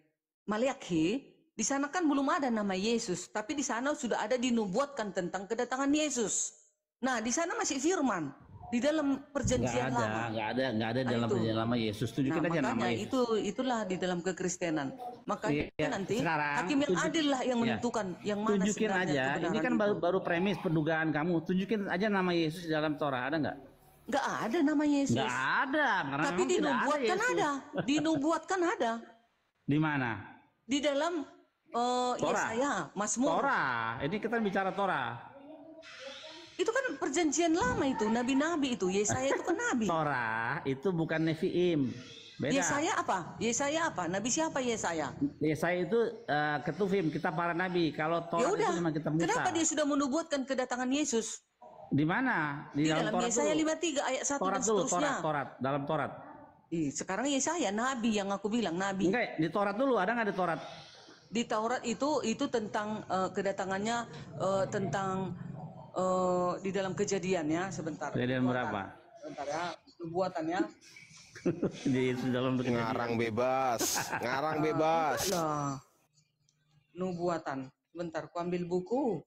Maleakhi, di sana kan belum ada nama Yesus, tapi di sana sudah ada dinubuatkan tentang kedatangan Yesus. Nah, di sana masih firman. Di dalam
Nggak
perjanjian
ada,
lama.
nggak ada dalam
itu.
perjanjian lama Yesus. Tunjukin aja nama
makanya
Yesus.
itulah di dalam kekristenan. Makanya
Iya,
nanti
sekarang
hakim yang adil lah yang
Iya.
menentukan yang mana
Tunjukin
sebenarnya
aja.
kebenaran
Ini kan
itu.
baru premis pendugaan kamu. Tunjukin aja nama Yesus di dalam Torah, ada nggak?
Nggak ada nama Yesus.
Nggak ada, karena
Tapi
memang tidak
dinubuatkan
Yesus.
ada. Dinubuatkan ada.
Di mana?
Di dalam Yesaya, Mazmur.
Torah. Ini kita bicara Torah.
Itu kan perjanjian lama itu, nabi-nabi itu. Yesaya itu kan nabi.
Torah itu bukan Nevi'im. Beda.
Yesaya apa? Yesaya apa? Nabi siapa Yesaya?
Yesaya itu ketuvim, kita para nabi. Kalau
Ya
Torah
udah.
itu memang kita Musa.
Kenapa dia sudah menubuatkan kedatangan Yesus?
Di mana?
Di dalam
Torah
Yesaya
dulu.
53 ayat 1
Torat
dan
dulu,
seterusnya.
Torat, dalam Torat.
Sekarang Yesaya nabi yang aku bilang nabi.
Enggak, di Torat dulu ada nggak di Torat?
Di Taurat itu tentang kedatangannya tentang di dalam kejadian ya sebentar.
Kejadian
Nubuatan.
berapa?
Sebentar ya, nubuatannya.
Di dalam
Ngarang bebas, ngarang bebas.
Lah. Nubuatan. Sebentar, ku ambil buku.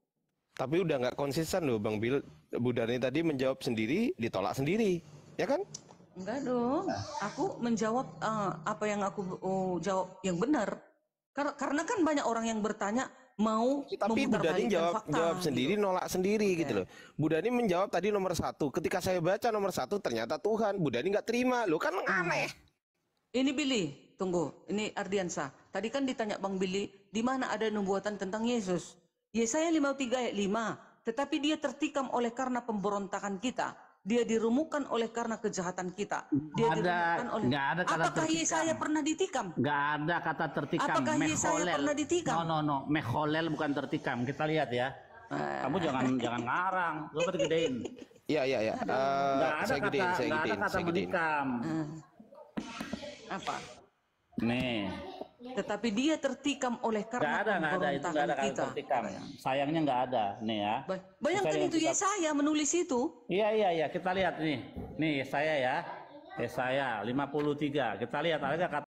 Tapi udah nggak konsisten loh Bang Bil. Bu Darni tadi menjawab sendiri, ditolak sendiri, ya kan?
Enggak dong. Aku menjawab apa yang aku jawab yang benar. Karena kan banyak orang yang bertanya mau
Tapi Bu Dani jawab sendiri, nolak sendiri gitu loh. Bu Dani menjawab tadi nomor 1. Ketika saya baca nomor 1 ternyata Tuhan. Bu Dani nggak terima, lo kan aneh.
Ini Billy, tunggu. Ini Ardiansa. Tadi kan ditanya Bang Billy, di mana ada nubuatan tentang Yesus? Yesaya 53 ayat 5. Tetapi dia tertikam oleh karena pemberontakan kita. Dia dirumukan oleh karena kejahatan kita. Dia dirumukan oleh.
Nggak ada kata
Apakah
tertikam.
Yesaya pernah ditikam?
Nggak ada kata tertikam.
Apakah Yesaya pernah ditikam?
No. Mecholel bukan tertikam. Kita lihat ya. Kamu jangan ngarang. Coba gedein.
Iya.
Nggak ada
Saya gedein,
kata,
saya
nggak ada
gedein,
kata
saya gedein.
menikam.
Apa?
Nih.
Tetapi dia tertikam oleh
Nggak
karena
ada. Itu nggak
pemberontakan
ada kata
kita.
tertikam. Sayangnya nggak ada. Nih ya.
Bayangkan
Saya
itu Yesaya menulis itu.
Iya. Kita lihat nih. Nih saya ya. Yesaya 53. Kita lihat ada kata